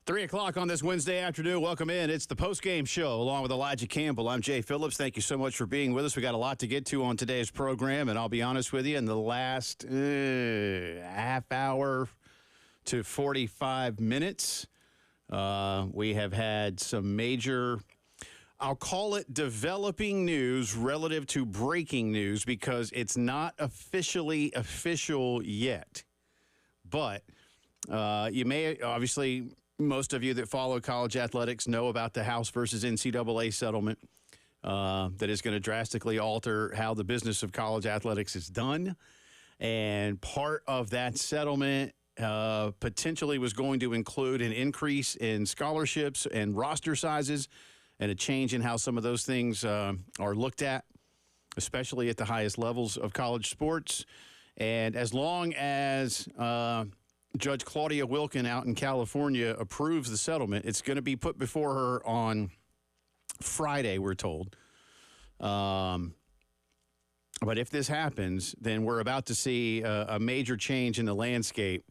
3 o'clock on this Wednesday afternoon. Welcome in. It's the Postgame Show along with Elijah Campbell. I'm Jay Phillips. Thank you so much for being with us. We got a lot to get to on today's program, and I'll be honest with you, in the last half hour to 45 minutes, we have had some major, I'll call it developing news relative to breaking news because it's not officially official yet. But you may, obviously, most of you that follow college athletics know about the House versus NCAA settlement that is going to drastically alter how the business of college athletics is done. And part of that settlement potentially was going to include an increase in scholarships and roster sizes and a change in how some of those things are looked at, especially at the highest levels of college sports. And as long as Judge Claudia Wilken out in California approves the settlement, it's going to be put before her on Friday, we're told. But if this happens, then we're about to see a major change in the landscape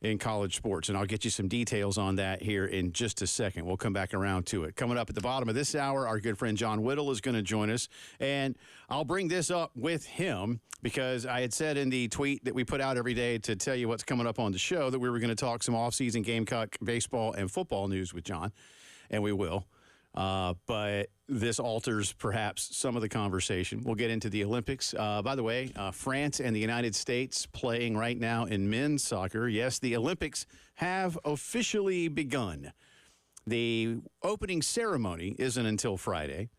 in college sports, and I'll get you some details on that here in just a second. We'll come back around to it. Coming up at the bottom of this hour, our good friend John Whittle is going to join us, and I'll bring this up with him because I had said in the tweet that we put out every day to tell you what's coming up on the show that we were going to talk some off-season Gamecock baseball and football news with John, and we will. But this alters perhaps some of the conversation. We'll get into the Olympics. By the way, France and the United States playing right now in men's soccer. Yes, the Olympics have officially begun. The opening ceremony isn't until Friday,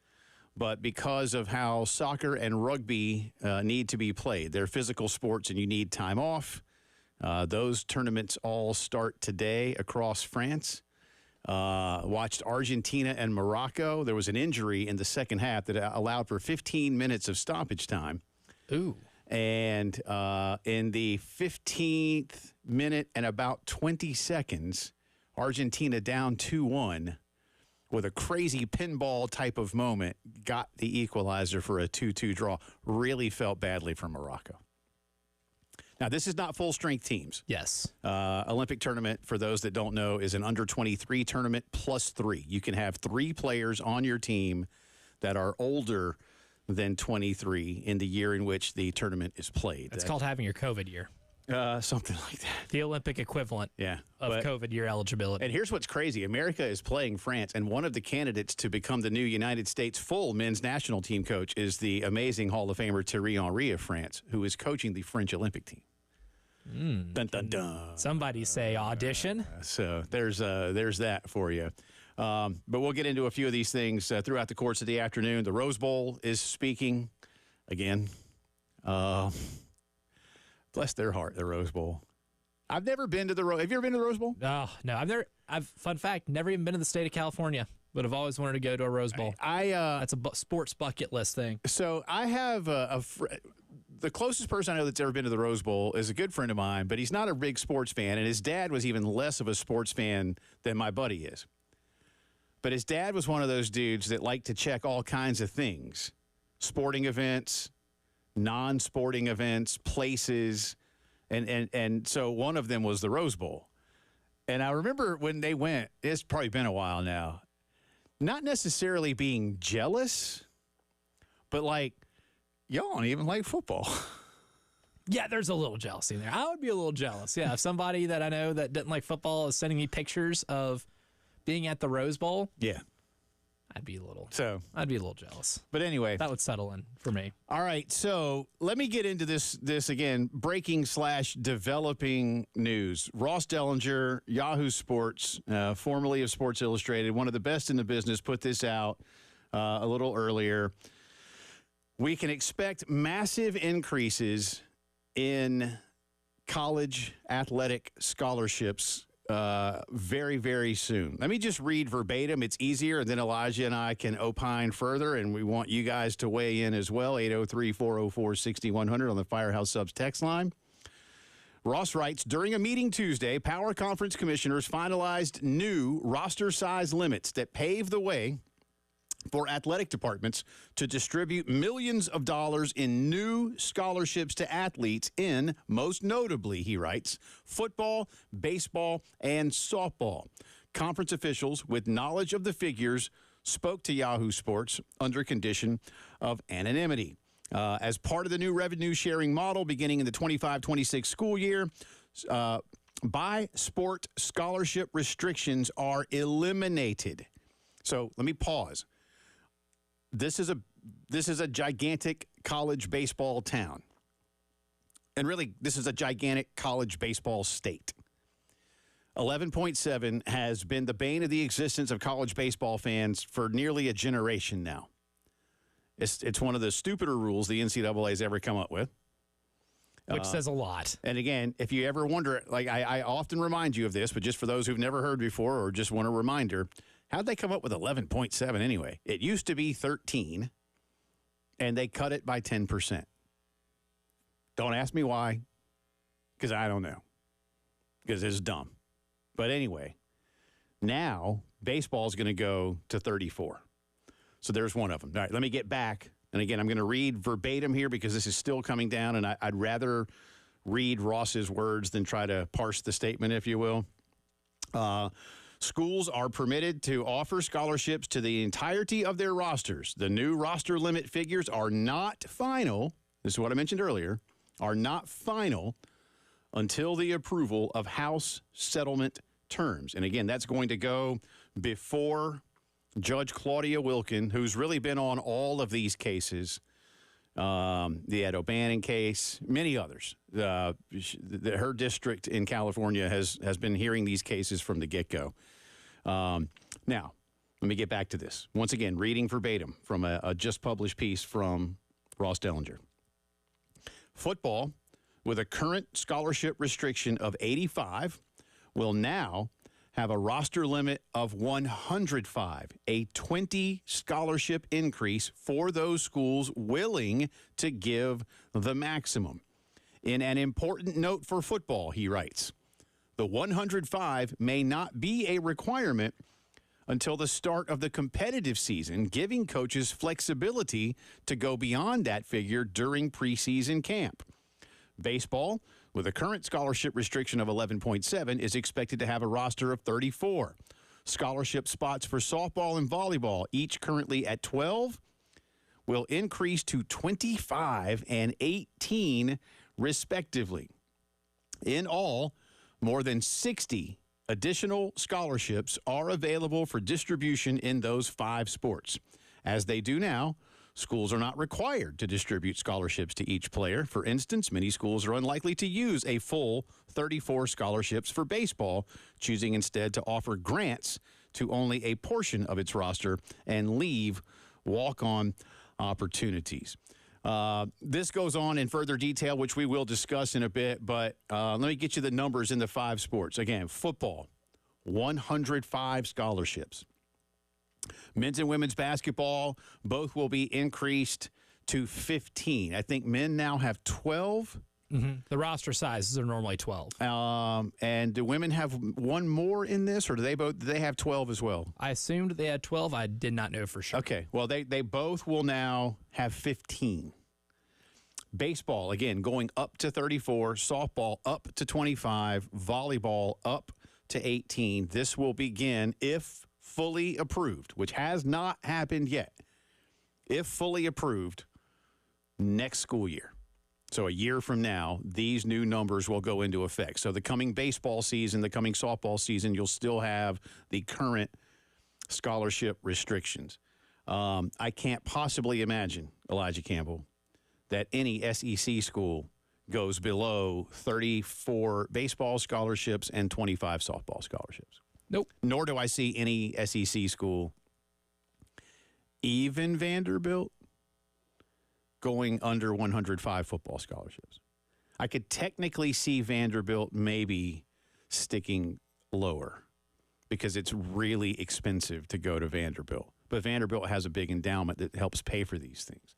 but because of how soccer and rugby need to be played, they're physical sports and you need time off. Those tournaments all start today across France. Watched Argentina and Morocco. There was an injury in the second half that allowed for 15 minutes of stoppage time. Ooh. And in the 15th minute and about 20 seconds, Argentina down 2-1 with a crazy pinball type of moment, got the equalizer for a 2-2 draw. Really felt badly for Morocco. Now, this is not full-strength teams. Yes. Olympic tournament, for those that don't know, is an under-23 tournament plus 3. You can have 3 players on your team that are older than 23 in the year in which the tournament is played. It's called having your COVID year. Something like that. The Olympic equivalent of COVID year eligibility. And here's what's crazy. America is playing France, and one of the candidates to become the new United States full men's national team coach is the amazing Hall of Famer Thierry Henry of France, who is coaching the French Olympic team. Dun, dun, dun. Somebody say audition. So there's that for you. But we'll get into a few of these things throughout the course of the afternoon. The Rose Bowl is speaking again. Bless their heart, the Rose Bowl. I've never been to the Rose. Have you ever been to the Rose Bowl? No. Fun fact, never even been to the state of California, but I've always wanted to go to a Rose Bowl. That's a sports bucket list thing. So I have the closest person I know that's ever been to the Rose Bowl is a good friend of mine, but he's not a big sports fan, and his dad was even less of a sports fan than my buddy is. But his dad was one of those dudes that liked to check all kinds of things, sporting events, non-sporting events, places, and so one of them was the Rose Bowl. And I remember when they went, it's probably been a while now, not necessarily being jealous, but like, y'all don't even like football. Yeah, there's a little jealousy there. I would be a little jealous. Yeah, if somebody that I know that didn't like football is sending me pictures of being at the Rose Bowl. Yeah. I'd be a little jealous. But anyway. That would settle in for me. All right, so let me get into this again, breaking / developing news. Ross Dellinger, Yahoo Sports, formerly of Sports Illustrated, one of the best in the business, put this out a little earlier. We can expect massive increases in college athletic scholarships very, very soon. Let me just read verbatim. It's easier, and then Elijah and I can opine further, and we want you guys to weigh in as well. 803-404-6100 on the Firehouse Subs text line. Ross writes, during a meeting Tuesday, Power Conference commissioners finalized new roster size limits that pave the way for athletic departments to distribute millions of dollars in new scholarships to athletes in, most notably, he writes, football, baseball, and softball. Conference officials with knowledge of the figures spoke to Yahoo Sports under condition of anonymity. As part of the new revenue sharing model beginning in the 25-26 school year, by sport scholarship restrictions are eliminated. So let me pause. This is a gigantic college baseball town. And really, this is a gigantic college baseball state. 11.7 has been the bane of the existence of college baseball fans for nearly a generation now. It's one of the stupider rules the NCAA has ever come up with. Which says a lot. And again, if you ever wonder, like I often remind you of this, but just for those who've never heard before or just want a reminder, how'd they come up with 11.7 anyway? It used to be 13, and they cut it by 10%. Don't ask me why, because I don't know, because it's dumb. But anyway, now baseball is going to go to 34. So there's one of them. All right, let me get back. And again, I'm going to read verbatim here because this is still coming down, and I'd rather read Ross's words than try to parse the statement, if you will. Schools are permitted to offer scholarships to the entirety of their rosters. The new roster limit figures are not final. This is what I mentioned earlier, are not final until the approval of House settlement terms. And again, that's going to go before Judge Claudia Wilkin, who's really been on all of these cases, the Ed O'Bannon case, many others. Her district in California has been hearing these cases from the get-go. Now, let me get back to this. Once again, reading verbatim from a just published piece from Ross Dellinger. Football, with a current scholarship restriction of 85, will now have a roster limit of 105, a 20 scholarship increase for those schools willing to give the maximum. In an important note for football, he writes, the 105 may not be a requirement until the start of the competitive season, giving coaches flexibility to go beyond that figure during preseason camp. Baseball, with a current scholarship restriction of 11.7, is expected to have a roster of 34. Scholarship spots for softball and volleyball, each currently at 12, will increase to 25 and 18, respectively. In all, more than 60 additional scholarships are available for distribution in those 5 sports. As they do now, schools are not required to distribute scholarships to each player. For instance, many schools are unlikely to use a full 34 scholarships for baseball, choosing instead to offer grants to only a portion of its roster and leave walk-on opportunities. This goes on in further detail, which we will discuss in a bit, but let me get you the numbers in the 5 sports. Again, football, 105 scholarships. Men's and women's basketball, both will be increased to 15. I think men now have 12. Mm-hmm. The roster sizes are normally 12. And do women have one more in this, or do they have 12 as well? I assumed they had 12. I did not know for sure. Okay. Well, they both will now have 15. Baseball, again, going up to 34. Softball up to 25. Volleyball up to 18. This will begin, if fully approved, which has not happened yet, if fully approved, next school year. So a year from now, these new numbers will go into effect. So the coming baseball season, the coming softball season, you'll still have the current scholarship restrictions. I can't possibly imagine, Elijah Campbell, that any SEC school goes below 34 baseball scholarships and 25 softball scholarships. Nope. Nor do I see any SEC school, even Vanderbilt, going under 105 football scholarships. I could technically see Vanderbilt maybe sticking lower because it's really expensive to go to Vanderbilt. But Vanderbilt has a big endowment that helps pay for these things.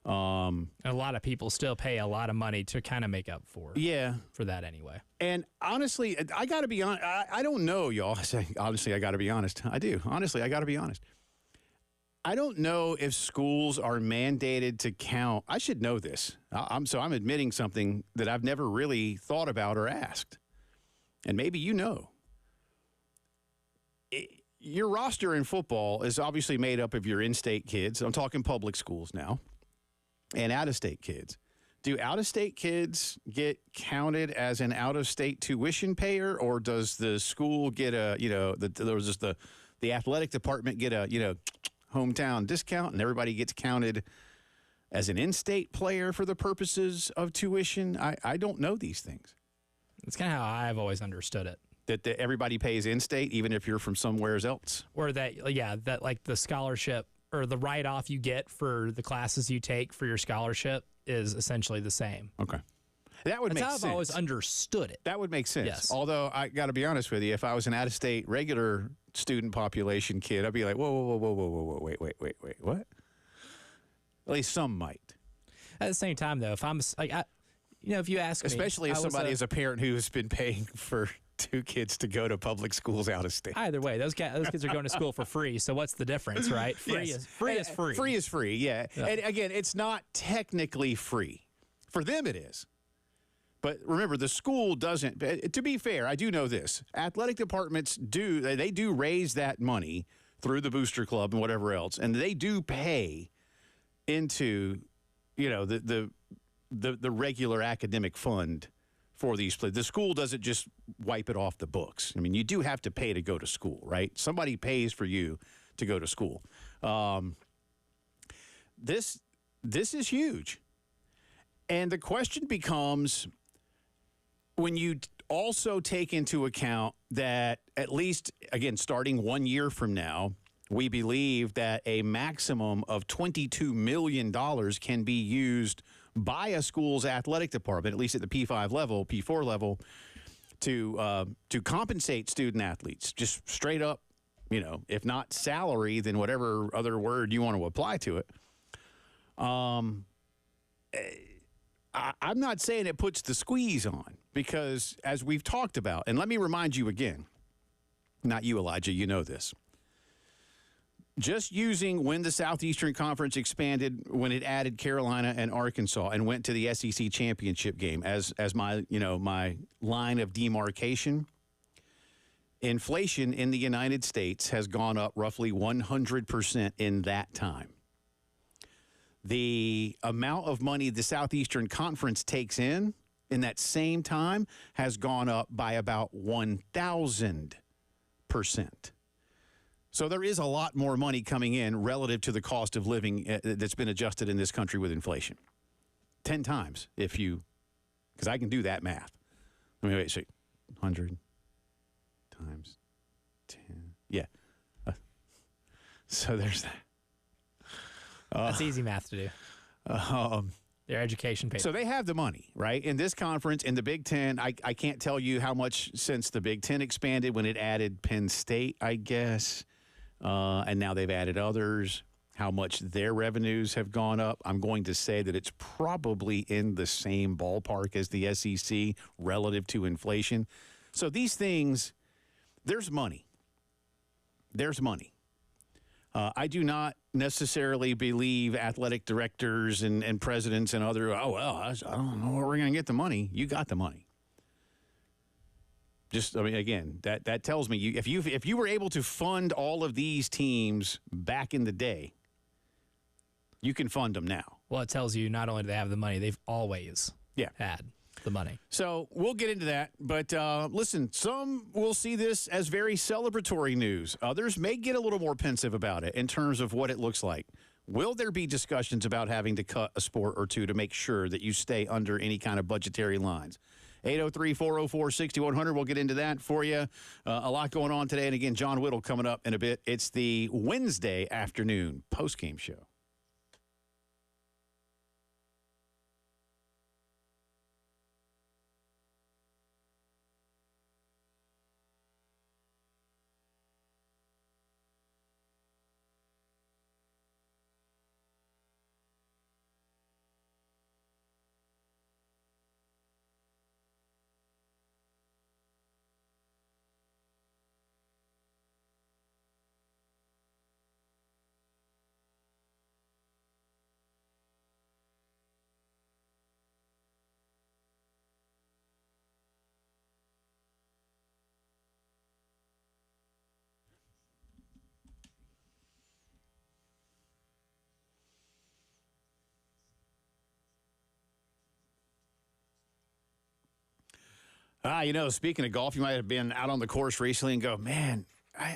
A lot of people still pay a lot of money to kind of make up for that anyway. And honestly, I got to be honest. I don't know, y'all. Honestly, I got to be honest. I do. Honestly, I got to be honest. I don't know if schools are mandated to count. I should know this. I'm admitting something that I've never really thought about or asked. And maybe you know. Your roster in football is obviously made up of your in-state kids. I'm talking public schools now. And out-of-state kids. Do out-of-state kids get counted as an out-of-state tuition payer, or does the school get the athletic department get a, hometown discount, and everybody gets counted as an in-state player for the purposes of tuition? I don't know these things. It's kind of how I've always understood it. That everybody pays in-state, even if you're from somewhere else? Or that like the scholarship or the write-off you get for the classes you take for your scholarship is essentially the same. Okay. That would make sense. That's how I've always understood it. That would make sense. Yes. Although, I got to be honest with you, if I was an out-of-state regular student population kid, I'd be like, whoa, wait, what? At least some might. At the same time, though, if I'm like, if you ask me, especially if somebody is a parent who's been paying for two kids to go to public schools out of state. Either way, those kids are going to school for free. So what's the difference, right? Free is free. Free is free, yeah. And again, it's not technically free. For them, it is. But remember, the school doesn't. To be fair, I do know this. Athletic departments do raise that money through the booster club and whatever else, and they do pay into, the regular academic fund for these players. The school doesn't just wipe it off the books. I mean, you do have to pay to go to school, right? Somebody pays for you to go to school. This is huge. And the question becomes, when you also take into account that at least, again, starting 1 year from now, we believe that a maximum of $22 million can be used by a school's athletic department, at least at the P5 level, P4 level, to compensate student athletes, just straight up, if not salary, then whatever other word you want to apply to it. I'm not saying it puts the squeeze on, because as we've talked about, and let me remind you again, not you, Elijah, you know this. Just using when the Southeastern Conference expanded, when it added Carolina and Arkansas and went to the SEC championship game as my line of demarcation, inflation in the United States has gone up roughly 100% in that time. The amount of money the Southeastern Conference takes in that same time has gone up by about 1,000%. So there is a lot more money coming in relative to the cost of living that's been adjusted in this country with inflation. 10 times, because I can do that math. Let me wait, 100 times 10. Yeah. So there's that. That's easy math to do. Their education pays. So they have the money, right? In this conference, in the Big Ten, I can't tell you how much since the Big Ten expanded when it added Penn State, I guess. And now they've added others, how much their revenues have gone up. I'm going to say that it's probably in the same ballpark as the SEC relative to inflation. So these things, there's money. There's money. I do not necessarily believe athletic directors and presidents and other, I don't know where we're going to get the money. You got the money. Again, that tells me if you were able to fund all of these teams back in the day, you can fund them now. Well, it tells you not only do they have the money, they've always had the money. So we'll get into that. But listen, some will see this as very celebratory news. Others may get a little more pensive about it in terms of what it looks like. Will there be discussions about having to cut a sport or two to make sure that you stay under any kind of budgetary lines? 803-404-6100. We'll get into that for you. A lot going on today. And again, John Whittle coming up in a bit. It's the Wednesday afternoon postgame show. Speaking of golf, you might have been out on the course recently and go, man,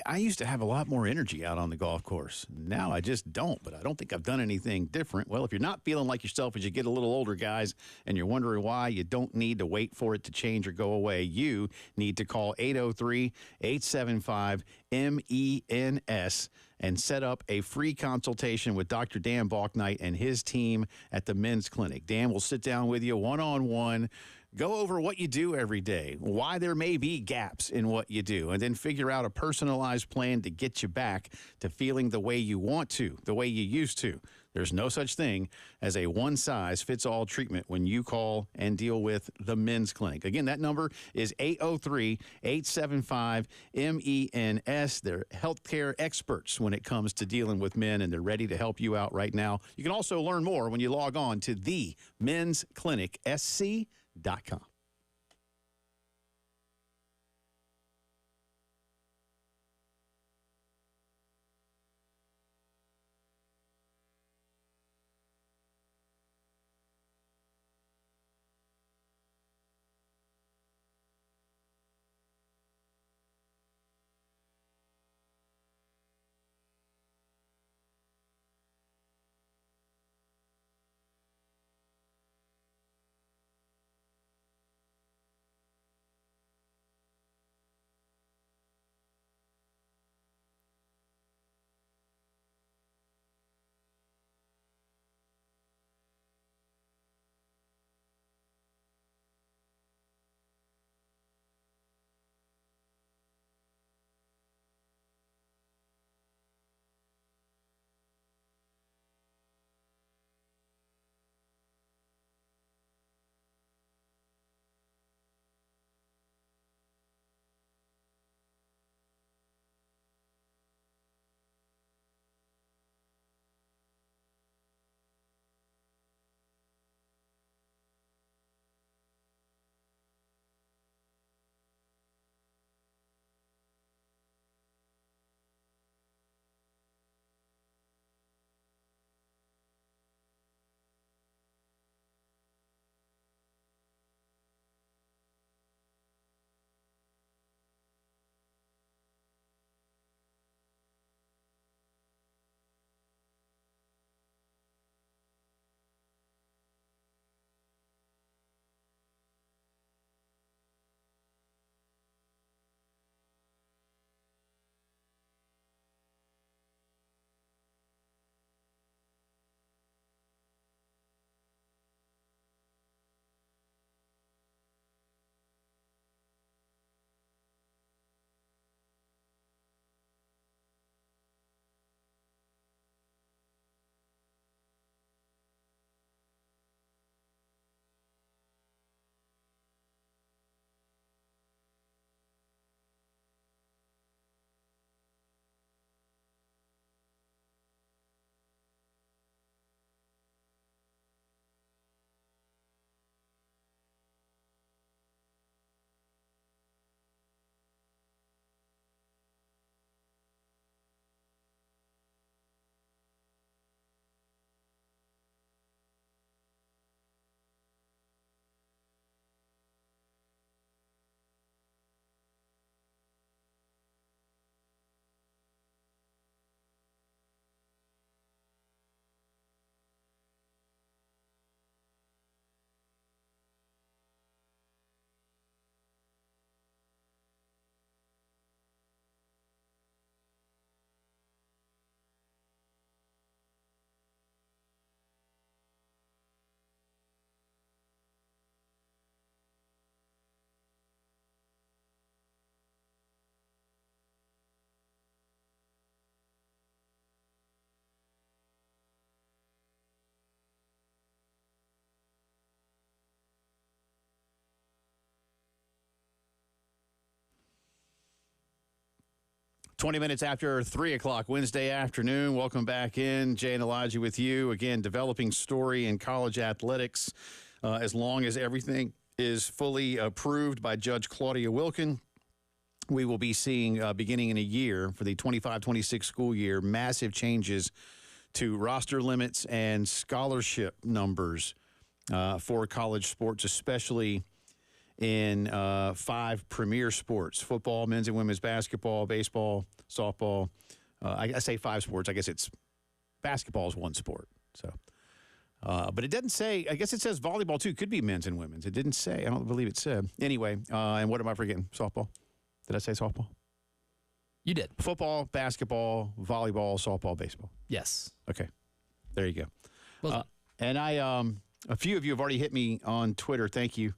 I used to have a lot more energy out on the golf course. Now I just don't, but I don't think I've done anything different. Well, if you're not feeling like yourself as you get a little older, guys, and you're wondering why, you don't need to wait for it to change or go away. You need to call 803-875-MENS and set up a free consultation with Dr. Dan Balknight and his team at the Men's Clinic. Dan will sit down with you one-on-one, go over what you do every day, why there may be gaps in what you do, and then figure out a personalized plan to get you back to feeling the way you want to, the way you used to. There's no such thing as a one-size-fits-all treatment when you call and deal with the Men's Clinic. Again, that number is 803-875-MENS. They're healthcare experts when it comes to dealing with men, and they're ready to help you out right now. You can also learn more when you log on to themensclinicsc.com. 20 minutes after 3 o'clock Wednesday afternoon. Welcome back in. Jay and Elijah with you. Again, developing story in college athletics. As long as everything is fully approved by Judge Claudia Wilkin, we will be seeing, beginning in a year for the 25-26 school year, massive changes to roster limits and scholarship numbers for college sports, especially in 5 premier sports: football, men's and women's basketball, baseball, softball. I say 5 sports. I guess it's basketball is 1 sport. So, but it doesn't say. I guess it says volleyball too. Could be men's and women's. It didn't say. I don't believe it said. Anyway, and what am I forgetting? Softball. Did I say softball? You did. Football, basketball, volleyball, softball, baseball. Yes. Okay. There you go. Well, And a few of you have already hit me on Twitter. Thank you.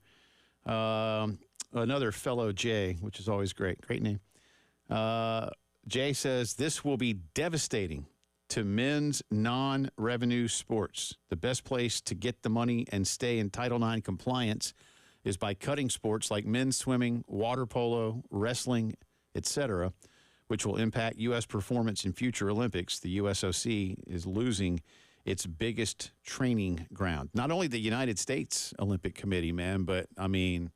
Another fellow Jay, which is always great. Great name. Jay says, this will be devastating to men's non-revenue sports. The best place to get the money and stay in Title IX compliance is by cutting sports like men's swimming, water polo, wrestling, etc., which will impact U.S. performance in future Olympics. The USOC is losing its biggest training ground. Not only the United States Olympic Committee, man, but, I mean,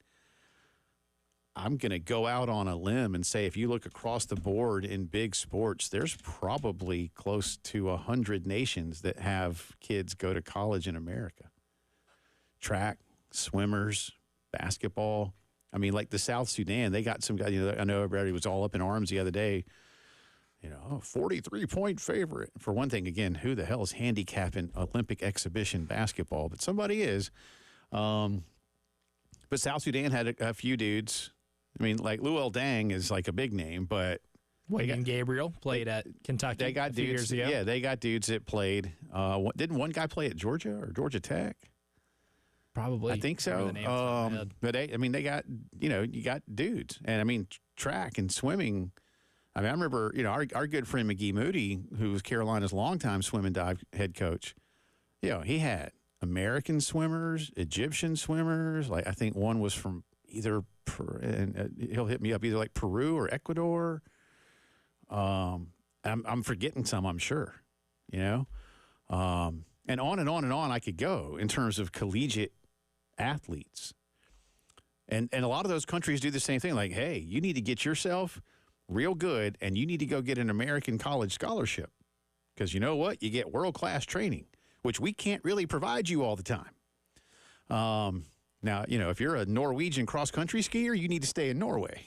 I'm going to go out on a limb and say if you look across the board in big sports, there's probably close to 100 nations that have kids go to college in America. Track, swimmers, basketball. I mean, like the South Sudan, they got some guy, I know everybody was all up in arms the other day. 43-point favorite. For one thing, again, who the hell is handicapping Olympic exhibition basketball? But somebody is. But South Sudan had a few dudes. I mean, like Luol Deng is like a big name, but William Gabriel played at Kentucky they got a few dudes, years ago. Yeah, they got dudes that played. Didn't one guy play at Georgia or Georgia Tech? Probably. I think so. But they got, you got dudes. And I mean, track and swimming. I mean, I remember, our good friend McGee Moody, who was Carolina's longtime swim and dive head coach, he had American swimmers, Egyptian swimmers. Like, I think one was from either, he'll hit me up, either like Peru or Ecuador. I'm forgetting some, I'm sure, and on and on and on I could go in terms of collegiate athletes. And a lot of those countries do the same thing. Like, hey, you need to get yourself real good, and you need to go get an American college scholarship. Because you know what? You get world-class training, which we can't really provide you all the time. Now, if you're a Norwegian cross-country skier, you need to stay in Norway.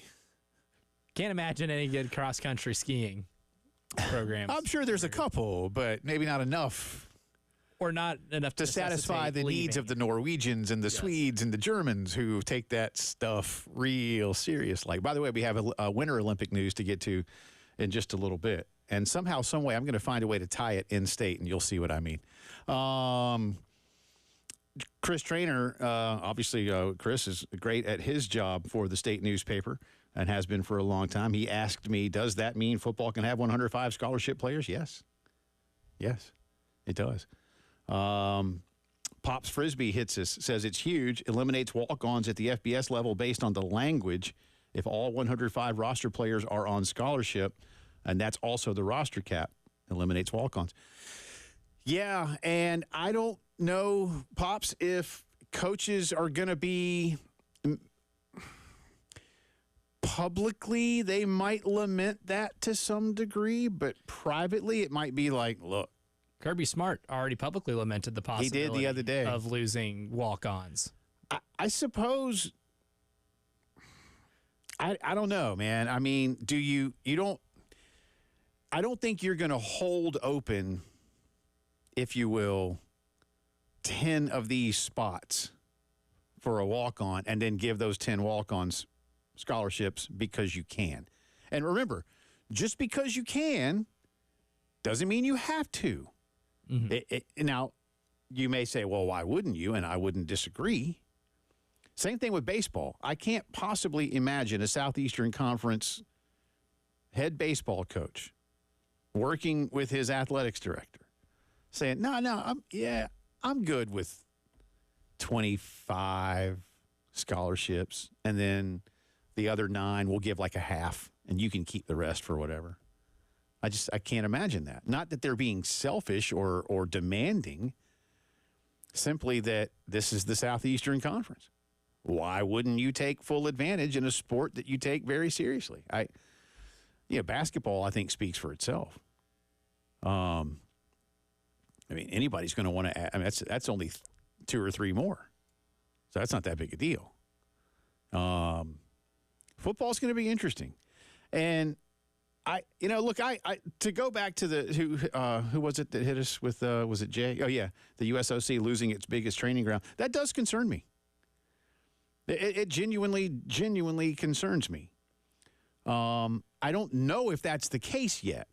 Can't imagine any good cross-country skiing programs. I'm sure there's a couple, but maybe not enough. Or not enough to satisfy the needs of the Norwegians and the Swedes and the Germans who take that stuff real serious. Like, by the way, we have a Winter Olympic news to get to in just a little bit. And somehow, some way, I'm going to find a way to tie it in state, and you'll see what I mean. Chris Traynor, obviously, Chris is great at his job for the state newspaper and has been for a long time. He asked me, does that mean football can have 105 scholarship players? Yes. Yes, it does. Pops Frisbee hits us, says it's huge, eliminates walk-ons at the FBS level based on the language. If all 105 roster players are on scholarship, and that's also the roster cap, eliminates walk-ons. Yeah, and I don't know, Pops, if coaches are going to be publicly, they might lament that to some degree, but privately it might be like, look, Kirby Smart already publicly lamented the possibility he did the other day of losing walk-ons. I suppose, I don't know, man. I mean, I don't think you're going to hold open, if you will, 10 of these spots for a walk-on and then give those 10 walk-ons scholarships because you can. And remember, just because you can doesn't mean you have to. Mm-hmm. Now, you may say, well, why wouldn't you? And I wouldn't disagree. Same thing with baseball. I can't possibly imagine a Southeastern Conference head baseball coach working with his athletics director saying, no, I'm good with 25 scholarships, and then the other 9 we'll give like a half, and you can keep the rest for whatever. I can't imagine that. Not that they're being selfish or demanding, simply that this is the Southeastern Conference. Why wouldn't you take full advantage in a sport that you take very seriously? Basketball, I think, speaks for itself. I mean, anybody's going to want to add. I mean, that's only 2 or 3 more. So that's not that big a deal. Football's going to be interesting. And look, to go back to who was it that hit us with, was it Jay? Oh, yeah, the USOC losing its biggest training ground. That does concern me. It genuinely concerns me. I don't know if that's the case yet.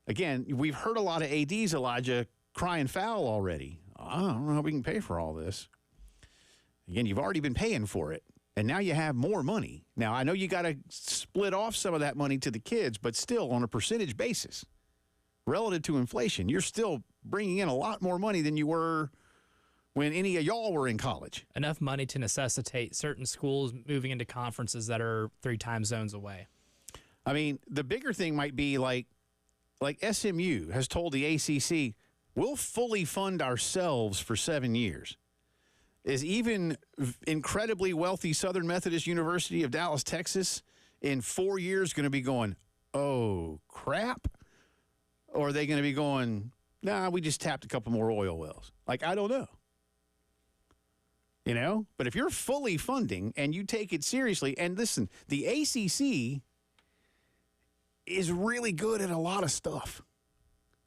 Again, we've heard a lot of ADs, Elijah, crying foul already. I don't know how we can pay for all this. Again, you've already been paying for it, and now you have more money. Now, I know you got to split off some of that money to the kids, but still on a percentage basis, relative to inflation, you're still bringing in a lot more money than you were when any of y'all were in college. Enough money to necessitate certain schools moving into conferences that are 3 time zones away. I mean, the bigger thing might be like SMU has told the ACC, we'll fully fund ourselves for 7 years. Is even incredibly wealthy Southern Methodist University of Dallas, Texas, in 4 years going to be going, oh, crap? Or are they going to be going, nah, we just tapped a couple more oil wells? Like, I don't know. You know? But if you're fully funding and you take it seriously, and listen, the ACC is really good at a lot of stuff,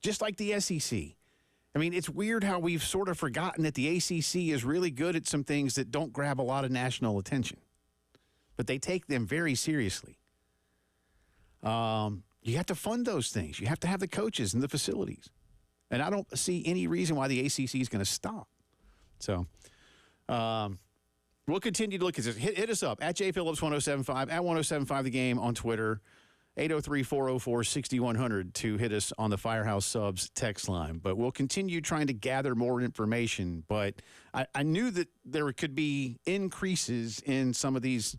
just like the SEC. I mean, it's weird how we've sort of forgotten that the ACC is really good at some things that don't grab a lot of national attention, but they take them very seriously. You have to fund those things. You have to have the coaches and the facilities. And I don't see any reason why the ACC is going to stop. So we'll continue to look at this. Hit us up at jphillips1075, at 1075 The Game on Twitter. 803-404-6100 to hit us on the Firehouse Subs text line. But we'll continue trying to gather more information. But I knew that there could be increases in some of these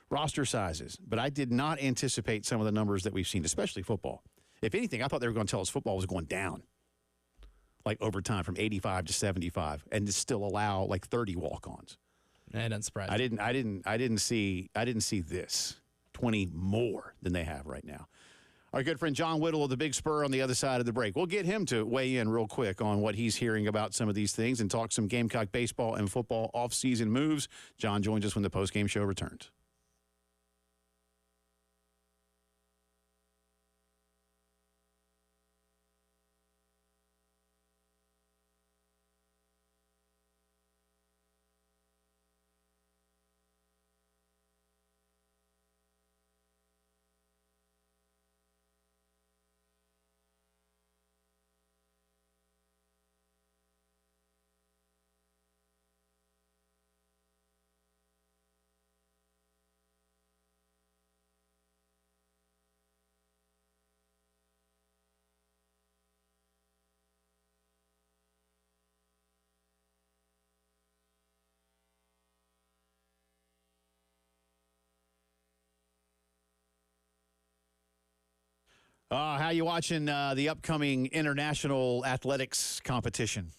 roster sizes, but I did not anticipate some of the numbers that we've seen, especially football. If anything, I thought they were going to tell us football was going down, like over time from 85 to 75, and to still allow like 30 walk-ons. That doesn't surprise me. I didn't see this. 20 more than they have right now. Our good friend John Whittle of the Big Spur on the other side of the break. We'll get him to weigh in real quick on what he's hearing about some of these things and talk some Gamecock baseball and football off-season moves. John joins us when the postgame show returns. How you watching the upcoming international athletics competition?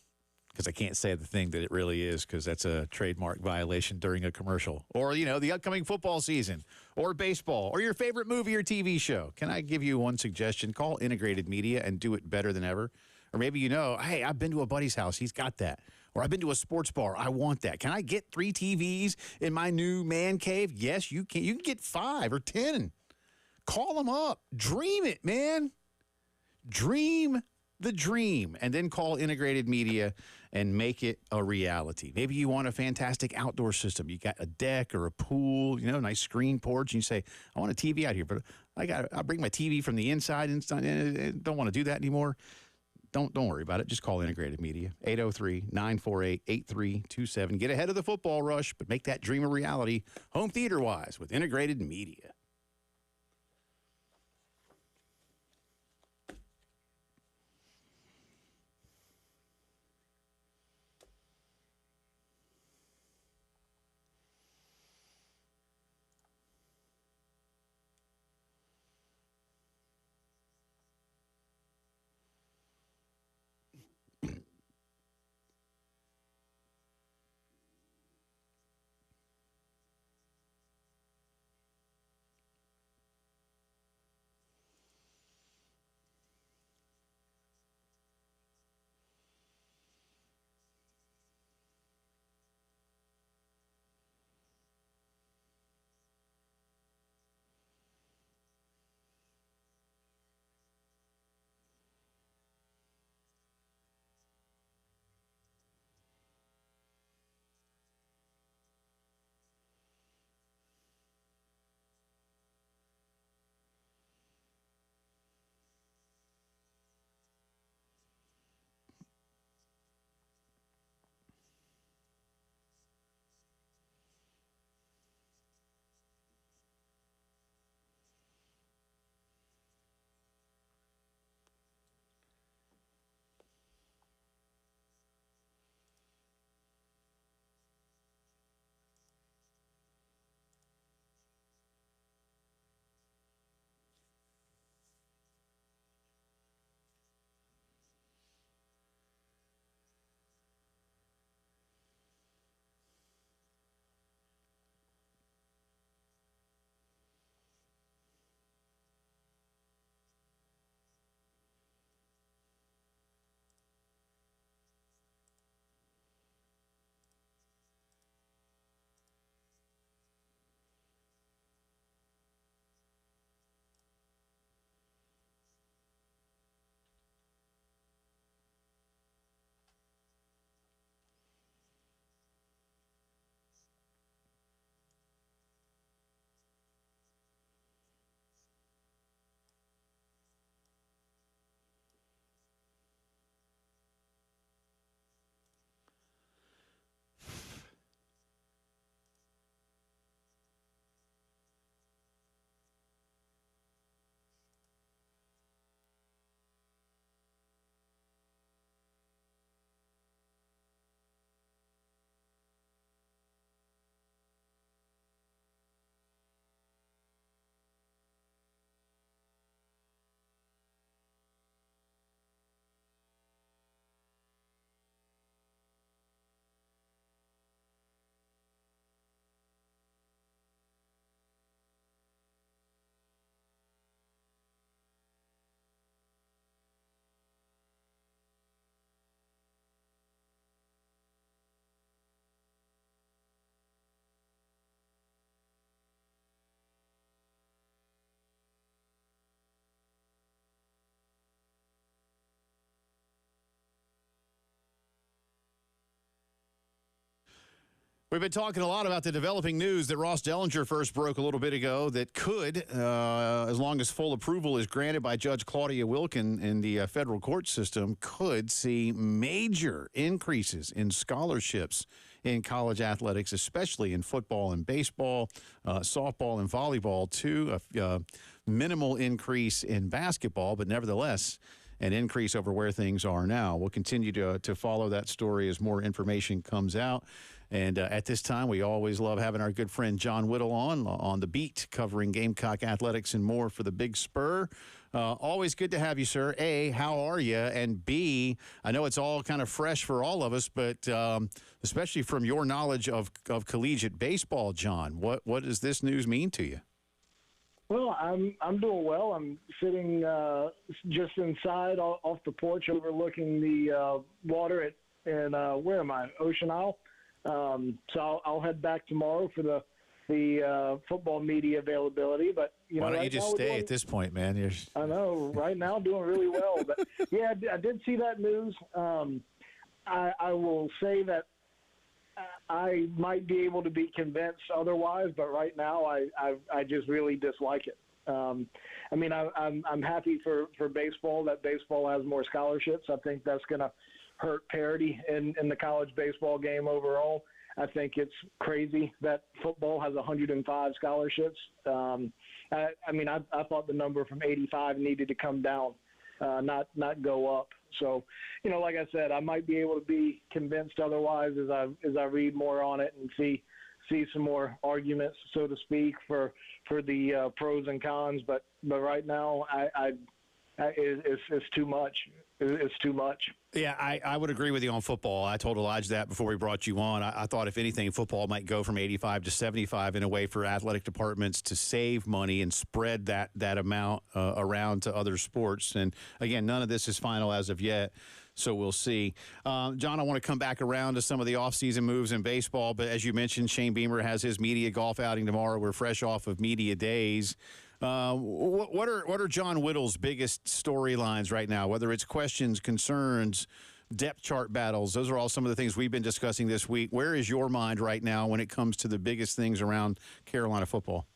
Because I can't say the thing that it really is, because that's a trademark violation during a commercial. Or, the upcoming football season, or baseball, or your favorite movie or TV show. Can I give you one suggestion? Call Integrated Media and do it better than ever. Or maybe hey, I've been to a buddy's house. He's got that. Or I've been to a sports bar. I want that. Can I get 3 TVs in my new man cave? Yes, you can. You can get 5 or 10. Call them up. Dream it, man. Dream the dream. And then call Integrated Media and make it a reality. Maybe you want a fantastic outdoor system. You got a deck or a pool, nice screen porch, and you say, I want a TV out here, but I'll bring my TV from the inside and don't want to do that anymore. Don't worry about it. Just call Integrated Media, 803-948-8327. Get ahead of the football rush, but make that dream a reality, home theater-wise, with Integrated Media. We've been talking a lot about the developing news that Ross Dellinger first broke a little bit ago that could, as long as full approval is granted by Judge Claudia Wilkin in the federal court system, could see major increases in scholarships in college athletics, especially in football and baseball, softball and volleyball, too. A minimal increase in basketball, but nevertheless, an increase over where things are now. We'll continue to follow that story as more information comes out. And at this time, we always love having our good friend John Whittle on the beat, covering Gamecock athletics and more for the Big Spur. Always good to have you, sir. A, how are you? And B, I know it's all kind of fresh for all of us, but especially from your knowledge of collegiate baseball, John, what does this news mean to you? Well, I'm doing well. I'm sitting just inside off the porch overlooking the water in where am I? Ocean Isle. So I'll head back tomorrow for the football media availability. But why don't you just stay at this point, man? I know. Right now, doing really well. But yeah, I did see that news. I will say that I might be able to be convinced otherwise, but right now I just really dislike it. I mean, I'm happy for baseball that baseball has more scholarships. I think that's going to hurt parity in the college baseball game overall. I think it's crazy that football has 105 scholarships. I mean, I thought the number from 85 needed to come down, not go up. So, like I said, I might be able to be convinced otherwise as I read more on it and see some more arguments, so to speak, for the pros and cons. But right now, it's too much. It's too much. Yeah, I would agree with you on football. I told Elijah that before we brought you on. I thought, if anything, football might go from 85 to 75 in a way for athletic departments to save money and spread that amount around to other sports. And, again, none of this is final as of yet, so we'll see. John, I want to come back around to some of the offseason moves in baseball. But as you mentioned, Shane Beamer has his media golf outing tomorrow. We're fresh off of media days. What are John Whittle's biggest storylines right now, whether it's questions, concerns, depth chart battles? Those are all some of the things we've been discussing this week. Where is your mind right now when it comes to the biggest things around Carolina football?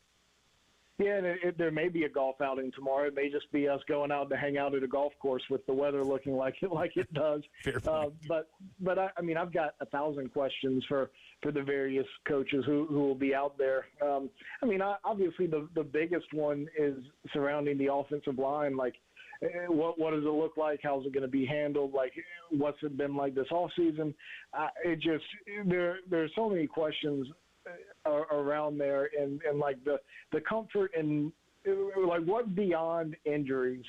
Yeah, there may be a golf outing tomorrow. It may just be us going out to hang out at a golf course with the weather looking like it does. Fair point. But I mean, I've got 1,000 questions for the various coaches who will be out there. I mean, obviously the biggest one is surrounding the offensive line. Like, what does it look like? How's it going to be handled? Like, what's it been like this offseason? There's so many questions around there, and like the comfort and like what beyond injuries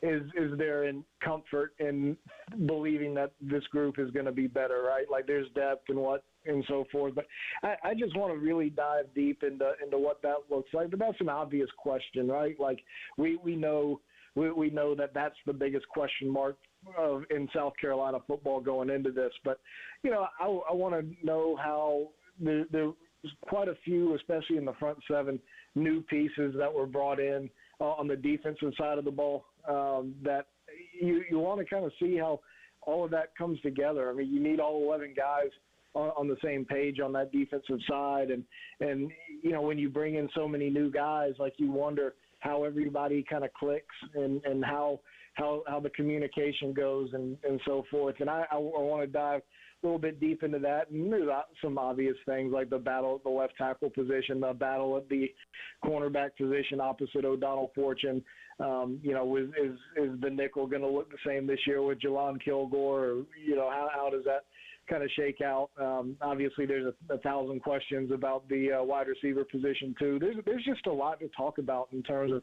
is there in comfort in believing that this group is going to be better, right? Like, there's depth and so forth. But I just want to really dive deep into what that looks like. But that's an obvious question, right? Like, we know that's the biggest question mark in South Carolina football going into this. But I want to know how there's quite a few, especially in the front seven, new pieces that were brought in on the defensive side of the ball, that you want to kind of see how all of that comes together. I mean, you need all 11 guys on the same page on that defensive side. And when you bring in so many new guys, like, you wonder how everybody kind of clicks and how the communication goes and so forth. And I want to dive a little bit deep into that. And there's some obvious things like the battle at the left tackle position, the battle at the cornerback position opposite O'Donnell Fortune. Is the nickel going to look the same this year with Jelon Kilgore? Or, how does that kind of shake out? Obviously, there's 1,000 questions about the wide receiver position too. There's just a lot to talk about in terms of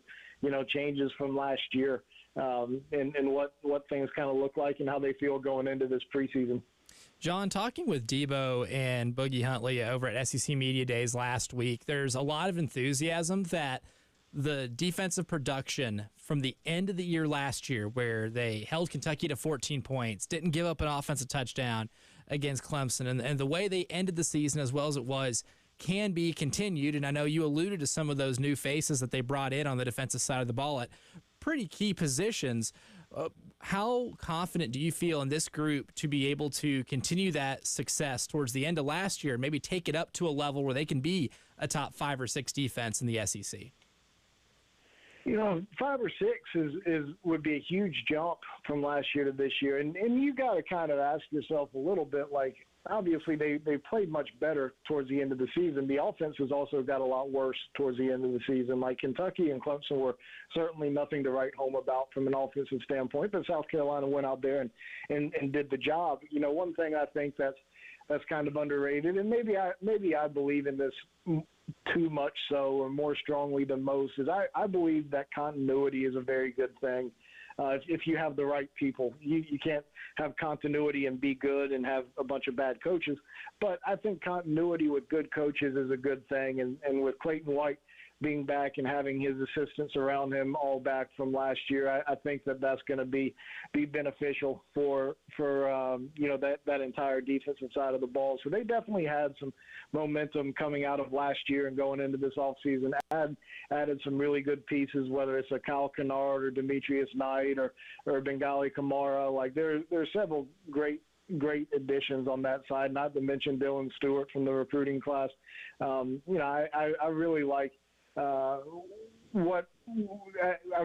changes from last year, and what things kind of look like and how they feel going into this preseason. John, talking with Debo and Boogie Huntley over at SEC Media Days last week, there's a lot of enthusiasm that the defensive production from the end of the year last year, where they held Kentucky to 14 points, didn't give up an offensive touchdown against Clemson, and the way they ended the season as well as it was can be continued. And I know you alluded to some of those new faces that they brought in on the defensive side of the ball at pretty key positions. How confident do you feel in this group to be able to continue that success towards the end of last year, maybe take it up to a level where they can be a top 5 or 6 defense in the SEC? 5 or 6 would be a huge jump from last year to this year. And you got to kind of ask yourself a little bit, like, obviously they played much better towards the end of the season. The offense has also got a lot worse towards the end of the season. Like Kentucky and Clemson were certainly nothing to write home about from an offensive standpoint, but South Carolina went out there and did the job. One thing I think that's kind of underrated, and maybe I believe in this too much so or more strongly than most, is I believe that continuity is a very good thing. If you have the right people, you can't have continuity and be good and have a bunch of bad coaches. But I think continuity with good coaches is a good thing. And with Clayton White being back and having his assistants around him all back from last year, I think that's going to be beneficial for that entire defensive side of the ball. So they definitely had some momentum coming out of last year and going into this offseason. Added some really good pieces, whether it's a Kyle Kennard or Demetrius Knight or Bengali Kamara. Like there are several great additions on that side, not to mention Dylan Stewart from the recruiting class. I really like I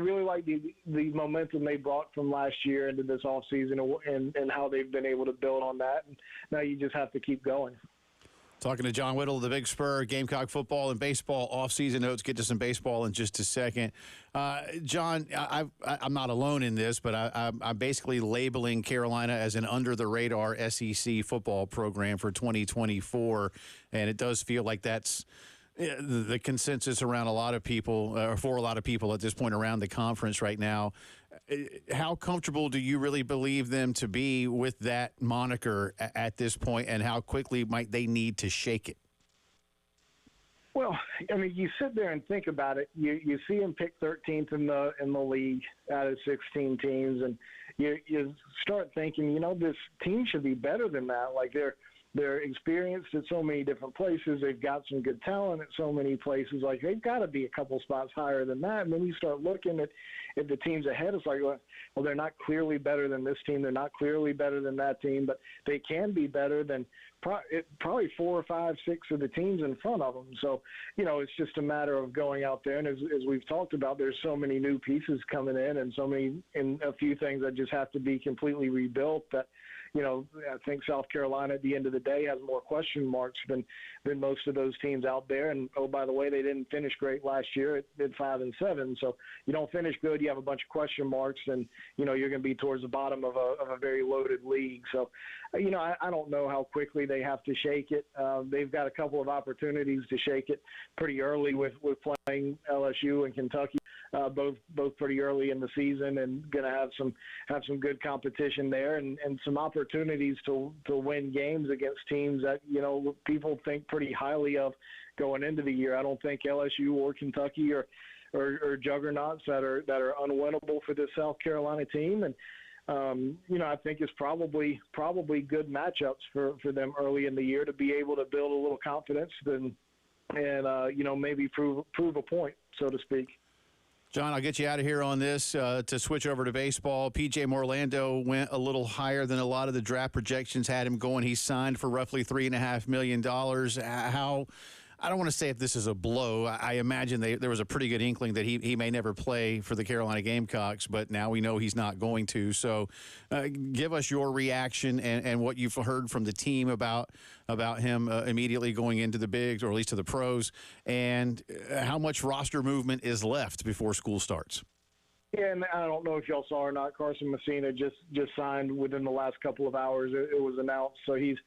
really like the momentum they brought from last year into this offseason and how they've been able to build on that. And now you just have to keep going. Talking to John Whittle, the Big Spur, Gamecock football and baseball offseason notes. Get to some baseball in just a second. John, I'm not alone in this, but I'm basically labeling Carolina as an under-the-radar SEC football program for 2024, and it does feel like that's the consensus around a lot of people, or for a lot of people at this point around the conference right now. How comfortable do you really believe them to be with that moniker at this point, and how quickly might they need to shake it? Well, I mean, you sit there and think about it. You see them pick 13th in the league out of 16 teams, and you start thinking, this team should be better than that. Like they're experienced at so many different places. They've got some good talent at so many places. Like they've got to be a couple spots higher than that. And then you start looking at the teams ahead. It's like, well, they're not clearly better than this team. They're not clearly better than that team, but they can be better than probably 4 or 5, 6 of the teams in front of them. So, it's just a matter of going out there. And as we've talked about, there's so many new pieces coming in and a few things that just have to be completely rebuilt that, I think South Carolina at the end of the day has more question marks than most of those teams out there. And, oh, by the way, they didn't finish great last year. It did 5-7. So you don't finish good, you have a bunch of question marks, and, you're going to be towards the bottom of a very loaded league. So, I don't know how quickly they have to shake it. They've got a couple of opportunities to shake it pretty early with playing LSU and Kentucky. Both pretty early in the season, and going to have some good competition there and some opportunities to win games against teams that people think pretty highly of going into the year. I don't think LSU or Kentucky are juggernauts that are unwinnable for this South Carolina team, and I think it's probably good matchups for them early in the year to be able to build a little confidence and maybe prove a point, so to speak. John, I'll get you out of here on this to switch over to baseball. P.J. Morlando went a little higher than a lot of the draft projections had him going. He signed for roughly $3.5 million. I don't want to say if this is a blow. I imagine there was a pretty good inkling that he may never play for the Carolina Gamecocks, but now we know he's not going to. So give us your reaction and what you've heard from the team about him immediately going into the bigs, or at least to the pros, and how much roster movement is left before school starts. Yeah, and I don't know if y'all saw or not, Carson Messina just signed within the last couple of hours. It was announced, so he's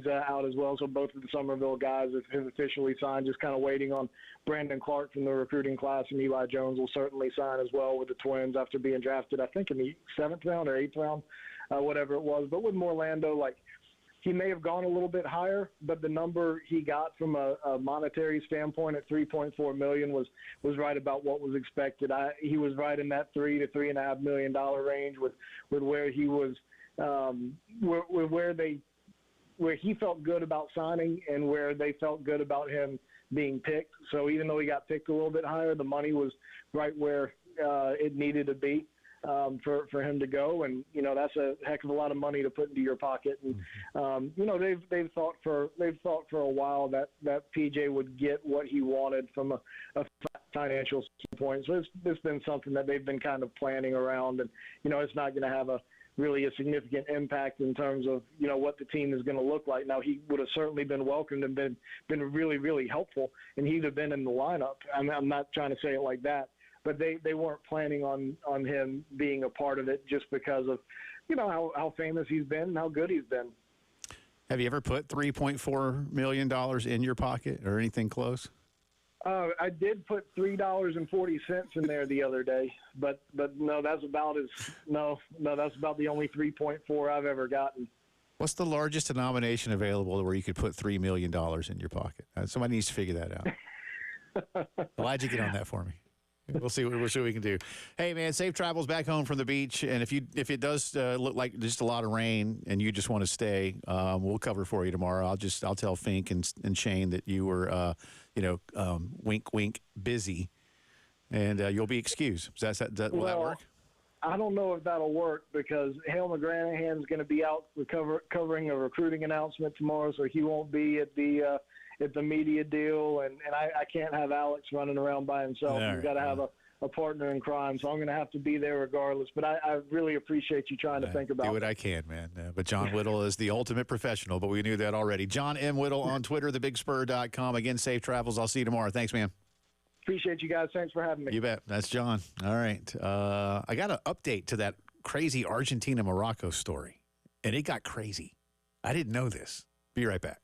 out as well. So both of the Somerville guys have officially signed, just kind of waiting on Brandon Clark from the recruiting class, and Eli Jones will certainly sign as well with the Twins after being drafted, I think, in the 7th round or 8th round, whatever it was. But with Morlando, he may have gone a little bit higher, but the number he got from a monetary standpoint at $3.4 million was right about what was expected. He was right in that $3 to $3.5 million range with where he was, where he felt good about signing and where they felt good about him being picked. So even though he got picked a little bit higher, the money was right where it needed to be. for him to go, and that's a heck of a lot of money to put into your pocket. And they've thought for a while that PJ would get what he wanted from a financial standpoint. So it's been something that they've been kind of planning around, and it's not going to have a significant impact in terms of what the team is going to look like. Now, he would have certainly been welcomed and been really, really helpful, and he'd have been in the lineup. I'm not trying to say it like that, but they weren't planning on him being a part of it just because of how famous he's been and how good he's been. Have you ever put $3.4 million in your pocket or anything close? I did put $3.40 in there the other day, but no, that's about the only 3.4 I've ever gotten. What's the largest denomination available where you could put $3 million in your pocket? Somebody needs to figure that out. Elijah, get on that for me. We'll see what we can do. Hey, man, safe travels back home from the beach. And if it does look like just a lot of rain and you just want to stay, we'll cover for you tomorrow. I'll tell Fink and Shane that you were, wink, wink, busy, and you'll be excused. Will that work? I don't know if that'll work because Hale McGranahan's going to be out covering a recruiting announcement tomorrow, so he won't be at the media deal, and I can't have Alex running around by himself. He's got to have a partner in crime, so I'm going to have to be there regardless. But I really appreciate you trying to think about it. Do what I can, man. But John Whittle is the ultimate professional, but we knew that already. John M. Whittle on Twitter, thebigspur.com. Again, safe travels. I'll see you tomorrow. Thanks, man. Appreciate you guys. Thanks for having me. You bet. That's John. All right. I got an update to that crazy Argentina-Morocco story, and it got crazy. I didn't know this. Be right back.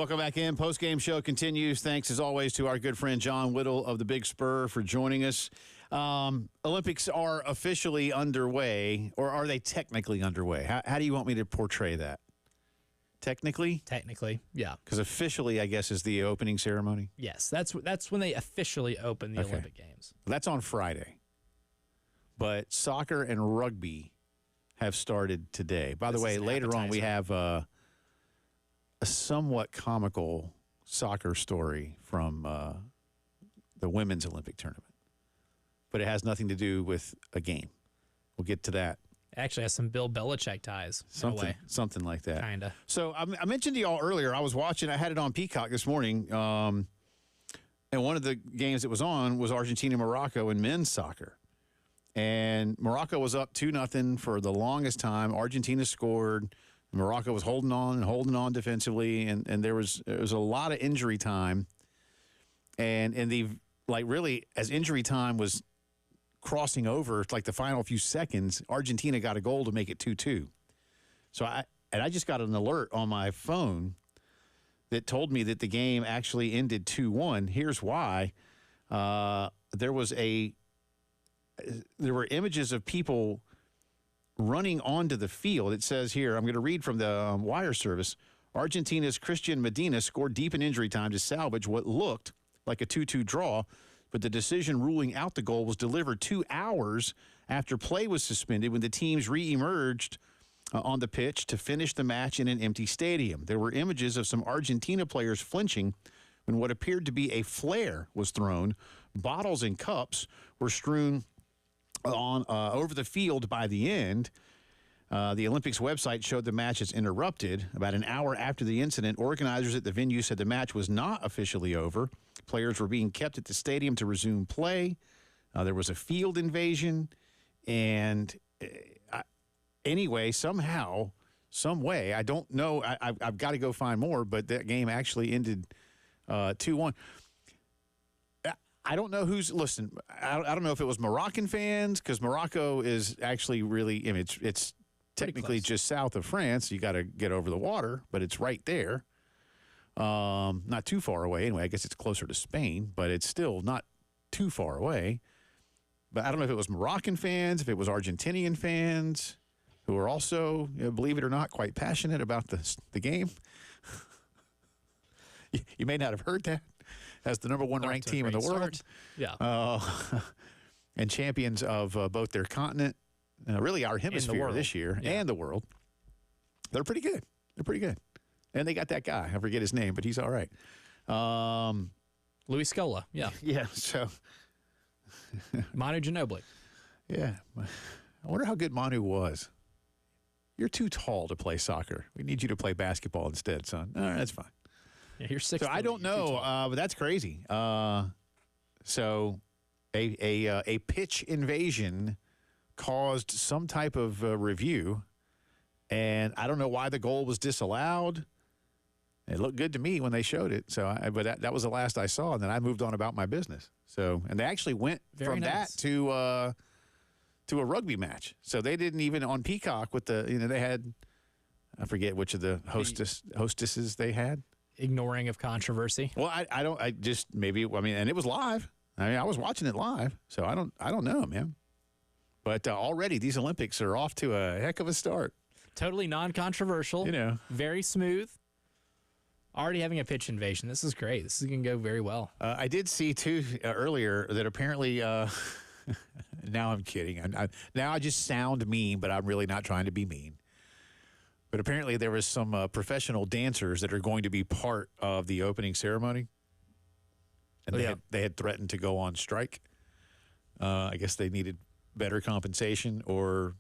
Welcome back in. Post-game show continues. Thanks, as always, to our good friend John Whittle of the Big Spur for joining us. Olympics are officially underway, or are they technically underway? How do you want me to portray that? Technically? Technically, yeah. Because officially, I guess, is the opening ceremony? Yes, that's when they officially open the Olympic Games. That's on Friday. But soccer and rugby have started today. By the way, later on, we have a somewhat comical soccer story from the women's Olympic tournament. But it has nothing to do with a game. We'll get to that. Actually has some Bill Belichick ties. Something like that. Kind of. So I mentioned to y'all earlier, I was watching, I had it on Peacock this morning, and one of the games that was on was Argentina-Morocco in men's soccer. And Morocco was up 2-0 for the longest time. Argentina scored. Morocco was holding on defensively, and there was a lot of injury time. And in the really as injury time was crossing over, like the final few seconds, Argentina got a goal to make it 2-2. So I just got an alert on my phone that told me that the game actually ended 2-1. Here's why. There were images of people running onto the field. It says here, I'm going to read from the wire service, Argentina's Christian Medina scored deep in injury time to salvage what looked like a 2-2 draw, but the decision ruling out the goal was delivered 2 hours after play was suspended when the teams re-emerged on the pitch to finish the match in an empty stadium. There were images of some Argentina players flinching when what appeared to be a flare was thrown. Bottles and cups were strewn on over the field by the end. The Olympics website showed the match as interrupted. About an hour after the incident, organizers at the venue said the match was not officially over. Players were being kept at the stadium to resume play. There was a field invasion. And anyway, somehow, some way, I don't know. I've got to go find more, but that game actually ended 2-1. I don't know who's listen. I don't know if it was Moroccan fans, because Morocco is actually really. I mean, it's technically just south of France. You got to get over the water, but it's right there. Not too far away. Anyway, I guess it's closer to Spain, but it's still not too far away. But I don't know if it was Moroccan fans, if it was Argentinian fans, who are also, believe it or not, quite passionate about the game. You may not have heard that. As the number one ranked team in the world. Yeah. And champions of both their continent, really our hemisphere this year, and the world. They're pretty good. And they got that guy. I forget his name, but he's all right. Luis Scola, yeah. Yeah, so. Manu Ginobili. Yeah. I wonder how good Manu was. You're too tall to play soccer. We need you to play basketball instead, son. All right, that's fine. Yeah, you're 6'3". So I don't know, but that's crazy. So a pitch invasion caused some type of review, and I don't know why the goal was disallowed. It looked good to me when they showed it. So, but that was the last I saw, and then I moved on about my business. So, and they actually went from that to a rugby match. So they didn't even on Peacock with they had, I forget which of the hostesses they had. Ignoring of controversy. Well, and it was live. I mean, I was watching it live, so I don't know, man. But already these Olympics are off to a heck of a start. Totally non-controversial. Very smooth. Already having a pitch invasion. This is great. This is going to go very well. I did see too earlier that apparently. Now I'm kidding. Now I just sound mean, but I'm really not trying to be mean. But apparently there was some professional dancers that are going to be part of the opening ceremony. And they had threatened to go on strike. I guess they needed better compensation or,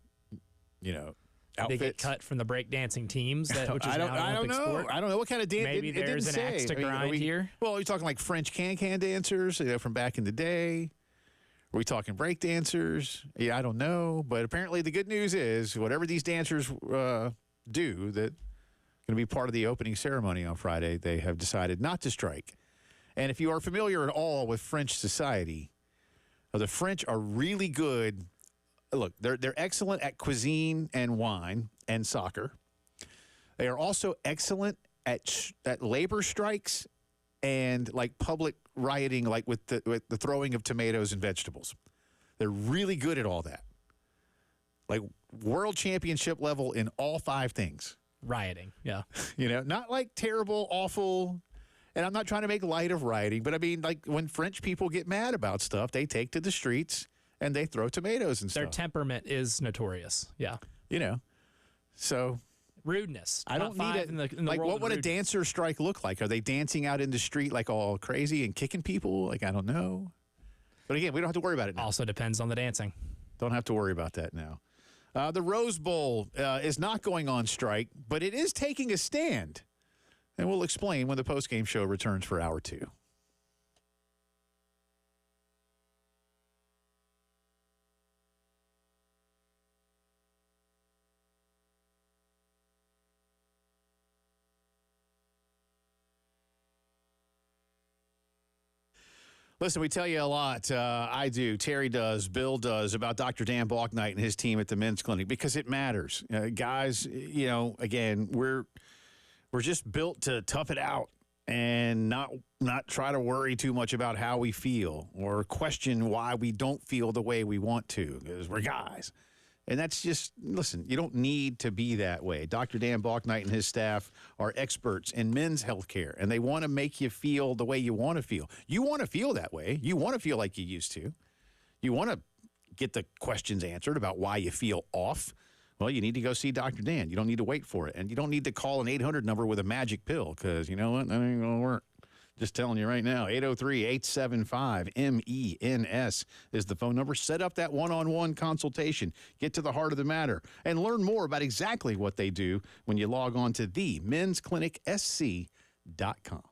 outfits. They get cut from the breakdancing teams, which is now an Olympic sport. I don't know what kind of dance. Maybe there's an axe to grind here. Well, are we talking like French can-can dancers from back in the day? Are we talking break dancers? Yeah, I don't know. But apparently the good news is whatever these dancers do that going to be part of the opening ceremony on Friday, they have decided not to strike. And if you are familiar at all with French society, the French are really good. Look, they're excellent at cuisine and wine and soccer. They are also excellent at labor strikes and like public rioting, like with the throwing of tomatoes and vegetables. They're really good at all that. Like world championship level in all 5 things. Rioting, yeah. Not like terrible, awful. And I'm not trying to make light of rioting, but I mean, like when French people get mad about stuff, they take to the streets and they throw tomatoes and Their stuff. temperament is notorious, yeah. So rudeness. I don't need it. In the Like, world what of would a rudeness. dancer strike look like? Are they dancing out in the street like all crazy and kicking people? Like, I don't know. But again, we don't have to worry about it now. Also depends on the dancing. Don't have to worry about that now. The Rose Bowl is not going on strike, but it is taking a stand. And we'll explain when the postgame show returns for hour 2. Listen, we tell you a lot. I do. Terry does. Bill does about Dr. Dan Balknight and his team at the men's clinic because it matters. Guys, again, we're just built to tough it out and not try to worry too much about how we feel or question why we don't feel the way we want to because we're guys. And that's just, listen, you don't need to be that way. Dr. Dan Balknight and his staff are experts in men's health care, and they want to make you feel the way you want to feel. You want to feel that way. You want to feel like you used to. You want to get the questions answered about why you feel off. Well, you need to go see Dr. Dan. You don't need to wait for it. And you don't need to call an 800 number with a magic pill because you know what? That ain't going to work. Just telling you right now, 803-875-MENS is the phone number. Set up that one-on-one consultation. Get to the heart of the matter and learn more about exactly what they do when you log on to themensclinicsc.com.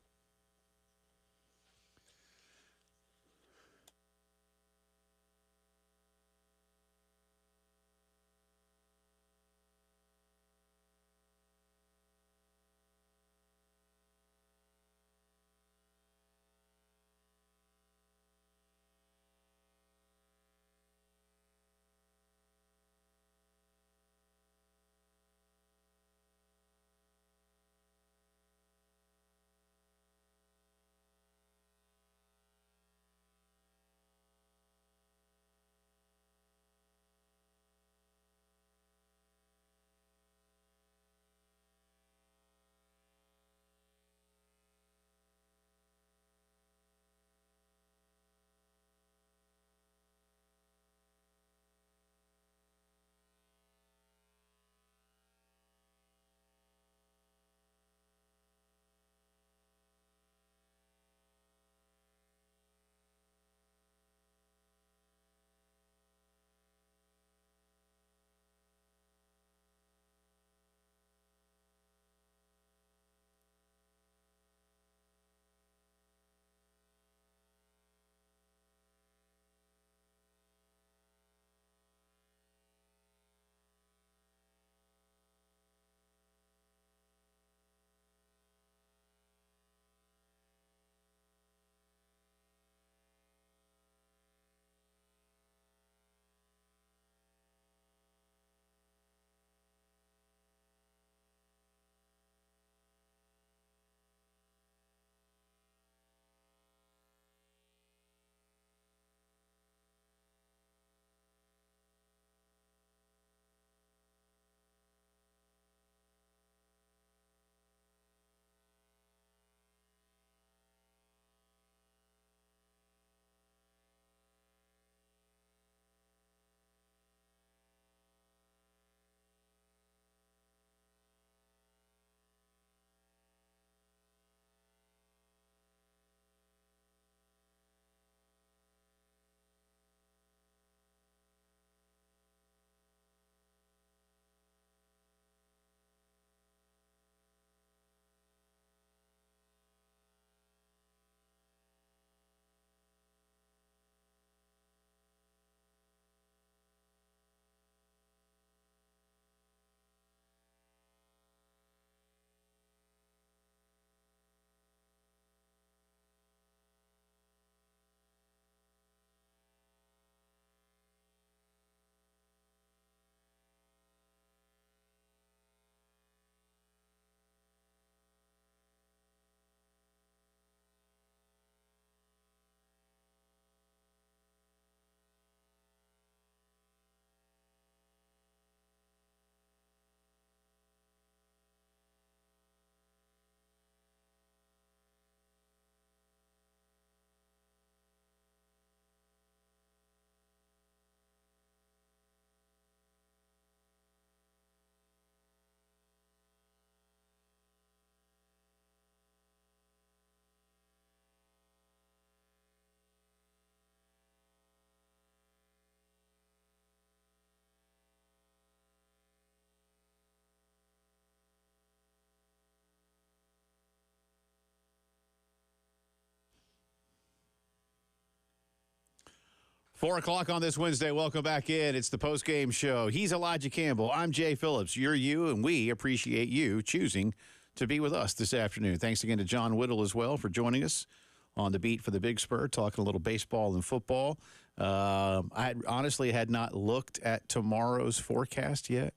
4 o'clock on this Wednesday. Welcome back in. It's the Postgame Show. He's Elijah Campbell. I'm Jay Phillips. You're you, and we appreciate you choosing to be with us this afternoon. Thanks again to John Whittle as well for joining us on the beat for the Big Spur, talking a little baseball and football. I honestly had not looked at tomorrow's forecast yet,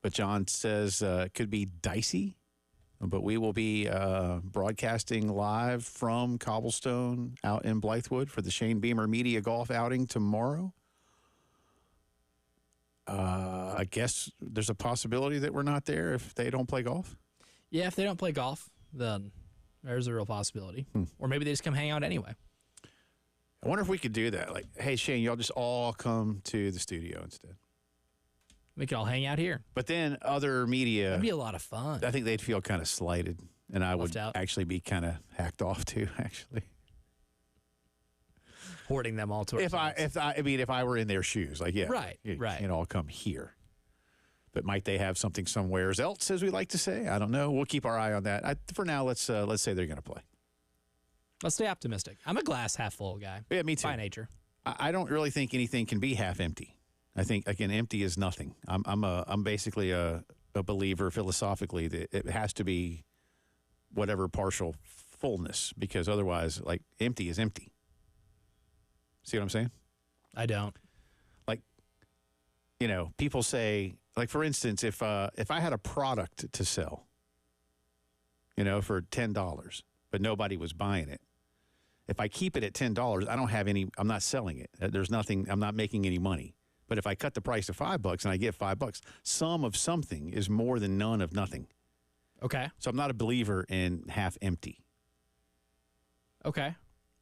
but John says it could be dicey. But we will be broadcasting live from Cobblestone out in Blythewood for the Shane Beamer Media Golf outing tomorrow. I guess there's a possibility that we're not there if they don't play golf. Yeah, if they don't play golf, then there's a real possibility. Or maybe they just come hang out anyway. I wonder if we could do that. Like, hey, Shane, y'all just all come to the studio instead. We could all hang out here. But then other media, That'd be a lot of fun. I think they'd feel kind of slighted, and I would out. actually be kind of hacked off too. Actually, Hoarding them all to if ourselves. if I were in their shoes, like Right. you can't all come here. But might they have something somewhere else, as we like to say? I don't know. We'll keep our eye on that. For now, let's say they're going to play. Let's stay optimistic. I'm a glass half full guy. Yeah, me too. By nature. I don't really think anything can be half empty. I think, again, empty is nothing. I'm basically a believer philosophically that it has to be whatever partial fullness, because otherwise, like, empty is empty. See what I'm saying? I don't. Like, people say, like, for instance, if I had a product to sell, for $10, but nobody was buying it, if I keep it at $10, I don't have any. I'm not selling it. There's nothing. I'm not making any money. But if I cut the price to $5 and I get $5, some of something is more than none of nothing. Okay. So I'm not a believer in half empty. Okay.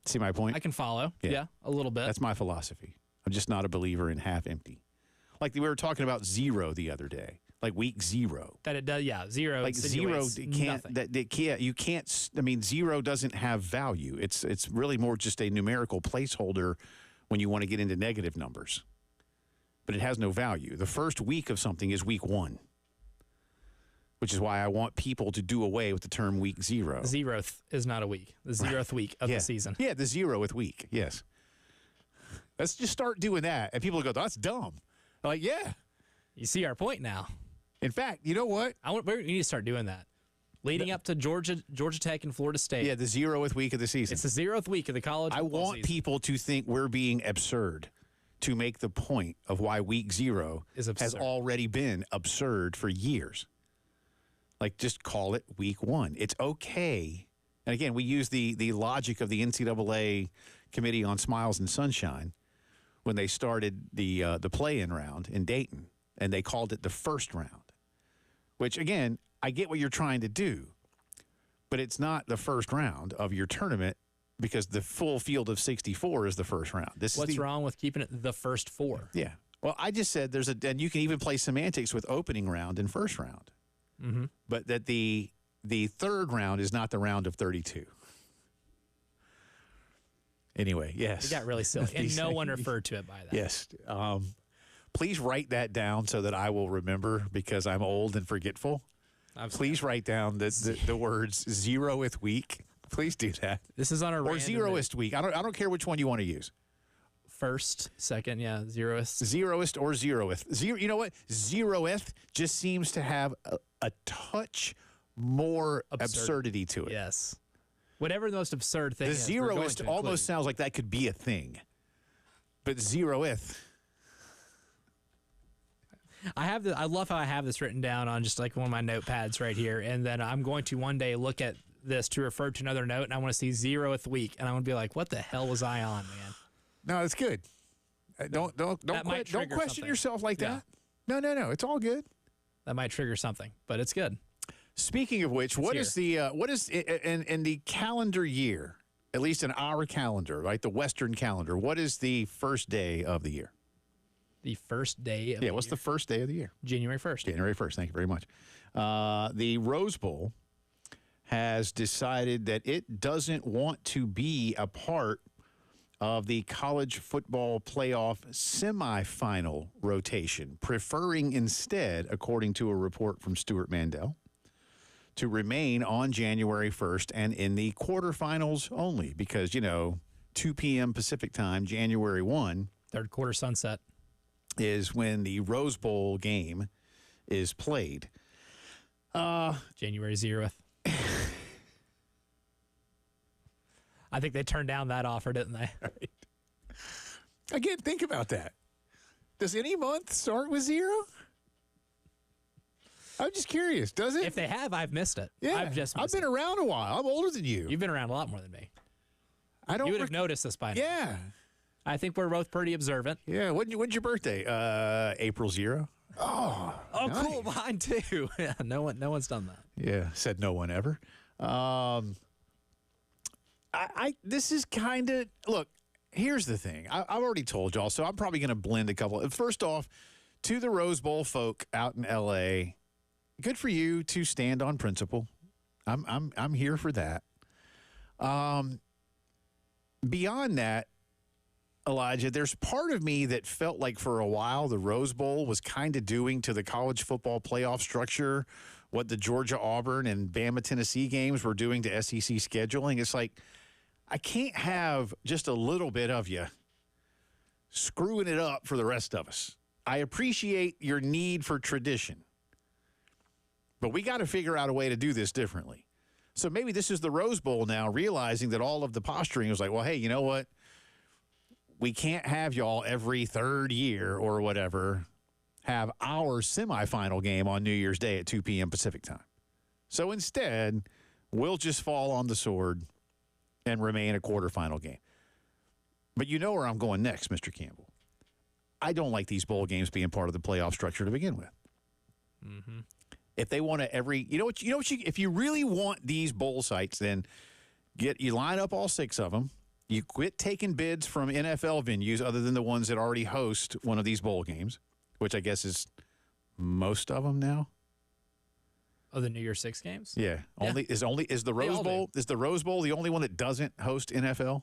See my point? I can follow. Yeah. Yeah, a little bit. That's my philosophy. I'm just not a believer in half empty. Like we were talking about zero the other day, like week 0. That it does, yeah. Zero. Like zero, insinuates it can't. nothing. That it can't. You can't. I mean, 0 doesn't have value. It's really more just a numerical placeholder when you want to get into negative numbers. But it has no value. The first week of something is week 1, which is why I want people to do away with the term week 0. 0th is not a week. The 0th week of the season. Yeah, the 0th week. Yes. Let's just start doing that, and people go, "That's dumb." I'm like, yeah. You see our point now. In fact, you know what? We need to start doing that. Leading up to Georgia Tech and Florida State. Yeah, the 0th week of the season. It's the 0th week of the college I football want season. people to think we're being absurd to make the point of why week 0 Is has absurd. already been absurd for years. Like, just call it week 1. It's okay. And again, we use the logic of the NCAA Committee on Smiles and Sunshine when they started the play-in round in Dayton, and they called it the first round, which, again, I get what you're trying to do, but it's not the first round of your tournament because the full field of 64 is the first round. What's wrong with keeping it the first 4? Yeah. Well, I just said and you can even play semantics with opening round and first round. Mm-hmm. But that the third round is not the round of 32. Anyway, yes. It got really silly, and no one referred to it by that. Yes. Please write that down so that I will remember, because I'm old and forgetful. Please write down the words 0th week. Please do that. This is on our or 0th week. I don't care which one you want to use. First, second, yeah, 0th. 0th or 0th. You know what? 0th just seems to have a touch more absurdity to it. Yes. Whatever the most absurd thing The is, we're going 0th to almost include. sounds like that could be a thing. But 0th. I love how I have this written down on just like one of my notepads right here, and then I'm going to one day look at this to refer to another note, and I want to see 0th week, and I want to be like, what the hell was I on, man? No, it's good. Don't question yourself like that. No. It's all good. That might trigger something, but it's good. Speaking of which, what is in the calendar year, at least in our calendar, right, the Western calendar, what is the first day of the year? The first day of the what's year. the first day of the year? January 1st. January 1st. Thank you very much. The Rose Bowl has decided that it doesn't want to be a part of the college football playoff semifinal rotation, preferring instead, according to a report from Stuart Mandel, to remain on January 1st and in the quarterfinals only because, 2 p.m. Pacific time, January 1, Third quarter sunset. is when the Rose Bowl game is played. January 0th. I think they turned down that offer, didn't they? Right. Again, think about that. Does any month start with 0? I'm just curious. Does it? If they have, I've missed it. Yeah, I've been around a while. I'm older than you. You've been around a lot more than me. I don't. You would have noticed this by now. Yeah. I think we're both pretty observant. Yeah. When's your birthday? April 0. Oh, nice. Cool. Mine too. Yeah, no one's done that. Yeah, said no one ever. This is kind of, look, here's the thing. I've already told y'all, so I'm probably going to blend a couple. First off, to the Rose Bowl folk out in L.A., good for you to stand on principle. I'm here for that. Beyond that, Elijah, there's part of me that felt like for a while the Rose Bowl was kind of doing to the college football playoff structure what the Georgia, Auburn, and Bama, Tennessee games were doing to SEC scheduling. It's like, I can't have just a little bit of you screwing it up for the rest of us. I appreciate your need for tradition, but we got to figure out a way to do this differently. So maybe this is the Rose Bowl now, realizing that all of the posturing was like, well, hey, you know what? We can't have y'all every third year or whatever have our semifinal game on New Year's Day at 2 p.m. Pacific time. So instead, we'll just fall on the sword and remain a quarterfinal game. But you know where I'm going next, Mr. Campbell. I don't like these bowl games being part of the playoff structure to begin with. Mm-hmm. If they want to if you really want these bowl sites, then you line up all 6 of them. You quit taking bids from NFL venues other than the ones that already host one of these bowl games, which I guess is most of them now. Oh, the New Year's 6 games? Yeah. Is the Rose Bowl the only one that doesn't host NFL?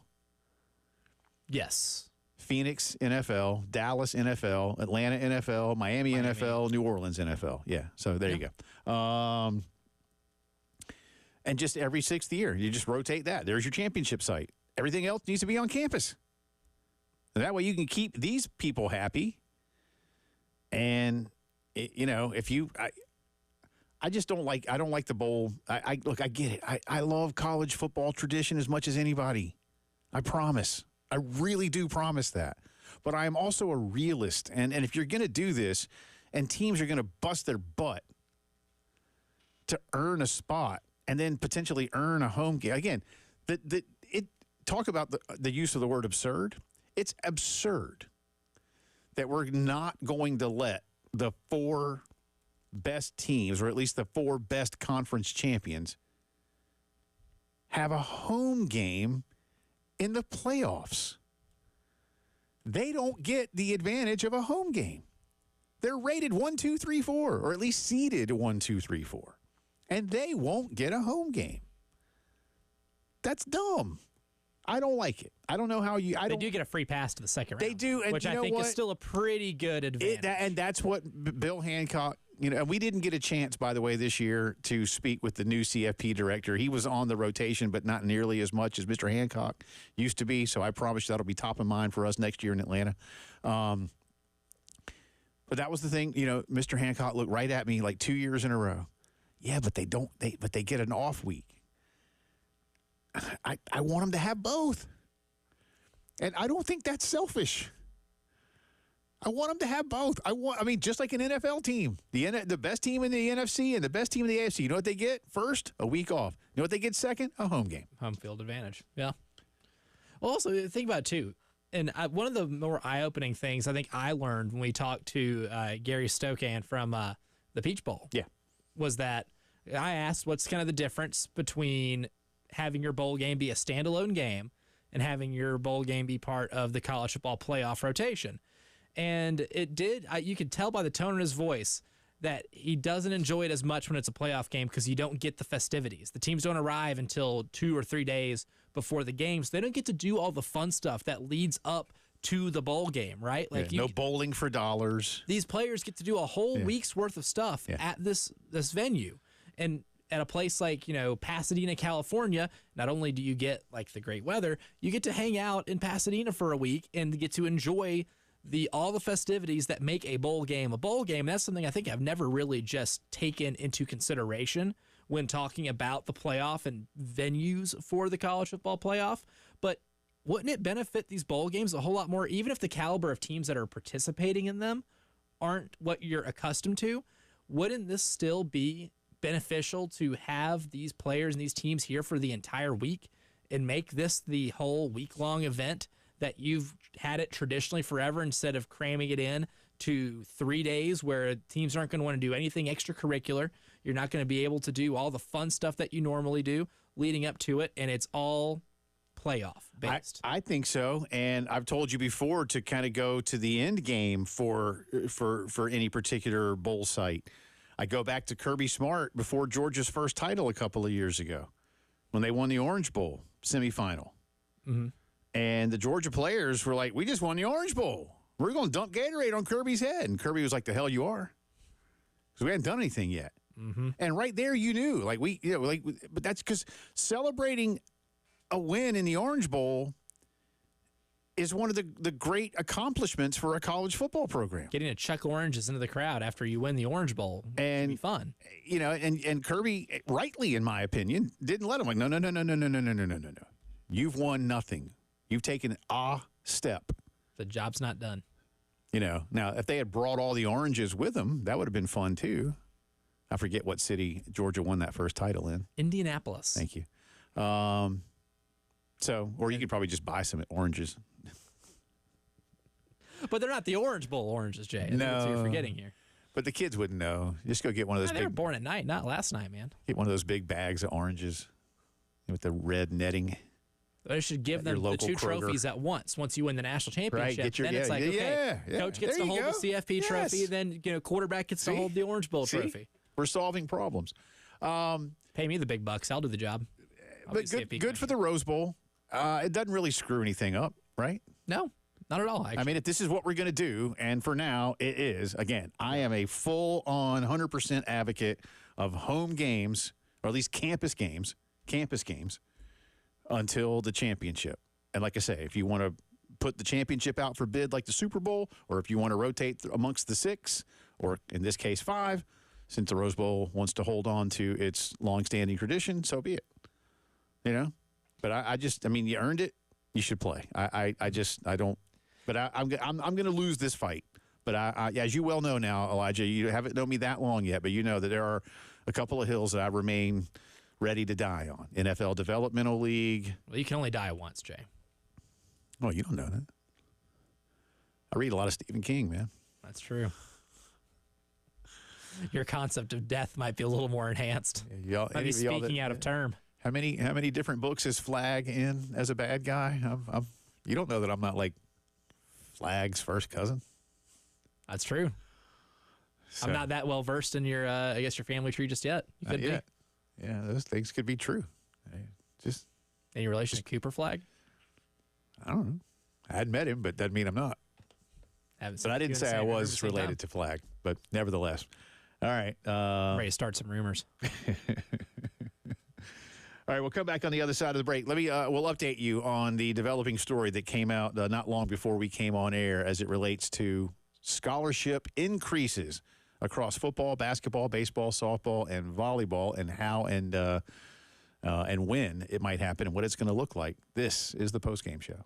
Yes. Phoenix NFL, Dallas NFL, Atlanta NFL, Miami NFL, New Orleans NFL. Yeah. So there you go. And just every 6th year, you just rotate that. There's your championship site. Everything else needs to be on campus. And that way you can keep these people happy. And, I just don't like the bowl. I get it. I love college football tradition as much as anybody. I promise. I really do promise that. But I am also a realist. And if you're going to do this and teams are going to bust their butt to earn a spot and then potentially earn a home game, again, talk about the use of the word absurd. It's absurd that we're not going to let the 4 best teams, or at least the 4 best conference champions, have a home game in the playoffs. They don't get the advantage of a home game. They're rated 1, 2, 3, 4, or at least seeded 1, 2, 3, 4, and they won't get a home game. That's dumb. I don't like it. I don't know how you. They do get a free pass to the second round. They do, and which I think is still a pretty good advantage. And that's what Bill Hancock. And we didn't get a chance, by the way, this year to speak with the new CFP director. He was on the rotation, but not nearly as much as Mr. Hancock used to be. So I promise that'll be top of mind for us next year in Atlanta. But that was the thing. Mr. Hancock looked right at me like 2 years in a row. Yeah, but they don't. But they get an off week. I want them to have both. And I don't think that's selfish. I want them to have both. Just like an NFL team. The best team in the NFC and the best team in the AFC. You know what they get? First, a week off. You know what they get second? A home game. Home field advantage. Yeah. Well, also, think about it, too. And one of the more eye-opening things I think I learned when we talked to Gary Stokan from the Peach Bowl was that I asked what's kind of the difference between having your bowl game be a standalone game and having your bowl game be part of the college football playoff rotation. And it did, you could tell by the tone in his voice that he doesn't enjoy it as much when it's a playoff game because you don't get the festivities. The teams don't arrive until 2 or 3 days before the game, so they don't get to do all the fun stuff that leads up to the bowl game, right? Like no bowling for dollars. These players get to do a whole week's worth of stuff at this venue. And at a place like, Pasadena, California, not only do you get like the great weather, you get to hang out in Pasadena for a week and get to enjoy all the festivities that make a bowl game a bowl game. That's something I think I've never really just taken into consideration when talking about the playoff and venues for the college football playoff. But wouldn't it benefit these bowl games a whole lot more, even if the caliber of teams that are participating in them aren't what you're accustomed to? Wouldn't this still be beneficial to have these players and these teams here for the entire week and make this the whole week-long event that you've had it traditionally forever, instead of cramming it in to 3 days where teams aren't going to want to do anything extracurricular? You're not going to be able to do all the fun stuff that you normally do leading up to it, and it's all playoff based. I think so, and I've told you before to kind of go to the end game for any particular bowl site. I go back to Kirby Smart before Georgia's first title a couple of years ago when they won the Orange Bowl semifinal. Mm-hmm. And the Georgia players were like, we just won the Orange Bowl. We're going to dump Gatorade on Kirby's head. And Kirby was like, the hell you are. Because we hadn't done anything yet. Mm-hmm. And right there, you knew. But that's because celebrating a win in the Orange Bowl is one of the great accomplishments for a college football program. Getting to chuck oranges into the crowd after you win the Orange Bowl should be fun. And Kirby, rightly in my opinion, didn't let him. Like, no. You've won nothing. You've taken a step. The job's not done. Now, if they had brought all the oranges with them, that would have been fun too. I forget what city Georgia won that first title in. Indianapolis. Thank you. Or you could probably just buy some oranges. But they're not the Orange Bowl oranges, Jay. I think that's what you're forgetting here. But the kids wouldn't know. Just go get one of those They were born at night, not last night, man. Get one of those big bags of oranges with the red netting. They should give them the two trophies at once. Once you win the national championship, then it's like, okay, coach gets to hold the CFP trophy, then quarterback gets to hold the Orange Bowl trophy. We're solving problems. Pay me the big bucks. I'll do the job. But good for the Rose Bowl. It doesn't really screw anything up, right? No, not at all, actually. I mean, if this is what we're going to do, and for now it is, again, I am a full-on 100% advocate of home games, or at least campus games, until the championship. And like I say, if you want to put the championship out for bid like the Super Bowl, or if you want to rotate amongst the 6, or in this case 5, since the Rose Bowl wants to hold on to its longstanding tradition, so be it. But I mean, you earned it. You should play. I don't. But I'm going to lose this fight. But as you well know now, Elijah, you haven't known me that long yet, but you know that there are a couple of hills that I remain ready to die on. NFL Developmental League. Well, you can only die once, Jay. Oh, you don't know that. I read a lot of Stephen King, man. That's true. Your concept of death might be a little more enhanced. Might be speaking out of term. How many different books is Flag in as a bad guy? You don't know that I'm not like Flag's first cousin. That's true. So, I'm not that well versed in your, I guess, your family tree just yet. You could be. Yeah, those things could be true. Any relation to Cooper Flag? I don't know. I hadn't met him, but doesn't mean I'm not. But I didn't say I was related to Flag. But nevertheless, all right. Ready to start some rumors. All right, we'll come back on the other side of the break. We'll update you on the developing story that came out not long before we came on air as it relates to scholarship increases across football, basketball, baseball, softball, and volleyball, and how and when it might happen and what it's going to look like. This is the Postgame Show.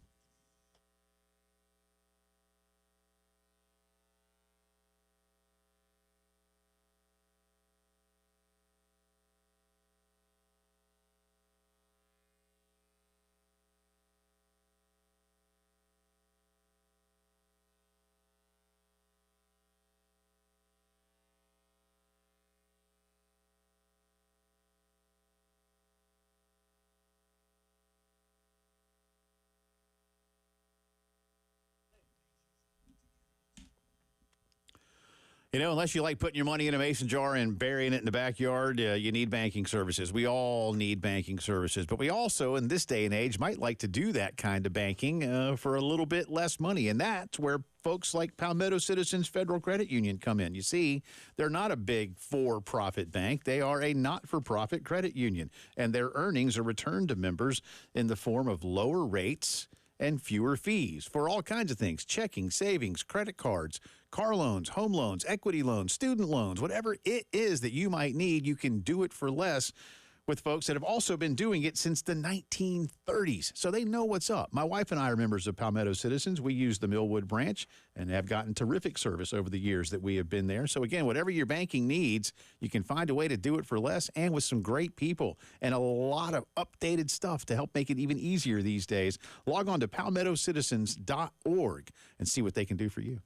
You know, unless you like putting your money in a mason jar and burying it in the backyard, you need banking services. We all need banking services. But we also, in this day and age, might like to do that kind of banking for a little bit less money. And that's where folks like Palmetto Citizens Federal Credit Union come in. You see, they're not a big for-profit bank. They are a not-for-profit credit union. And their earnings are returned to members in the form of lower rates and fewer fees for all kinds of things: checking, savings, credit cards, car loans, home loans, equity loans, student loans, whatever it is that you might need, you can do it for less with folks that have also been doing it since the 1930s. So they know what's up. My wife and I are members of Palmetto Citizens. We use the Millwood branch and have gotten terrific service over the years that we have been there. So again, whatever your banking needs, you can find a way to do it for less and with some great people and a lot of updated stuff to help make it even easier these days. Log on to palmettocitizens.org and see what they can do for you.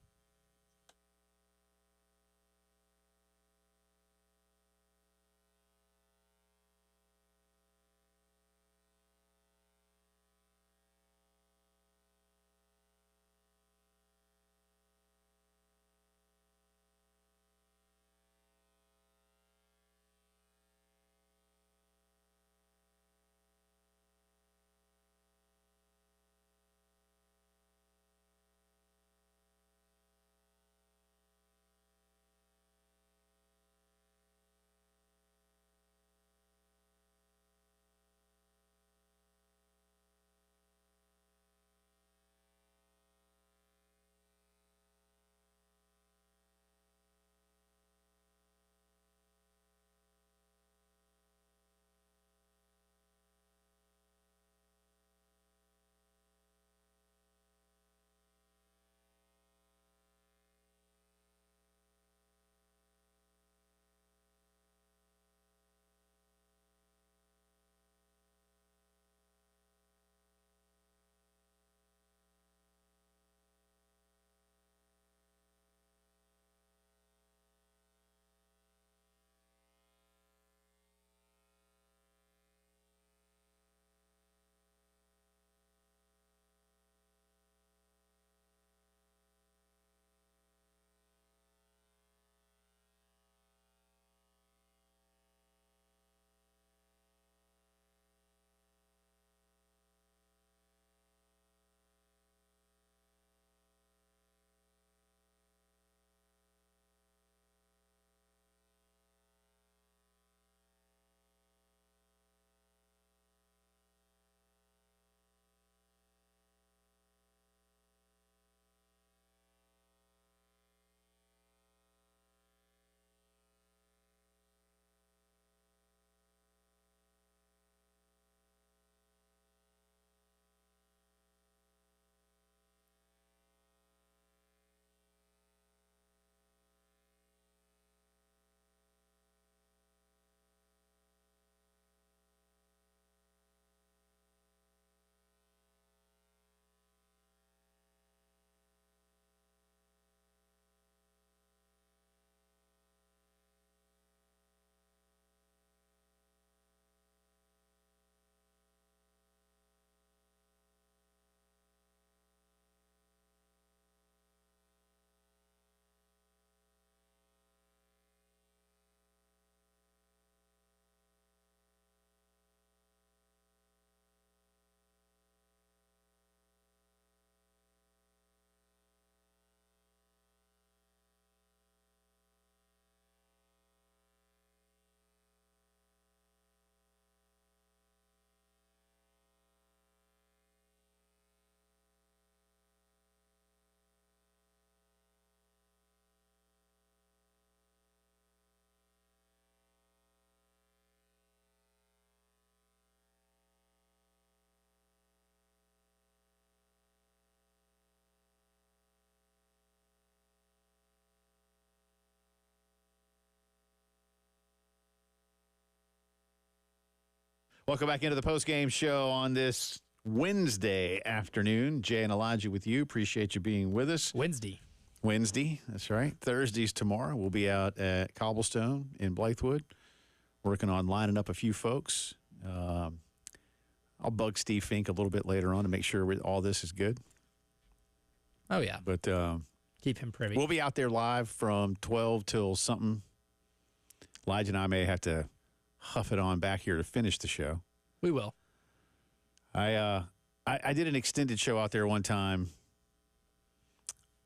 Welcome back into the postgame show on this Wednesday afternoon. Jay and Elijah with you. Appreciate you being with us. Wednesday, that's right. Thursdays tomorrow. We'll be out at Cobblestone in Blythewood working on lining up a few folks. I'll bug Steve Fink a little bit later on to make sure all this is good. Oh, yeah. But Keep him privy. We'll be out there live from 12 till something. Elijah and I may have to huff it on back here to finish the show. We will. I did an extended show out there one time.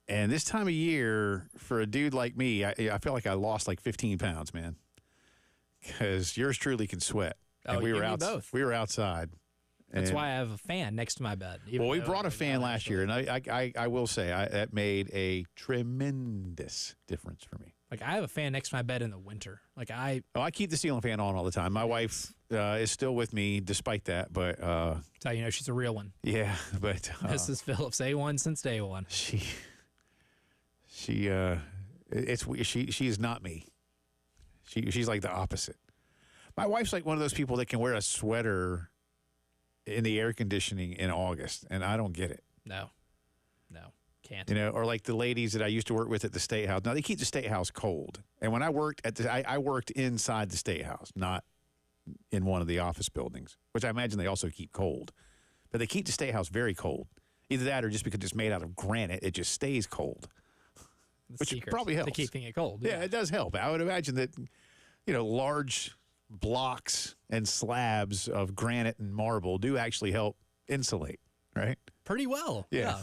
And this time of year, for a dude like me, I feel like I lost like 15 pounds, man. Because yours truly can sweat. Oh, and we were both. We were outside. That's why I have a fan next to my bed. Well, we brought a fan last year, and I will say that made a tremendous difference for me. Like, I have a fan next to my bed in the winter. Like, I keep the ceiling fan on all the time. My wife is still with me despite that, but that's how you know she's a real one. yeah, but Mrs. Phillips, A1 since day one. She is not me. She's like the opposite. My wife's like one of those people that can wear a sweater in the air conditioning in August, and I don't get it. No, can't. You know, or like the ladies that I used to work with at the State House. Now, they keep the State House cold. And when I worked I worked inside the State House, not in one of the office buildings, which I imagine they also keep cold. But they keep the State House very cold. Either that or just because it's made out of granite, it just stays cold. Which probably helps. To keeping it cold. Yeah, it does help. I would imagine that, large blocks and slabs of granite and marble do actually help insulate, right? Pretty well. Yeah.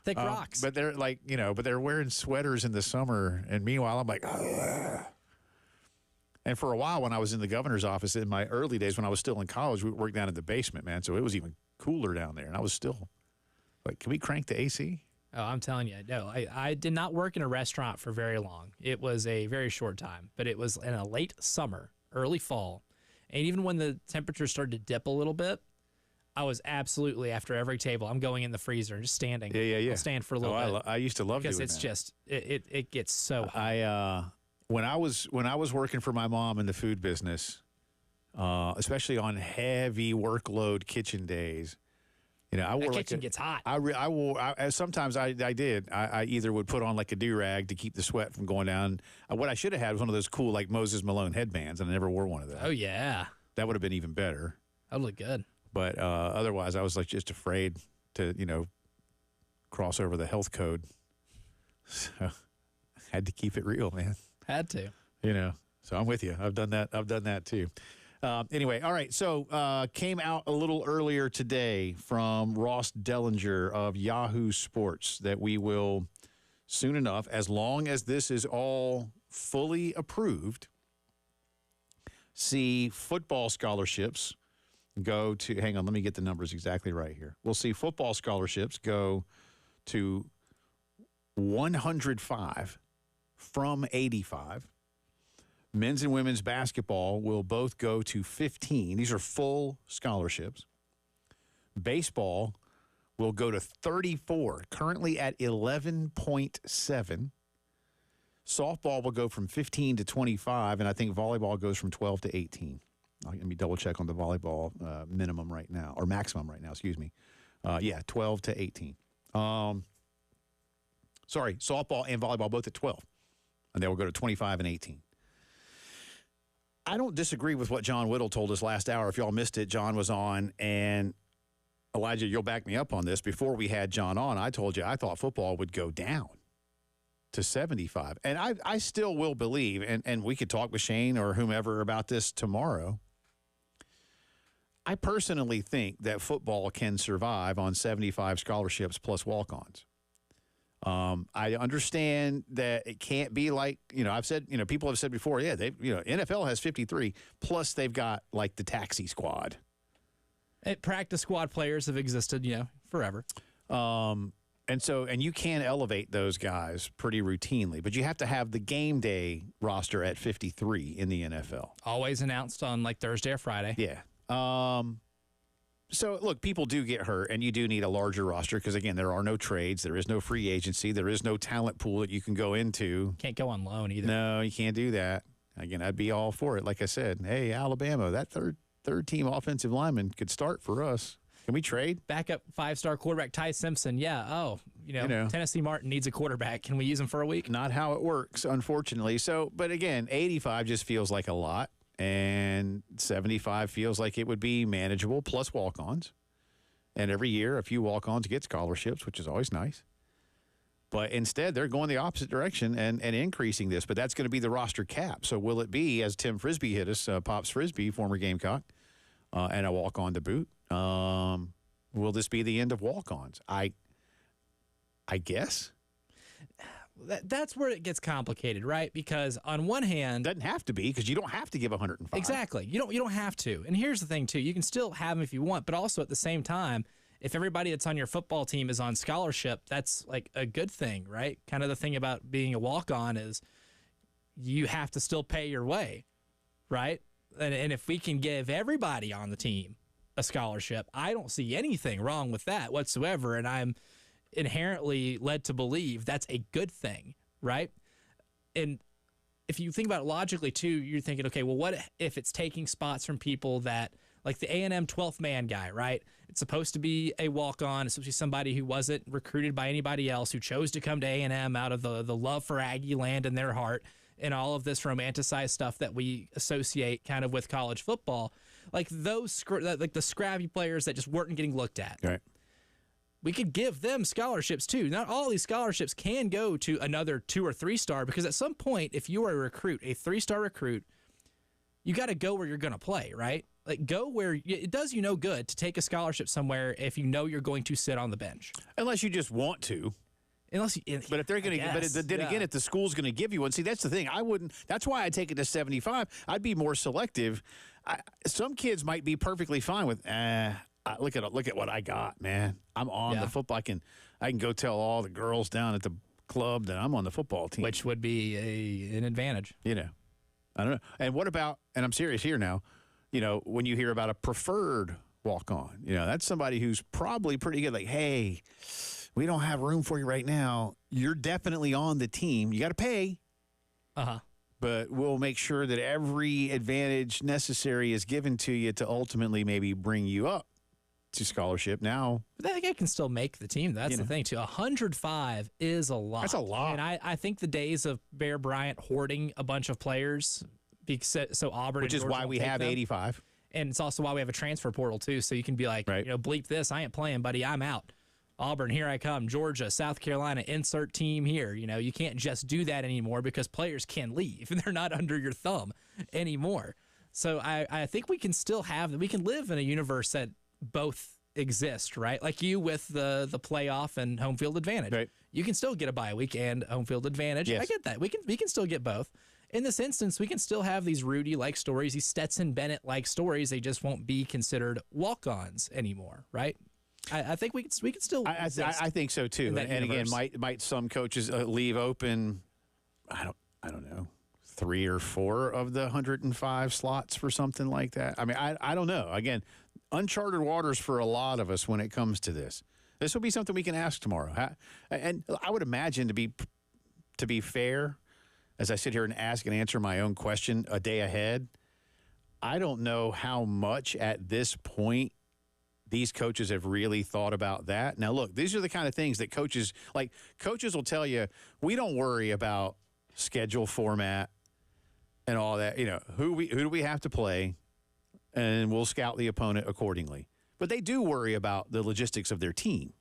Thick rocks. But they're like, but they're wearing sweaters in the summer. And meanwhile, I'm like, ugh. And for a while when I was in the governor's office in my early days when I was still in college, we worked down in the basement, man. So it was even cooler down there. And I was still like, can we crank the AC? Oh, I'm telling you, no. I did not work in a restaurant for very long. It was a very short time, but it was in a late summer, early fall. And even when the temperature started to dip a little bit, I was absolutely, after every table, I'm going in the freezer and just standing. Yeah. I'll stand for a little bit. I used to love because doing it's that. just, it gets so hot. When I was working for my mom in the food business, especially on heavy workload kitchen days, I wore the kitchen gets hot. Sometimes I did. I either would put on like a do-rag to keep the sweat from going down. What I should have had was one of those cool like Moses Malone headbands, and I never wore one of those. Oh, yeah. That would have been even better. That would look good. But otherwise, I was like just afraid to, cross over the health code. So I had to keep it real, man. Had to. So I'm with you. I've done that too. Anyway, all right. So came out a little earlier today from Ross Dellinger of Yahoo Sports that we will soon enough, as long as this is all fully approved, see football scholarships go to, hang on, let me get the numbers exactly right here. We'll see football scholarships go to 105 from 85. Men's and women's basketball will both go to 15. These are full scholarships. Baseball will go to 34, currently at 11.7. Softball will go from 15 to 25, and I think volleyball goes from 12 to 18. Let me double check on the volleyball minimum right now, or maximum right now, excuse me. 12 to 18. Sorry, softball and volleyball both at 12, and they will go to 25 and 18. I don't disagree with what John Whittle told us last hour. If y'all missed it, John was on, and Elijah, you'll back me up on this. Before we had John on, I told you I thought football would go down to 75. And I still will believe, and we could talk with Shane or whomever about this tomorrow. I personally think that football can survive on 75 scholarships plus walk-ons. I understand that it can't be like, I've said, people have said before, yeah, NFL has 53, plus they've got like the taxi squad. Practice squad players have existed, forever. And you can elevate those guys pretty routinely, but you have to have the game day roster at 53 in the NFL. Always announced on like Thursday or Friday. Yeah. So, look, people do get hurt, and you do need a larger roster because, again, there are no trades. There is no free agency. There is no talent pool that you can go into. Can't go on loan either. No, you can't do that. Again, I'd be all for it. Like I said, hey, Alabama, that third-team offensive lineman could start for us. Can we trade? Backup 5-star quarterback Ty Simpson. Yeah. Oh, Tennessee Martin needs a quarterback. Can we use him for a week? Not how it works, unfortunately. So, but again, 85 just feels like a lot. And 75 feels like it would be manageable, plus walk-ons. And every year, a few walk-ons get scholarships, which is always nice. But instead, they're going the opposite direction and increasing this. But that's going to be the roster cap. So will it be, as Tim Frisbee hit us, Pops Frisbee, former Gamecock, and a walk-on to boot, will this be the end of walk-ons? I guess. That's where it gets complicated, right? Because on one hand, Doesn't have to be, because you don't have to give 105. exactly, you don't have to. And here's the thing too: you can still have them if you want, but also at the same time, if everybody that's on your football team is on scholarship, that's like a good thing, right? Kind of the thing about being a walk-on is you have to still pay your way, right? And if we can give everybody on the team a scholarship, I don't see anything wrong with that whatsoever, and I'm inherently led to believe that's a good thing, right? And if you think about it logically too, you're thinking, okay, well, what if it's taking spots from people that, like the A&M 12th man guy, right? It's supposed to be a walk-on. It's supposed to be somebody who wasn't recruited by anybody else, who chose to come to A&M out of the love for Aggie land in their heart, and all of this romanticized stuff that we associate kind of with college football. Like those, like the scrappy players that just weren't getting looked at. Right. We could give them scholarships too. Not all these scholarships can go to another 2 or 3 star, because at some point, if you are a recruit, a 3-star recruit, you got to go where you're going to play, right? Like, go where it does you no good to take a scholarship somewhere if you know you're going to sit on the bench. Unless you just want to. Unless you, But if they're going to, then again, if the school's going to give you one, see, that's the thing. I wouldn't. That's why I take it to 75. I'd be more selective. Some kids might be perfectly fine with. Look at what I got, man. I'm on the football. I can go tell all the girls down at the club that I'm on the football team, which would be an advantage. You know, I don't know. And what about? And I'm serious here now. You know, when you hear about a preferred walk-on, you know, that's somebody who's probably pretty good. Like, hey, we don't have room for you right now. You're definitely on the team. You got to pay. But we'll make sure that every advantage necessary is given to you to ultimately maybe bring you up to scholarship. Now, that guy can still make the team. That's the thing, too. 105 is a lot. That's a lot. And I think the days of Bear Bryant hoarding a bunch of players, so Auburn, which is why we have 85. And it's also why we have a transfer portal, too. So you can be like, you know, bleep this. I ain't playing, buddy. I'm out. Auburn, here I come. Georgia, South Carolina, insert team here. You know, you can't just do that anymore because players can leave. They're not under your thumb anymore. So I think we can still we can live in a universe that both exist, right? Like you with the playoff and home field advantage. Right. You can still get a bye week and home field advantage. Yes. I get that. We can still get both. In this instance, we can still have these Rudy-like stories, these Stetson Bennett-like stories. They just won't be considered walk-ons anymore, right? I think we can still. I think so too. And again, might some coaches leave open? I don't know, 3 or 4 of the 105 slots for something like that. I mean, I don't know. Again, uncharted waters for a lot of us when it comes to this. This will be something we can ask tomorrow. And I would imagine to be fair, as I sit here and ask and answer my own question a day ahead, I don't know how much at this point these coaches have really thought about that. Now, look, these are the kind of things that coaches will tell you, we don't worry about schedule format and all that. You know, who do we have to play, and we'll scout the opponent accordingly. But they do worry about the logistics of their team.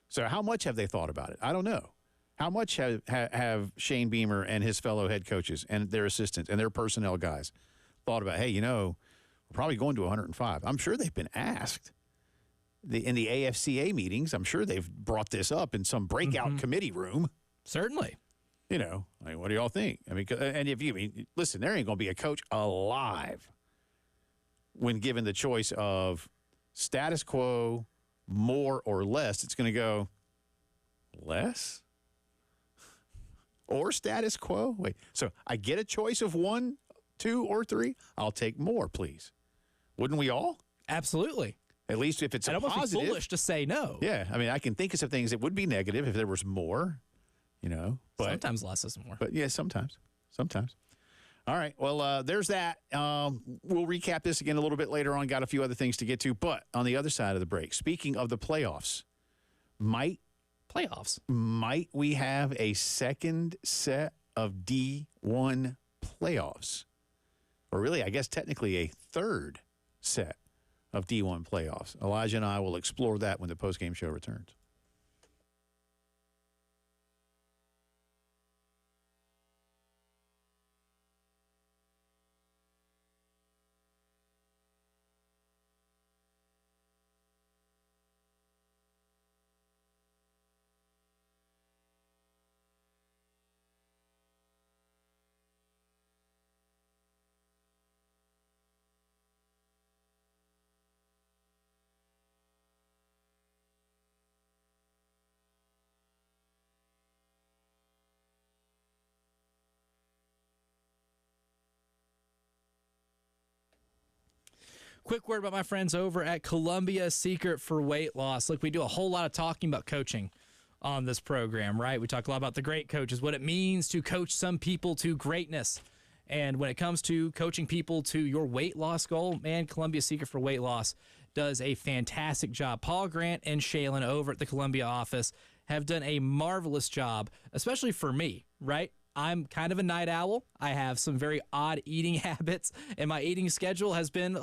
So how much have they thought about it? I don't know. How much have Shane Beamer and his fellow head coaches and their assistants and their personnel guys thought about, hey, you know, we're probably going to 105. I'm sure they've been asked. In the AFCA meetings, I'm sure they've brought this up in some breakout committee room. Certainly. You know, I mean, what do y'all think? I mean, and if listen, there ain't going to be a coach alive when given the choice of status quo, more or less. It's going to go less or status quo. Wait, so I get a choice of 1, 2, or 3. I'll take more, please. Wouldn't we all? Absolutely. At least if it's a positive. It'd be foolish to say no. Yeah, I mean, I can think of some things that would be negative if there was more, you know. But, sometimes less is more. But, yeah, sometimes. All right, well, there's that. We'll recap this again a little bit later on. Got a few other things to get to. But on the other side of the break, speaking of the playoffs, might we have a second set of D1 playoffs? Or really, I guess technically a third set of D1 playoffs. Elijah and I will explore that when the postgame show returns. Quick word about my friends over at Columbia Secret for Weight Loss. Look, we do a whole lot of talking about coaching on this program, right? We talk a lot about the great coaches, what it means to coach some people to greatness. And when it comes to coaching people to your weight loss goal, man, Columbia Secret for Weight Loss does a fantastic job. Paul Grant and Shaylin over at the Columbia office have done a marvelous job, especially for me, right? I'm kind of a night owl. I have some very odd eating habits, and my eating schedule has been,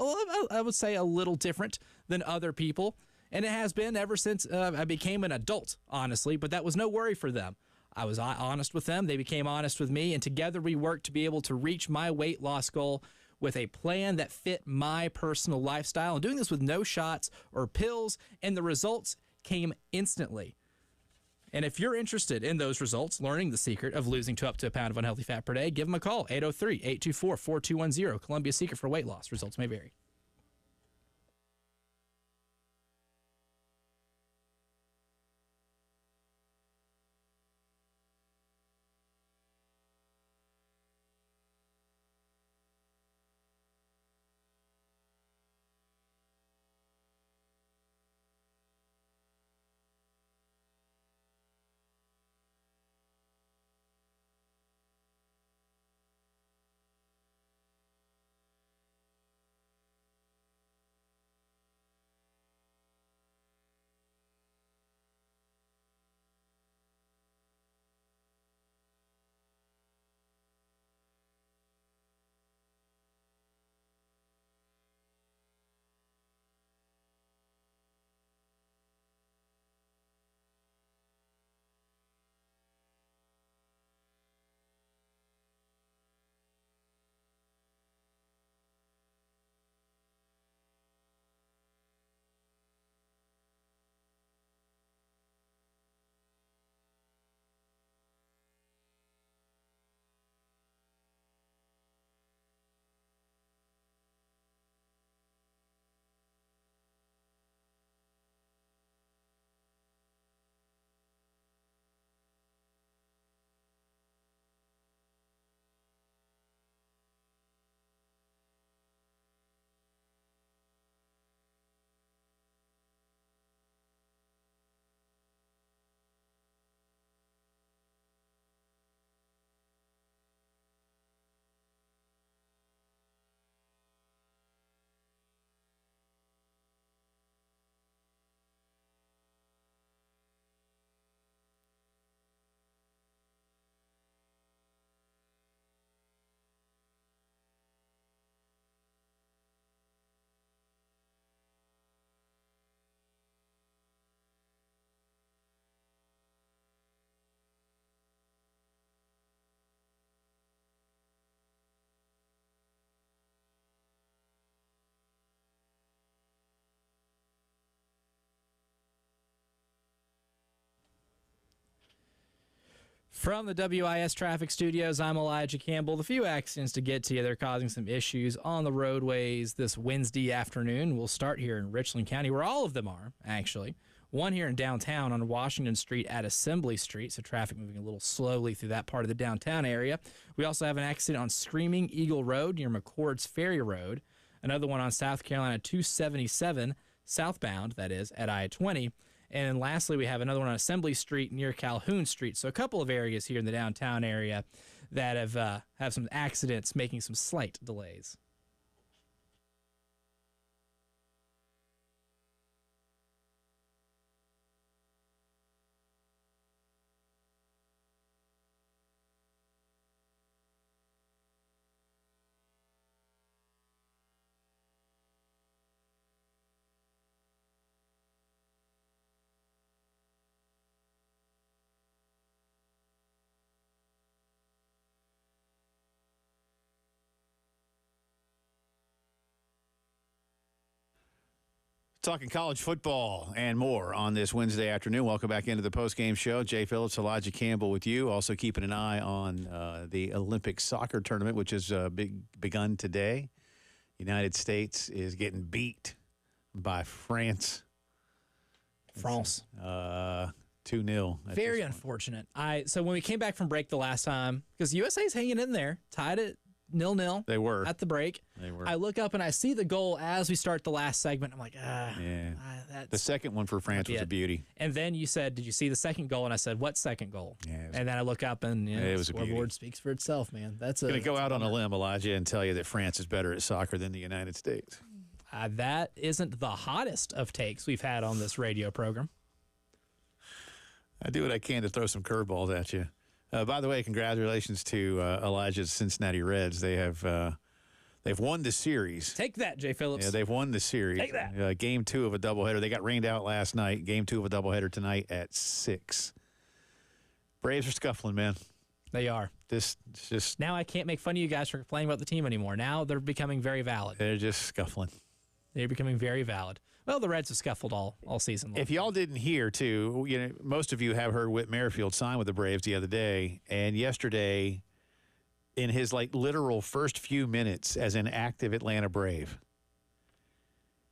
I would say, a little different than other people. And it has been ever since I became an adult, honestly, but that was no worry for them. I was honest with them. They became honest with me, and together we worked to be able to reach my weight loss goal with a plan that fit my personal lifestyle, and doing this with no shots or pills, and the results came instantly. And if you're interested in those results, learning the secret of losing to up to a pound of unhealthy fat per day, give them a call, 803-824-4210. Columbia Secret for Weight Loss. Results may vary. From the WIS Traffic Studios, I'm Elijah Campbell. The few accidents to get to you, they're causing some issues on the roadways this Wednesday afternoon. We'll start here in Richland County, where all of them are, actually. One here in downtown on Washington Street at Assembly Street, so traffic moving a little slowly through that part of the downtown area. We also have an accident on Screaming Eagle Road near McCord's Ferry Road. Another one on South Carolina 277 southbound, that is, at I-20. And then lastly, we have another one on Assembly Street near Calhoun Street. So a couple of areas here in the downtown area that have some accidents making some slight delays. Talking college football and more on this Wednesday afternoon. Welcome back into the postgame show. Jay Phillips, Elijah Campbell with you. Also keeping an eye on the Olympic soccer tournament, which has begun today. United States is getting beat by France. France. 2-0. Very unfortunate. So when we came back from break the last time, because USA's hanging in there, tied at 0-0. They were. At the break. They were. I look up and I see the goal as we start the last segment. I'm like, The second one for France was a beauty. And then you said, did you see the second goal? And I said, what second goal? Yeah, and then I look up and it the was a beauty. scoreboard speaks for itself, man. That's going to go out on a limb, Elijah, and tell you that France is better at soccer than the United States. That isn't the hottest of takes we've had on this radio program. I do what I can to throw some curveballs at you. By the way, congratulations to Elijah's Cincinnati Reds. They've won the series. Take that, Jay Phillips. Yeah, they've won the series. Take that. Game 2 of a doubleheader. They got rained out last night. Game 2 of a doubleheader tonight at 6. Braves are scuffling, man. They are. This just now I can't make fun of you guys for complaining about the team anymore. Now they're becoming very valid. They're just scuffling. They're becoming very valid. Well, the Reds have scuffled all season long. If y'all didn't hear, too, most of you have heard Whit Merrifield sign with the Braves the other day, and yesterday, in his literal first few minutes as an active Atlanta Brave,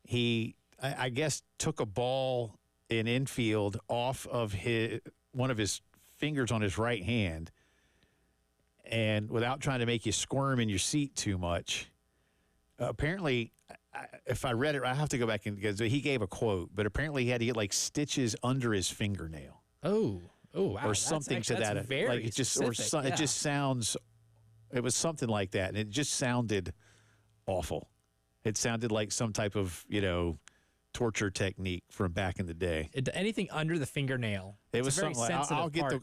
he, I guess, took a ball in infield off of one of his fingers on his right hand, and without trying to make you squirm in your seat too much, apparently. If I read it, I have to go back because he gave a quote, but apparently he had to get stitches under his fingernail. Oh, wow. Or something to that. Very it just specific, it just sounds. It was something like that, and it just sounded awful. It sounded like some type of torture technique from back in the day. Anything under the fingernail. It was something like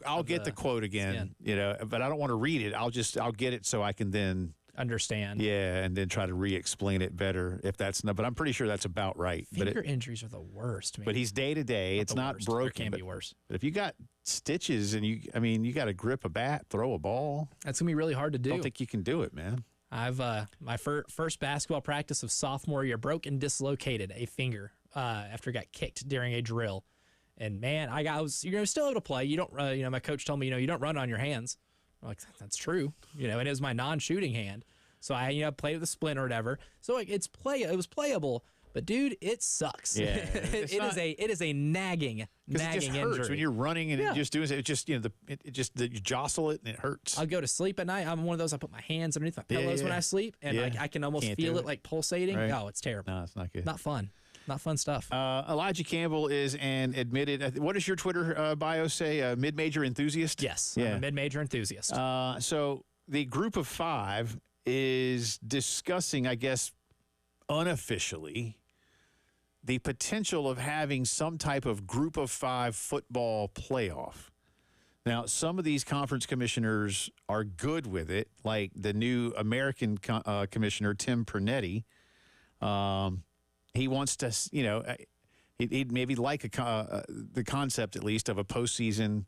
I'll get the quote again, but I don't want to read it. I'll get it so I can then understand. Yeah, and then try to re-explain it better if that's not. But I'm pretty sure that's about right. Finger injuries are the worst, man. But he's day to day. It's not broken. It can be worse. But if you got stitches and you got to grip a bat, throw a ball. That's gonna be really hard to do. I don't think you can do it, man. I've my first basketball practice of sophomore year broke and dislocated a finger after I got kicked during a drill. And man, I was still able to play. You don't my coach told me you don't run on your hands. I'm like, that's true, and it was my non-shooting hand, so I played with a splint or whatever. So it was playable, but dude, it sucks. Yeah, it is a nagging it just hurts injury when you're running and it just doing it. It just you jostle it and it hurts. I'll go to sleep at night. I'm one of those. I put my hands underneath my pillows when I sleep, and I can almost feel it like pulsating. Right. Oh, it's terrible. No, it's not good. Not fun. Not fun stuff. Elijah Campbell is an admitted. What does your Twitter bio say? Mid-major enthusiast. Yes, I'm a mid-major enthusiast. So the group of 5 is discussing, I guess, unofficially, the potential of having some type of group of 5 football playoff. Now, some of these conference commissioners are good with it, like the new American commissioner, Tim Pernetti. He wants to, he'd maybe like the concept, at least, of a postseason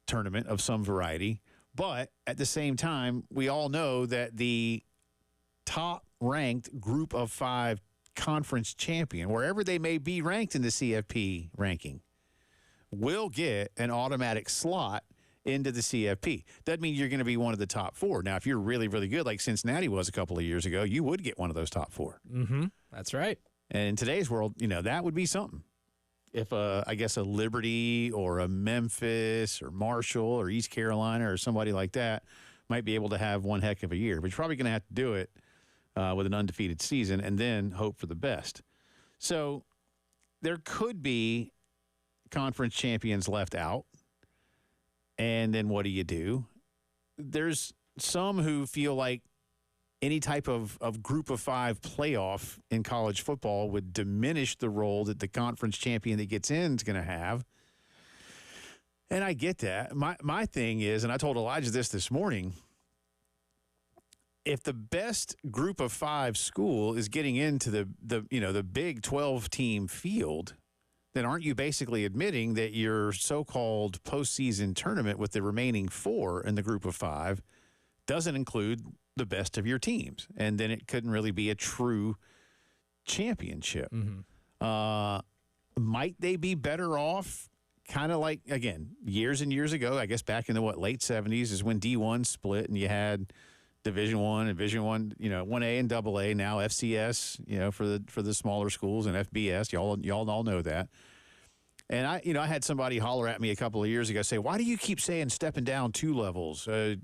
tournament of some variety. But at the same time, we all know that the top-ranked group of 5 conference champion, wherever they may be ranked in the CFP ranking, will get an automatic slot into the CFP. Doesn't mean you're going to be one of the top 4. Now, if you're really, really good, like Cincinnati was a couple of years ago, you would get one of those top 4. Mm-hmm. That's right. And in today's world, that would be something. If, I guess, a Liberty or a Memphis or Marshall or East Carolina or somebody like that might be able to have one heck of a year. But you're probably going to have to do it with an undefeated season and then hope for the best. So there could be conference champions left out. And then what do? There's some who feel like any type of group of 5 playoff in college football would diminish the role that the conference champion that gets in is going to have. And I get that. My thing is, and I told Elijah this morning, if the best group of 5 school is getting into the big 12-team field, then aren't you basically admitting that your so-called postseason tournament with the remaining 4 in the group of 5 doesn't include the best of your teams? And then it couldn't really be a true championship. Mm-hmm. Might they be better off? Kind of like, again, years and years ago, I guess back in the late 70s is when D1 split and you had Division I, Division I, 1A and AA, now FCS, for the smaller schools, and FBS. Y'all all know that. And I had somebody holler at me a couple of years ago, say, "Why do you keep saying stepping down 2 levels? A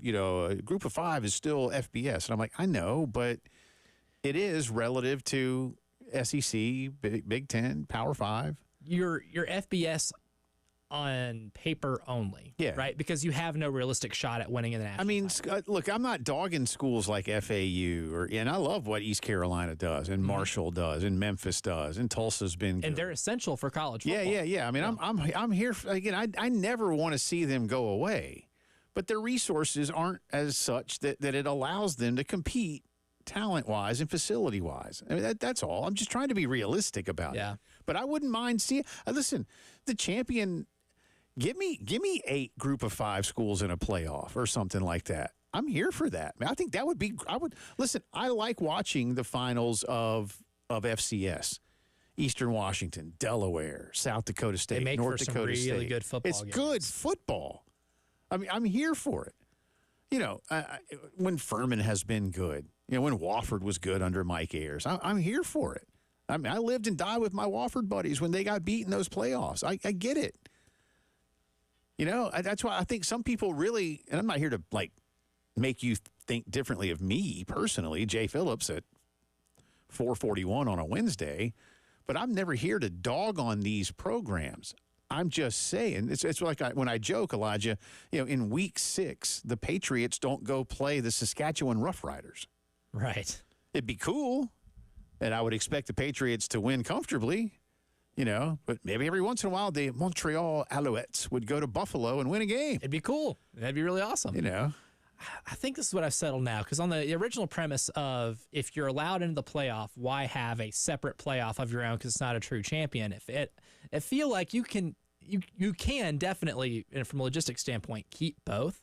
group of 5 is still FBS." And I'm like, I know, but it is relative to SEC, Big Ten, Power 5. Your FBS on paper only, Yeah. right? Because you have no realistic shot at winning in the national. I mean, title. look, I'm not dogging schools like FAU, and I love what East Carolina does, and Marshall does, and Memphis does, and Tulsa's been good. And they're essential for college football. Yeah. I mean, I'm here again. I never want to see them go away, but their resources aren't as such that it allows them to compete talent-wise and facility-wise. I mean, that's all. I'm just trying to be realistic about it. But I wouldn't mind seeing. Listen, the champion. Give me 8 group of 5 schools in a playoff or something like that. I'm here for that. I think that would be. I like watching the finals of FCS. Eastern Washington, Delaware, South Dakota State, They make North for some Dakota really State. good football It's games. good football. I mean, I'm here for it. When Furman has been good, when Wofford was good under Mike Ayers, I'm here for it. I mean, I lived and died with my Wofford buddies when they got beat in those playoffs. I get it. That's why I think some people really, and I'm not here to make you think differently of me personally, Jay Phillips at 441 on a Wednesday, but I'm never here to dog on these programs. I'm just saying, it's like when I joke, Elijah, in week 6, the Patriots don't go play the Saskatchewan Roughriders. Right. It'd be cool, and I would expect the Patriots to win comfortably. But maybe every once in a while, the Montreal Alouettes would go to Buffalo and win a game. It'd be cool. That'd be really awesome. I think this is what I've settled now, because on the original premise of if you're allowed into the playoff, why have a separate playoff of your own because it's not a true champion? I feel like you can definitely, and from a logistics standpoint, keep both.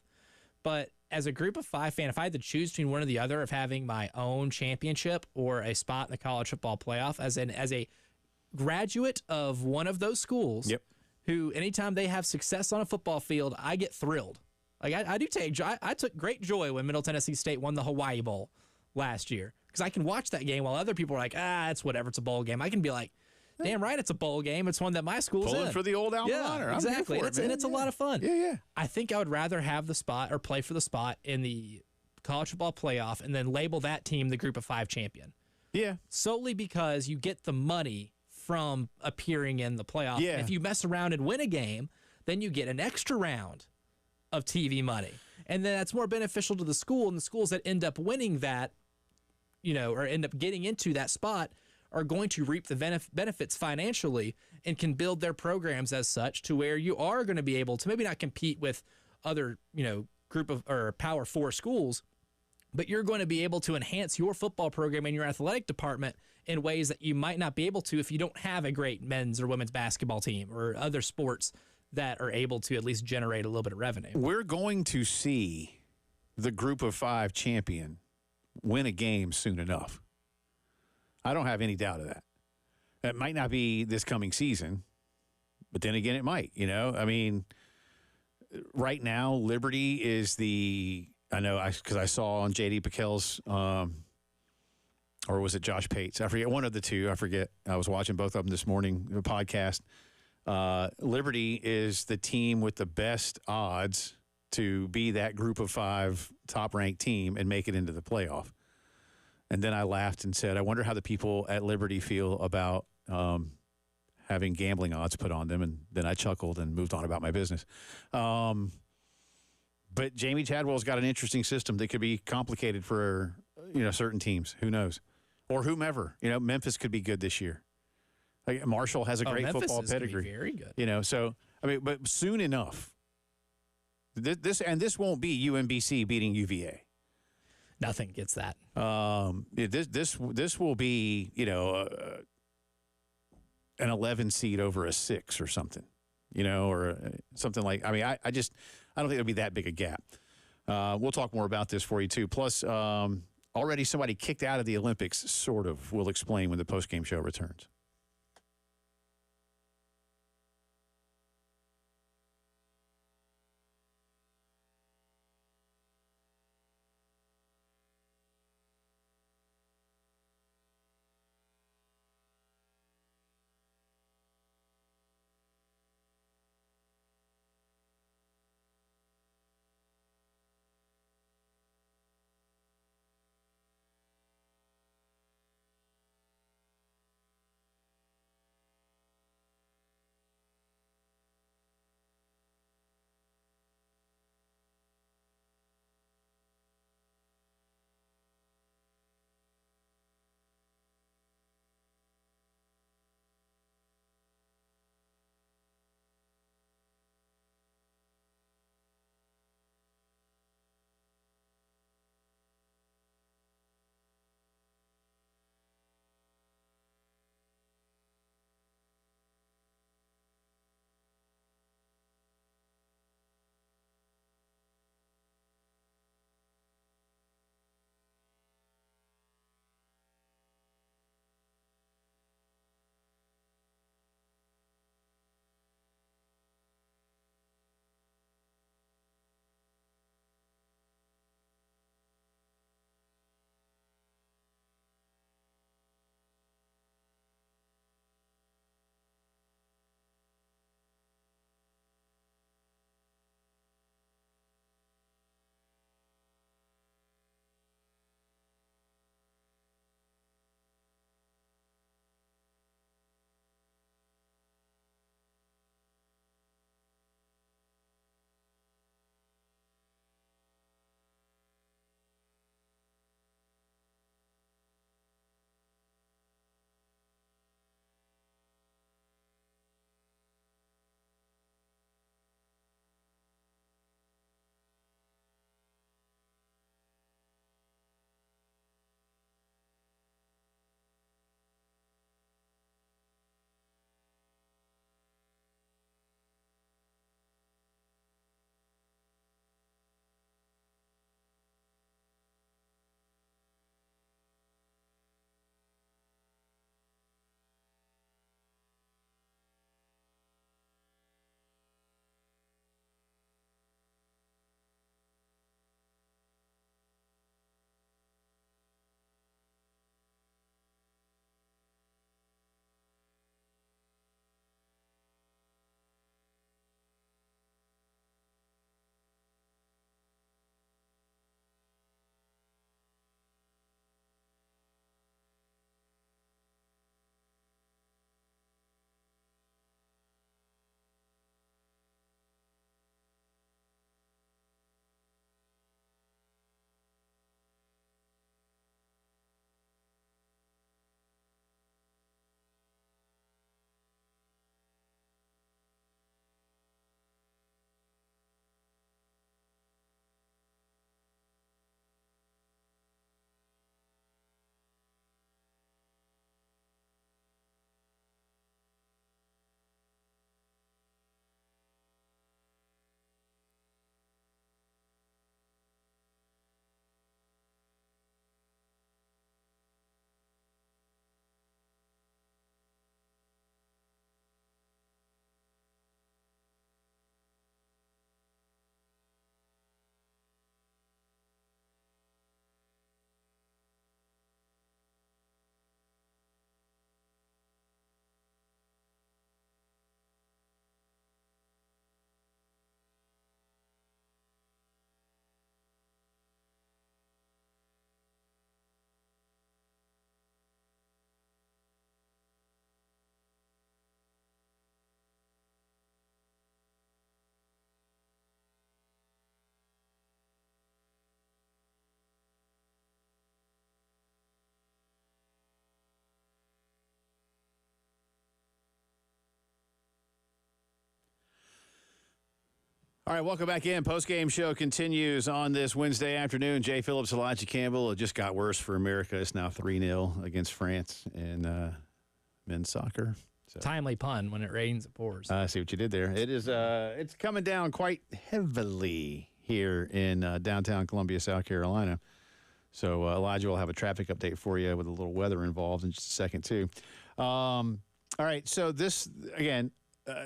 But as a group of 5 fan, if I had to choose between one or the other of having my own championship or a spot in the college football playoff, as a graduate of one of those schools, who anytime they have success on a football field, I get thrilled. Like I do take I took great joy when Middle Tennessee State won the Hawaii Bowl last year, because I can watch that game while other people are like, it's whatever, it's a bowl game. I can be like, damn right, it's a bowl game. It's one that my school's Pulling in. for the old alma mater. Exactly. And it's a lot of fun. Yeah. I think I would rather have the spot or play for the spot in the college football playoff and then label that team the group of 5 champion. Yeah. Solely because you get the money from appearing in the playoff. Yeah. And if you mess around and win a game, then you get an extra round of TV money. And then that's more beneficial to the school, and the schools that end up winning that, or end up getting into that spot are going to reap the benefits financially and can build their programs as such to where you are going to be able to maybe not compete with other, group of or Power 4 schools, but you're going to be able to enhance your football program and your athletic department in ways that you might not be able to if you don't have a great men's or women's basketball team or other sports that are able to at least generate a little bit of revenue. We're going to see the group of 5 champion win a game soon enough. I don't have any doubt of that. It might not be this coming season, but then again, it might. I mean, right now, Liberty is because I saw on J.D. Piquel's, or was it Josh Pates? I forget, one of the two. I forget. I was watching both of them this morning, the podcast. Liberty is the team with the best odds to be that group of 5 top-ranked team and make it into the playoff. And then I laughed and said, I wonder how the people at Liberty feel about having gambling odds put on them. And then I chuckled and moved on about my business. But Jamie Chadwell's got an interesting system that could be complicated for, certain teams. Who knows? Or whomever. Memphis could be good this year. Like Marshall has a great Memphis football is gonna be pedigree. very good. So, but soon enough. This won't be UMBC beating UVA. Nothing gets that. This will be, an 11 seed over a 6 or something, or something like. I mean, I don't think it'll be that big a gap. We'll talk more about this for you too. Plus, already somebody kicked out of the Olympics. Sort of. We'll explain when the postgame show returns. All right, welcome back in. Postgame show continues on this Wednesday afternoon. Jay Phillips, Elijah Campbell. It just got worse for America. It's now 3-0 against France in men's soccer. So. Timely pun. When it rains, it pours. I see what you did there. It is. It's coming down quite heavily here in downtown Columbia, South Carolina. So Elijah will have a traffic update for you with a little weather involved in just a second too. All right. So this again,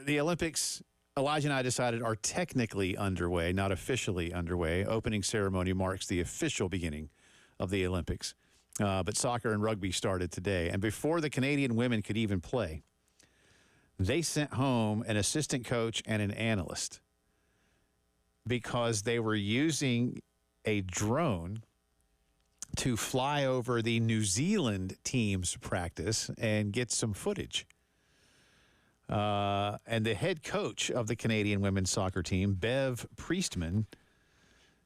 the Olympics. Elijah and I decided are technically underway, not officially underway. Opening ceremony marks the official beginning of the Olympics. But soccer and rugby started today. And before the Canadian women could even play, they sent home an assistant coach and an analyst because they were using a drone to fly over the New Zealand team's practice and get some footage. And the head coach of the Canadian women's soccer team, Bev Priestman,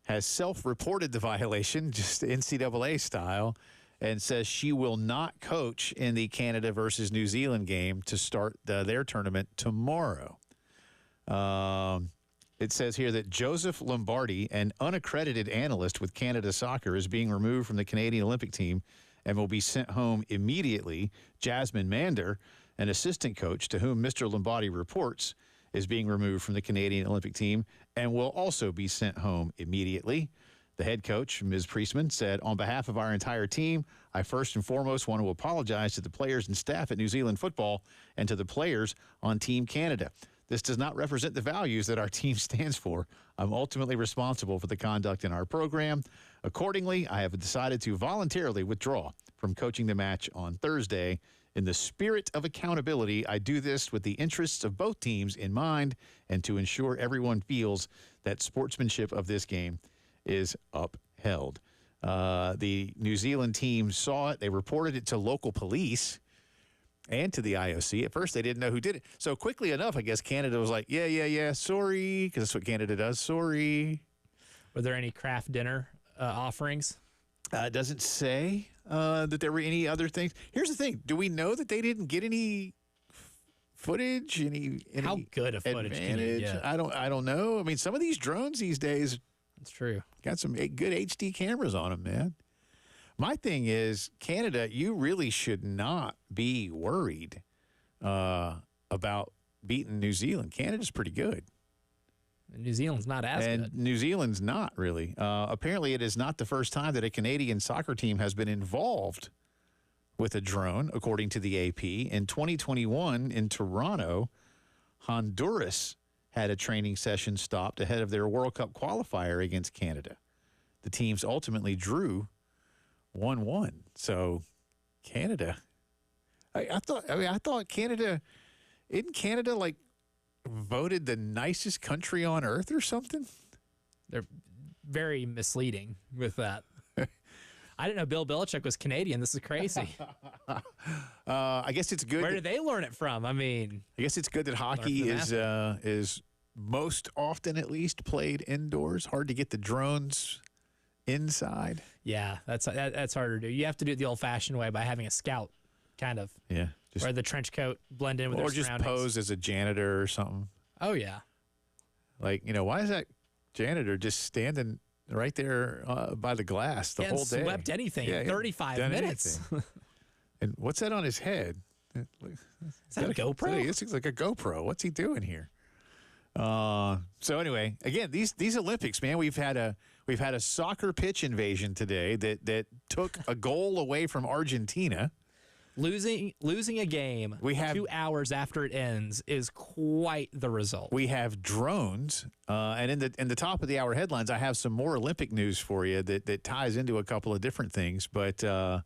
has self-reported the violation, just NCAA style, and says she will not coach in the Canada versus New Zealand game to start their tournament tomorrow. It says here that Joseph Lombardi, an unaccredited analyst with Canada Soccer, is being removed from the Canadian Olympic team and will be sent home immediately. Jasmine Mander, an assistant coach to whom Mr. Lombardi reports, is being removed from the Canadian Olympic team and will also be sent home immediately. The head coach, Ms. Priestman, said, on behalf of our entire team, I first and foremost want to apologize to the players and staff at New Zealand football and to the players on Team Canada. This does not represent the values that our team stands for. I'm ultimately responsible for the conduct in our program. Accordingly, I have decided to voluntarily withdraw from coaching the match on Thursday. In the spirit of accountability, I do this with the interests of both teams in mind and to ensure everyone feels that sportsmanship of this game is upheld. The New Zealand team saw it. They reported it to local police and to the IOC. At first, they didn't know who did it. So quickly enough, I guess Canada was like, yeah, sorry, because that's what Canada does. Sorry. Were there any craft dinner offerings? It doesn't say that there were any other things. Here's the thing. Do we know that they didn't get any footage? Any How good a footage can you get? I don't know. I mean, some of these drones these days That's true. got some good HD cameras on them, man. My thing is, Canada, you really should not be worried about beating New Zealand. Canada's pretty good. New Zealand's not as good. New Zealand's not really. Apparently, it is not the first time that a Canadian soccer team has been involved with a drone, according to the AP. In 2021, in Toronto, Honduras had a training session stopped ahead of their World Cup qualifier against Canada. The teams ultimately drew 1-1. So, Canada. I thought Canada. Isn't Canada like voted the nicest country on earth or something? They're very misleading with that. I didn't know Bill Belichick was Canadian. This is crazy. I guess it's good. Where did they learn it from? I mean, I guess it's good that hockey is most often at least played indoors. Hard to get the drones inside. yeah, that's harder to do. You have to do it the old-fashioned way by having a scout, kind of. Yeah. Wear the trench coat, blend in with their Or just surroundings. pose as a janitor or something. Oh, yeah. Like, why is that janitor just standing right there by the glass the whole day? Swept anything in 35 minutes. And what's that on his head? Is that a GoPro? This looks like a GoPro. What's he doing here? So anyway, again, these Olympics, man, we've had a soccer pitch invasion today that took a goal away from Argentina. Losing a game 2 hours after it ends is quite the result. We have drones, and in the top of the hour headlines, I have some more Olympic news for you that ties into a couple of different things. But I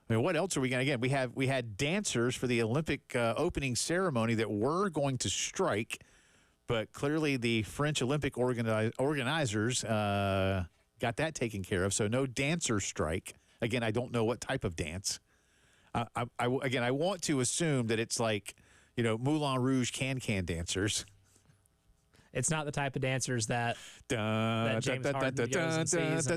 mean, what else are we going to get? We had dancers for the Olympic opening ceremony that were going to strike, but clearly the French Olympic organizers got that taken care of. So no dancer strike. Again, I don't know what type of dance. I want to assume that it's like, Moulin Rouge can dancers. It's not the type of dancers that James Harden goes and sees.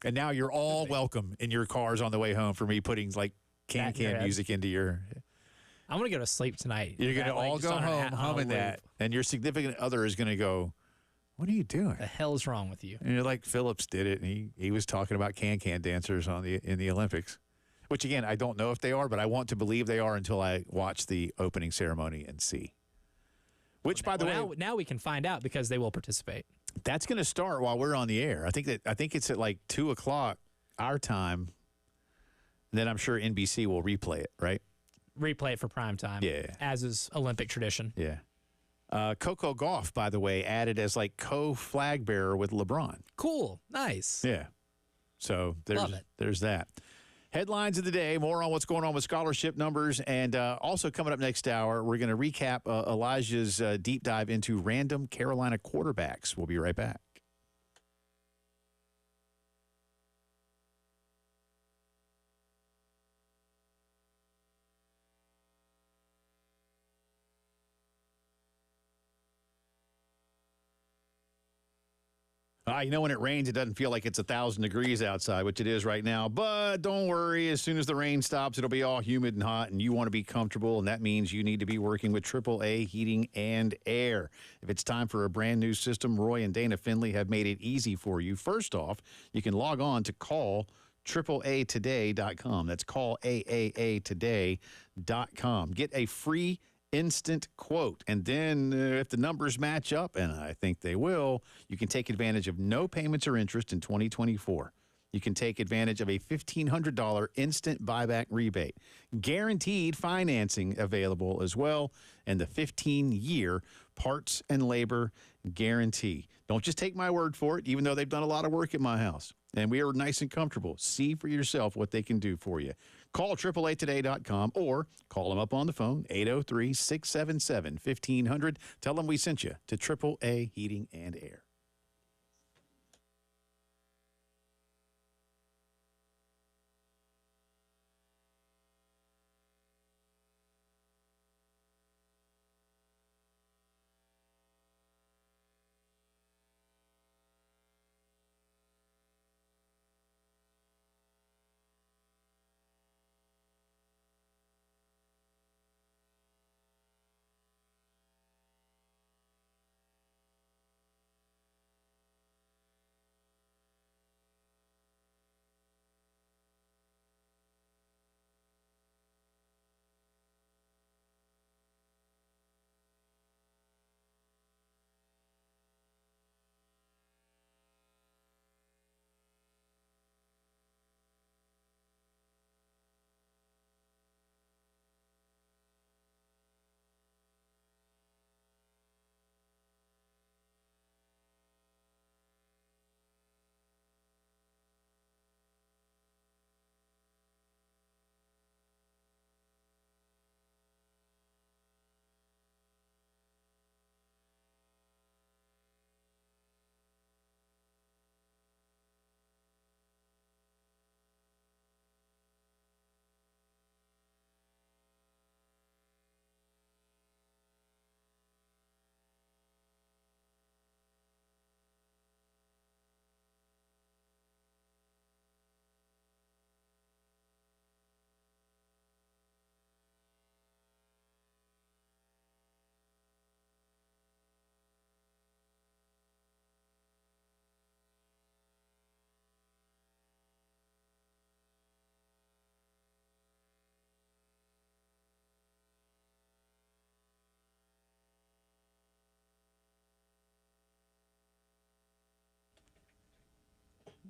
And now you're all welcome in your cars on the way home for me putting like can music into your I'm going to go to sleep tonight. You're going to all go home humming that, and your significant other is going to go, "What are you doing? The hell is wrong with you?" And you're like, Phillips did it, and he was talking about can-can dancers in the Olympics, which, again, I don't know if they are, but I want to believe they are until I watch the opening ceremony and see. Which, by the way, now we can find out because they will participate. That's going to start while we're on the air. I think it's at like 2:00 our time. Then I'm sure NBC will replay it, right? Replay it for prime time. Yeah. As is Olympic tradition. Yeah. Coco Gauff, by the way, added as like co-flag bearer with LeBron. Cool. Nice. Yeah. So Love it. there's that. Headlines of the day, more on what's going on with scholarship numbers. And also coming up next hour, we're going to recap Elijah's deep dive into random Carolina quarterbacks. We'll be right back. You know, when it rains, it doesn't feel like it's 1,000 degrees outside, which it is right now. But don't worry. As soon as the rain stops, it'll be all humid and hot, and you want to be comfortable, and that means you need to be working with AAA Heating and Air. If it's time for a brand new system, Roy and Dana Finley have made it easy for you. First off, you can log on to call AAAtoday.com. That's call AAAtoday.com. Get a free instant quote. And then if the numbers match up, and I think they will, you can take advantage of no payments or interest in 2024. You can take advantage of a $1,500 instant buyback rebate. Guaranteed financing available as well, and the 15-year parts and labor guarantee. Don't just take my word for it, even though they've done a lot of work at my house. And we are nice and comfortable. See for yourself what they can do for you. Call AAAtoday.com or call them up on the phone, 803-677-1500. Tell them we sent you to AAA Heating and Air.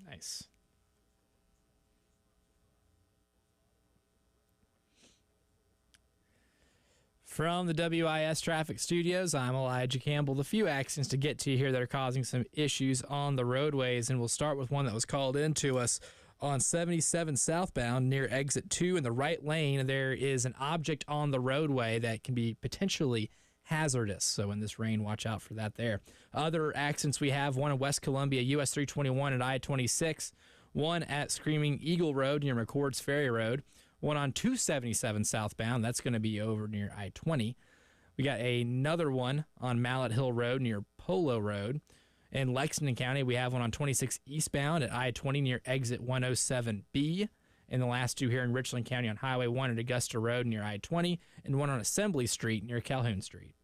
Nice. From the WIS Traffic Studios, I'm Elijah Campbell. The few accidents to get to here that are causing some issues on the roadways, and we'll start with one that was called into us on 77 southbound near exit 2 in the right lane. There is an object on the roadway that can be potentially hazardous. So in this rain, watch out for that there. Other accidents we have, one in West Columbia, US 321 and I-26, one at Screaming Eagle Road near McCord's Ferry Road, one on 277 southbound. That's going to be over near I-20. We got another one on Mallet Hill Road near Polo Road. In Lexington County, we have one on 26 eastbound at I-20 near exit 107B. and the last 2 here in Richland County on Highway 1 at Augusta Road near I-20, and one on Assembly Street near Calhoun Street.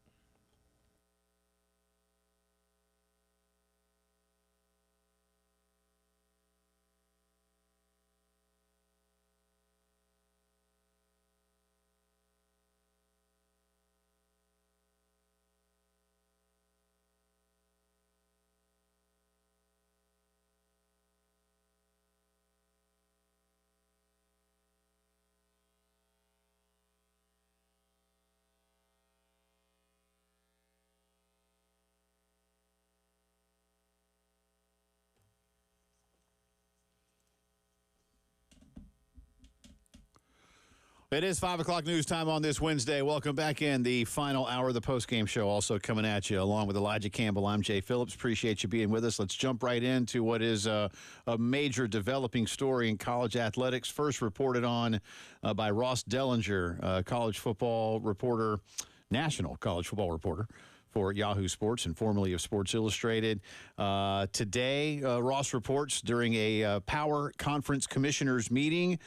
It is 5 o'clock news time on this Wednesday. Welcome back in the final hour of the postgame show, also coming at you along with Elijah Campbell. I'm Jay Phillips. Appreciate you being with us. Let's jump right into what is a major developing story in college athletics. First reported on by Ross Dellinger, college football reporter, national college football reporter for Yahoo Sports and formerly of Sports Illustrated. Today, Ross reports during a Power Conference Commissioners meeting,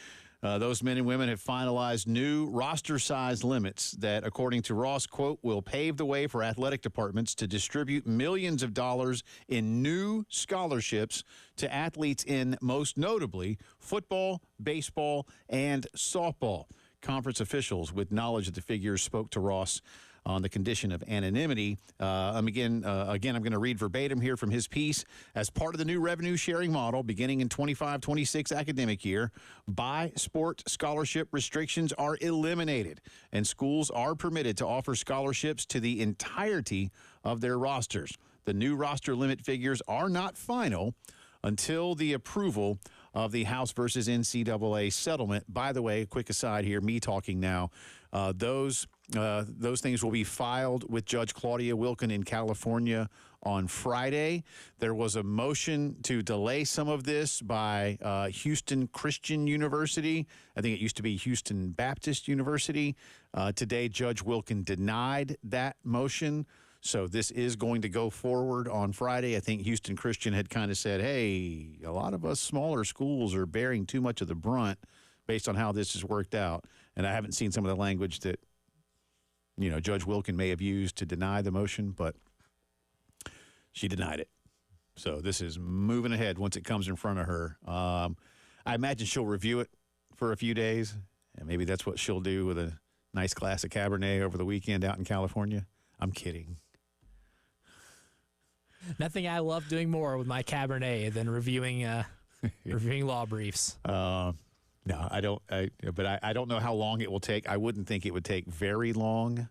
those men and women have finalized new roster size limits that, according to Ross, quote, will pave the way for athletic departments to distribute millions of dollars in new scholarships to athletes in, most notably, football, baseball, and softball. Conference officials with knowledge of the figures spoke to Ross on the condition of anonymity. Again, I'm going to read verbatim here from his piece. As part of the new revenue sharing model beginning in 25-26 academic year, by sport scholarship restrictions are eliminated, and schools are permitted to offer scholarships to the entirety of their rosters. The new roster limit figures are not final until the approval of the House versus NCAA settlement. By the way, quick aside here, me talking now, those things will be filed with Judge Claudia Wilkin in California on Friday. There was a motion to delay some of this by Houston Christian University. I think it used to be Houston Baptist University. Today, Judge Wilkin denied that motion. So this is going to go forward on Friday. I think Houston Christian had kind of said, hey, a lot of us smaller schools are bearing too much of the brunt based on how this has worked out. And I haven't seen some of the language that, you know, Judge Wilkin may have used to deny the motion, but she denied it. So this is moving ahead once it comes in front of her. I imagine she'll review it for a few days, and maybe that's what she'll do with a nice glass of Cabernet over the weekend out in California. I'm kidding. Nothing I love doing more with my Cabernet than reviewing law briefs. No, I don't. But I don't know how long it will take. I wouldn't think it would take very long.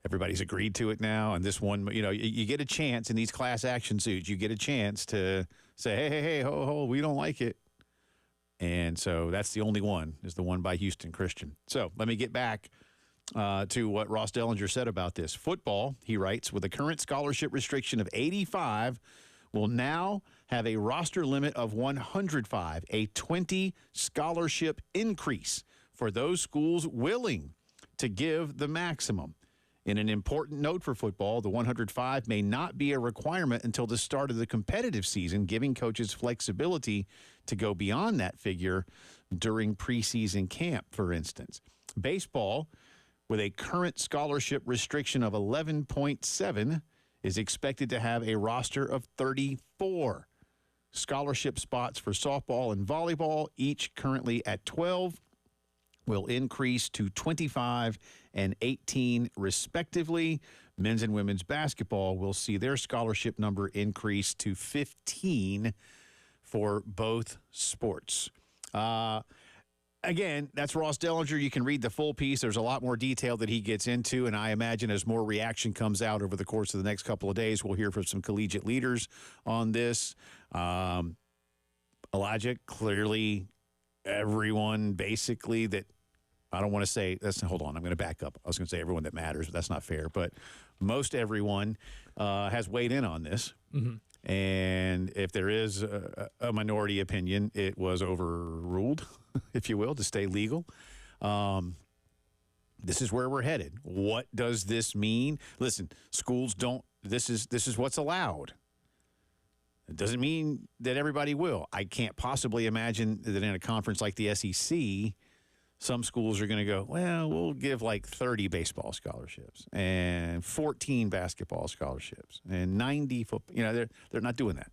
Everybody's agreed to it now, and this one, you know, you get a chance in these class action suits. You get a chance to say, hey, ho, we don't like it. And so that's the only one, is the one by Houston Christian. So let me get back to what Ross Dellinger said about this. Football, he writes, with a current scholarship restriction of 85, will now have a roster limit of 105, a 20 scholarship increase for those schools willing to give the maximum. In an important note for football, the 105 may not be a requirement until the start of the competitive season, giving coaches flexibility to go beyond that figure during preseason camp, for instance. Baseball, with a current scholarship restriction of 11.7, is expected to have a roster of 34. Scholarship spots for softball and volleyball, each currently at 12, will increase to 25 and 18 respectively. Men's and women's basketball will see their scholarship number increase to 15 for both sports. Again, that's Ross Dellinger. You can read the full piece. There's a lot more detail that he gets into, and I imagine as more reaction comes out over the course of the next couple of days, we'll hear from some collegiate leaders on this. Elijah, clearly everyone basically that, I don't want to say, hold on, I'm going to back up. I was going to say everyone that matters, but that's not fair. But most everyone has weighed in on this. Mm-hmm. And if there is a minority opinion, it was overruled, if you will, to stay legal. This is where we're headed. What does this mean? Listen, schools don't. This is what's allowed. It doesn't mean that everybody will. I can't possibly imagine that in a conference like the SEC, some schools are going to go, well, we'll give like 30 baseball scholarships and 14 basketball scholarships and 90 football. You know, they're not doing that.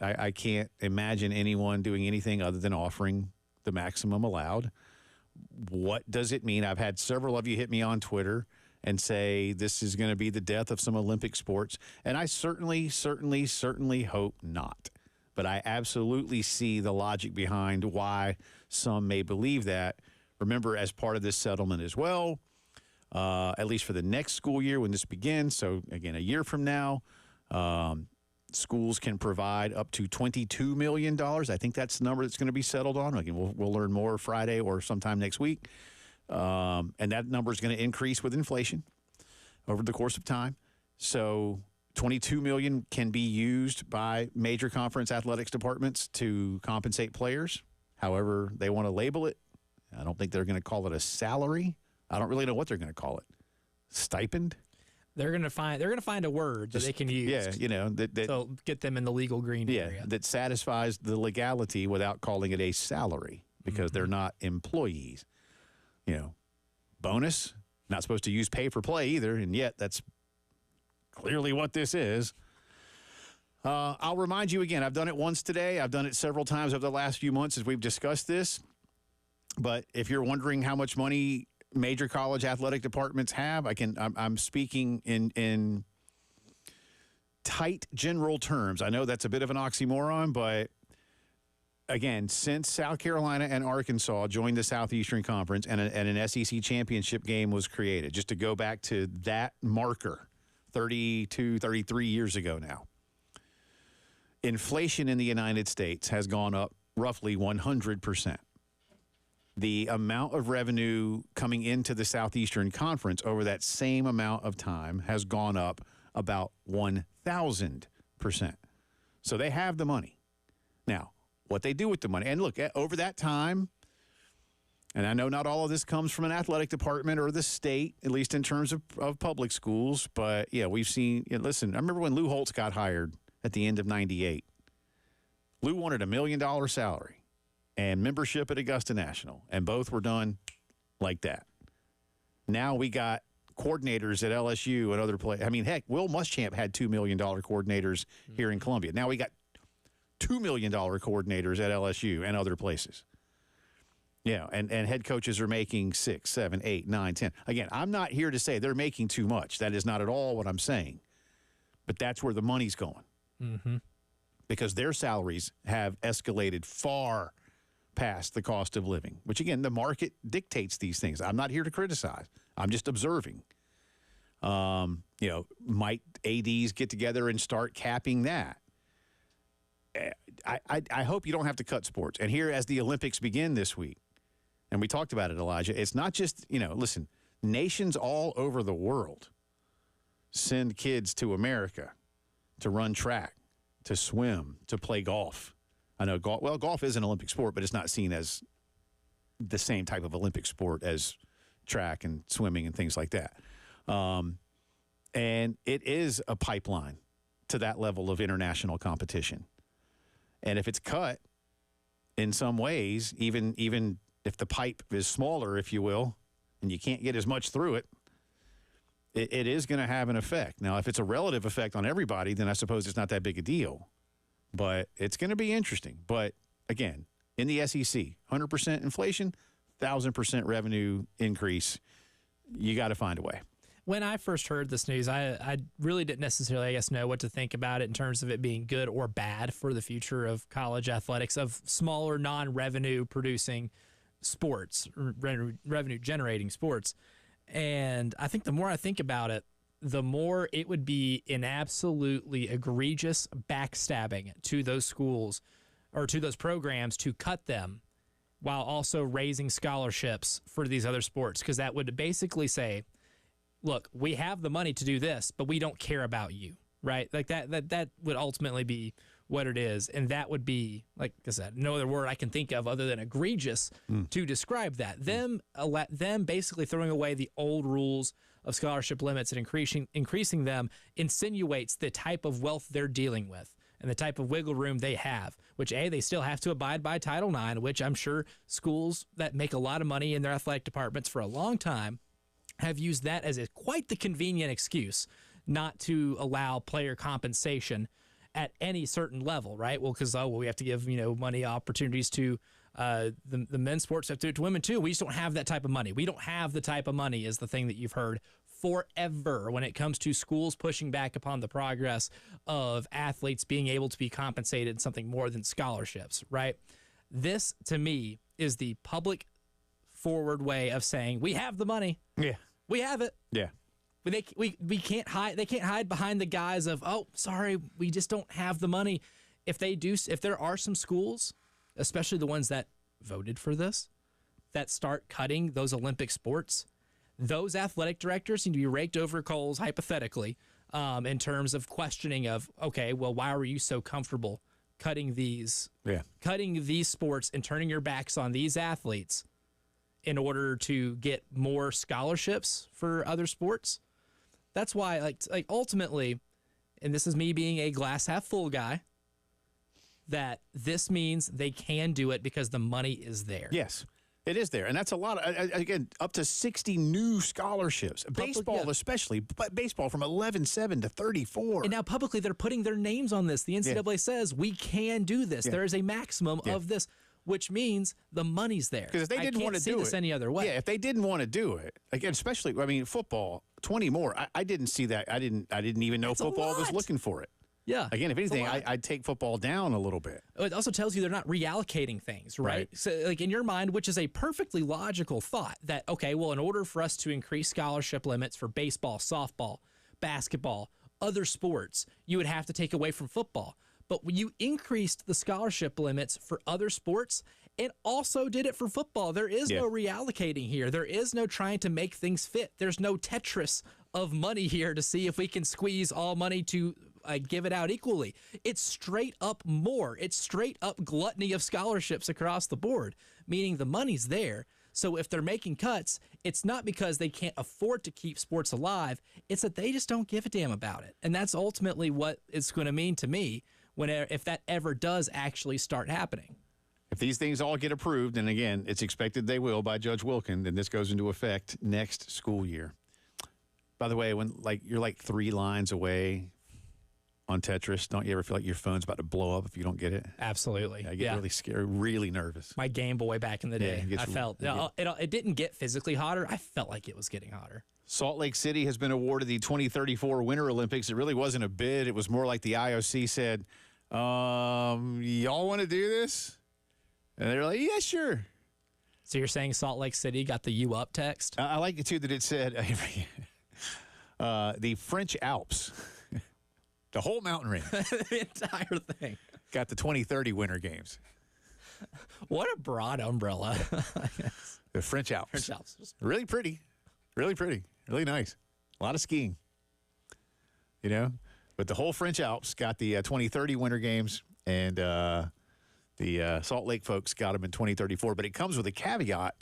I can't imagine anyone doing anything other than offering the maximum allowed. What does it mean? I've had several of you hit me on Twitter and say this is going to be the death of some Olympic sports. And I certainly hope not. But I absolutely see the logic behind why some may believe that. Remember, as part of this settlement as well, at least for the next school year when this begins, so again, a year from now, schools can provide up to $22 million. I think that's the number that's going to be settled on. Again, we'll learn more Friday or sometime next week. And that number is going to increase with inflation over the course of time. So $22 million can be used by major conference athletics departments to compensate players, however they want to label it. I don't think they're going to call it a salary. I don't really know what they're going to call it. Stipend? They're gonna find a word that they can use. Yeah, you know, so get them in the legal green area. That satisfies the legality without calling it a salary because they're not employees. You know, bonus, not supposed to use pay for play either, and yet that's clearly what this is. I'll remind you again, I've done it once today. I've done it several times over the last few months as we've discussed this. But if you're wondering how much money major college athletic departments have, I'm speaking in tight general terms. I know that's a bit of an oxymoron, but again, since South Carolina and Arkansas joined the Southeastern Conference and an SEC championship game was created, just to go back to that marker 32, 33 years ago now, inflation in the United States has gone up roughly 100%. The amount of revenue coming into the Southeastern Conference over that same amount of time has gone up about 1,000%. So they have the money. Now, what they do with the money, and look, over that time, and I know not all of this comes from an athletic department or the state, at least in terms of public schools, but yeah, we've seen, listen, I remember when Lou Holtz got hired at the end of 98. Lou wanted $1 million salary and membership at Augusta National, and both were done like that. Now we got coordinators at LSU and other places. I mean, heck, Will Muschamp had $2 million coordinators here in Columbia. Now we got $2 million coordinators at LSU and other places. Yeah, and head coaches are making 6, 7, 8, 9, 10. Again, I'm not here to say they're making too much. That is not at all what I'm saying. But that's where the money's going. Mm-hmm. Because their salaries have escalated far past the cost of living, which, again, the market dictates these things. I'm not here to criticize. I'm just observing. Might ADs get together and start capping that? I hope you don't have to cut sports. And here, as the Olympics begin this week, and we talked about it, Elijah, it's not just, listen, nations all over the world send kids to America to run track, to swim, to play golf. I know golf is an Olympic sport, but it's not seen as the same type of Olympic sport as track and swimming and things like that. And it is a pipeline to that level of international competition. And if it's cut in some ways, even if the pipe is smaller, if you will, and you can't get as much through it, it is going to have an effect. Now, if it's a relative effect on everybody, then I suppose it's not that big a deal. But it's going to be interesting. But, again, in the SEC, 100% inflation, 1,000% revenue increase. You got to find a way. When I first heard this news, I really didn't necessarily, know what to think about it in terms of it being good or bad for the future of college athletics, of smaller, non-revenue producing sports, revenue-generating sports. And I think the more I think about it, the more it would be an absolutely egregious backstabbing to those schools or to those programs to cut them while also raising scholarships for these other sports, because that would basically say, look, we have the money to do this, but we don't care about you, right? Like that would ultimately be what it is, and that would be, like I said, no other word I can think of other than egregious to describe that. Them basically throwing away the old rules of scholarship limits and increasing them insinuates the type of wealth they're dealing with. and the type of wiggle room they have, which they still have to abide by Title IX, which I'm sure schools that make a lot of money in their athletic departments for a long time have used that as quite the convenient excuse not to allow player compensation at any certain level, right? Well, because we have to give money opportunities to the men's sports, have to do it to women too. We just don't have that type of money. We don't have the type of money is the thing that you've heard forever when it comes to schools pushing back upon the progress of athletes being able to be compensated in something more than scholarships, right? This, to me, is the public forward way of saying we have the money. Yeah. We have it. Yeah. We can't hide. They can't hide behind the guise of, oh, sorry, we just don't have the money. If there are some schools, especially the ones that voted for this, that start cutting those Olympic sports, those athletic directors need to be raked over coals, hypothetically, in terms of questioning of, okay, well, why were you so comfortable cutting these sports and turning your backs on these athletes in order to get more scholarships for other sports? That's why, like ultimately, and this is me being a glass half full guy, that this means they can do it because the money is there. Yes, it is there. And that's a lot of, again, up to 60 new scholarships. Baseball especially, but baseball from 11-7 to 34. And now publicly they're putting their names on this. The NCAA says we can do this. There is a maximum of this, which means the money's there. Because if they didn't want to do this any other way. Yeah, if they didn't want to do it, again, especially, football, 20 more. I didn't see that. I didn't even know football was looking for it. Yeah. Again, if anything, I'd take football down a little bit. It also tells you they're not reallocating things, right? So, in your mind, which is a perfectly logical thought, that, okay, well, in order for us to increase scholarship limits for baseball, softball, basketball, other sports, you would have to take away from football. But when you increased the scholarship limits for other sports, it also did it for football. There is no reallocating here. There is no trying to make things fit. There's no Tetris of money here to see if we can squeeze all money to give it out equally. It's straight up more. It's straight up gluttony of scholarships across the board, meaning the money's there. So if they're making cuts, it's not because they can't afford to keep sports alive. It's that they just don't give a damn about it. And that's ultimately what it's going to mean to me if that ever does actually start happening. If these things all get approved, and again, it's expected they will by Judge Wilkin, then this goes into effect next school year. By the way, when you're 3 lines away on Tetris, don't you ever feel like your phone's about to blow up if you don't get it? Absolutely. I get really scared, really nervous. My Game Boy back in the day, I felt it didn't get physically hotter. I felt like it was getting hotter. Salt Lake City has been awarded the 2034 Winter Olympics. It really wasn't a bid. It was more like the IOC said, y'all want to do this? And they're like, yeah, sure. So you're saying Salt Lake City got the "you up" text? I like it, too, that it said the French Alps, the whole mountain range. The entire thing. Got the 2030 Winter Games. What a broad umbrella. The French Alps. French Alps. Really pretty. Really pretty. Really nice. A lot of skiing. But the whole French Alps got the 2030 Winter Games, and the Salt Lake folks got them in 2034. But it comes with a caveat,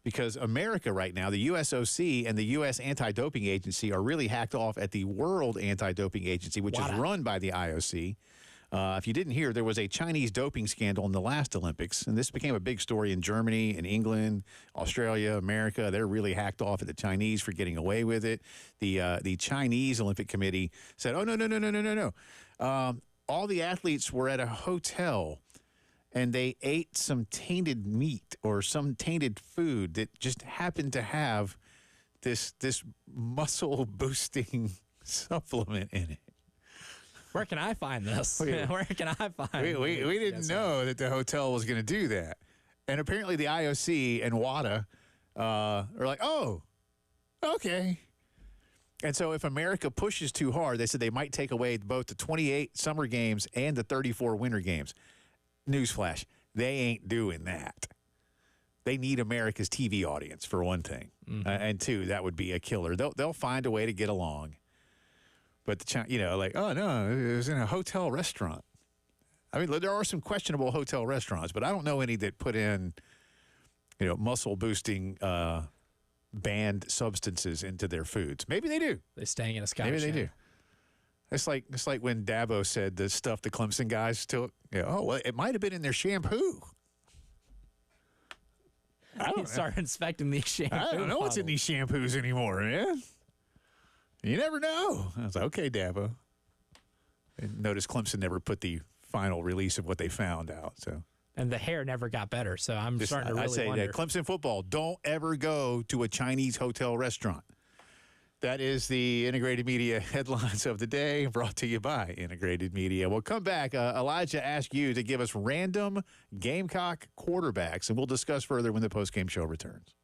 because America right now, the USOC and the U.S. Anti-Doping Agency are really hacked off at the World Anti-Doping Agency, which is run by the IOC. If you didn't hear, there was a Chinese doping scandal in the last Olympics, and this became a big story in Germany, in England, Australia, America. They're really hacked off at the Chinese for getting away with it. The Chinese Olympic Committee said, oh, no. All the athletes were at a hotel, and they ate some tainted meat or some tainted food that just happened to have this muscle-boosting supplement in it. Where can I find this? Where can I find We didn't know that the hotel was going to do that. And apparently the IOC and WADA are like, oh, okay. And so if America pushes too hard, they said they might take away both the 28 Summer Games and the 34 Winter Games. Newsflash, they ain't doing that. They need America's TV audience, for one thing. Mm-hmm. And two, that would be a killer. They'll find a way to get along. But, oh, no, it was in a hotel restaurant. I mean, there are some questionable hotel restaurants, but I don't know any that put in, muscle-boosting banned substances into their foods. Maybe they do. They're staying in a Scottish. Maybe they do. It's like when Dabo said the stuff the Clemson guys took. Well, it might have been in their shampoo. I don't start inspecting these shampoos. I don't know what's in these shampoos anymore, man. You never know. I was like, okay, Dabo. And notice Clemson never put the final release of what they found out. So, and the hair never got better. So I'm starting to really I say wonder. that Clemson football, don't ever go to a Chinese hotel restaurant. That is the Integrated Media headlines of the day, brought to you by Integrated Media. We'll come back. Elijah asked you to give us random Gamecock quarterbacks, and we'll discuss further when the postgame show returns.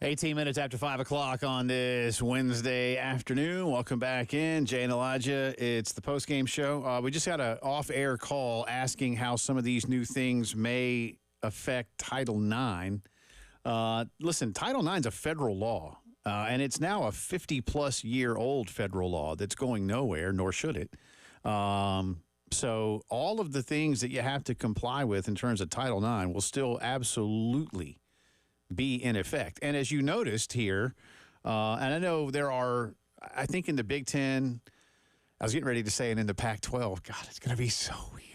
Eighteen minutes after 5 o'clock on this Wednesday afternoon. Welcome back in. Jay and Elijah, it's the postgame show. We just got an off-air call asking how some of these new things may affect Title IX. Listen, Title IX is a federal law, and it's now a 50-plus-year-old federal law that's going nowhere, nor should it. So all of the things that you have to comply with in terms of Title IX will still absolutely be in effect. And as you noticed here, and I know there are, I think in the Big Ten, I was getting ready to say, and in the Pac-12, God, it's going to be so weird.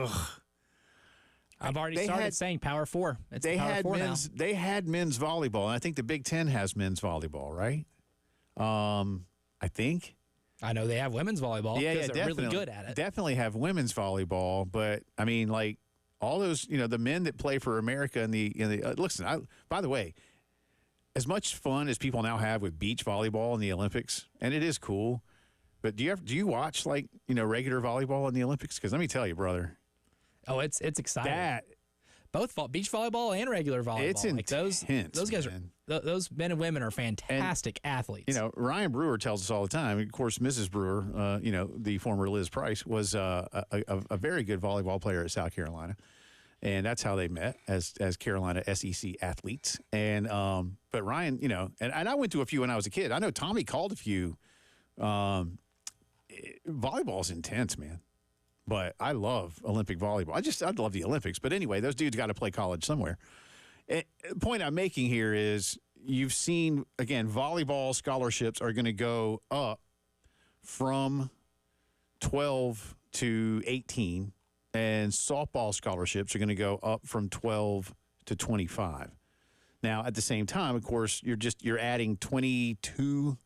Ugh. I've already started saying Power 4. They had men's volleyball, and I think the Big Ten has men's volleyball, right? I think. I know they have women's volleyball because they're really good at it. Definitely have women's volleyball, but I mean, like, all those, the men that play for America in the listen, by the way, as much fun as people now have with beach volleyball in the Olympics, and it is cool, but do you watch regular volleyball in the Olympics? Because let me tell you, brother. Oh, it's exciting. both beach volleyball and regular volleyball. It's intense, those guys man. those men and women are fantastic athletes. You know, Ryan Brewer tells us all the time. Of course, Mrs. Brewer, you know, the former Liz Price, was a very good volleyball player at South Carolina, and that's how they met as Carolina SEC athletes. And but Ryan, you know, and I went to a few when I was a kid. I know Tommy called a few. Volleyball's intense, man. But I love Olympic volleyball. I'd love the Olympics. But anyway, those dudes got to play college somewhere. The point I'm making here is you've seen, again, volleyball scholarships are going to go up from 12 to 18, and softball scholarships are going to go up from 12 to 25. Now, at the same time, of course, you're adding 22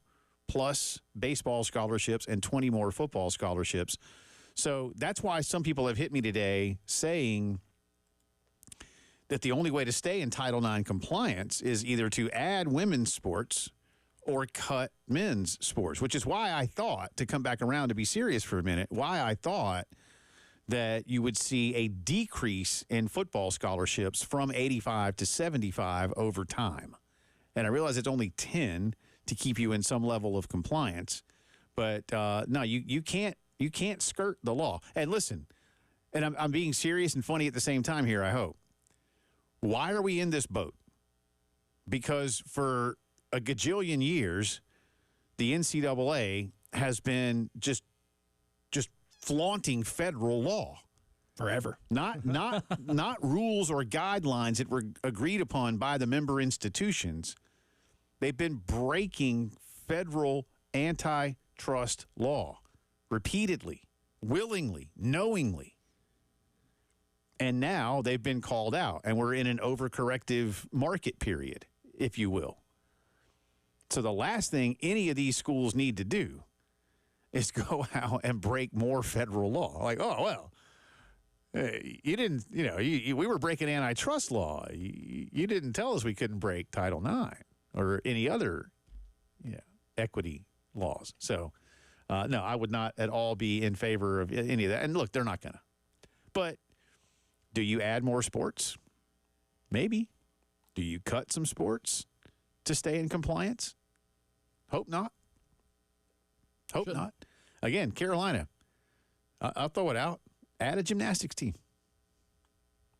plus baseball scholarships and 20 more football scholarships. So that's why some people have hit me today saying that the only way to stay in Title IX compliance is either to add women's sports or cut men's sports, which is why I thought, to come back around to be serious for a minute, why I thought that you would see a decrease in football scholarships from 85 to 75 over time. And I realize it's only 10 to keep you in some level of compliance. But no, you can't skirt the law. And listen, and I'm being serious and funny at the same time here, I hope. Why are we in this boat? Because for a gajillion years, the NCAA has been just flaunting federal law. Forever. Not rules or guidelines that were agreed upon by the member institutions. They've been breaking federal antitrust law repeatedly, willingly, knowingly. And now they've been called out, and we're in an overcorrective market period, if you will. So the last thing any of these schools need to do is go out and break more federal law. Like, oh, well, you didn't, you know, we were breaking antitrust law. You didn't tell us we couldn't break Title IX or any other equity laws. So, no, I would not at all be in favor of any of that. And look, they're not going to. But do you add more sports? Maybe. Do you cut some sports to stay in compliance? Hope not. Hope not. Again, Carolina, I'll throw it out. Add a gymnastics team.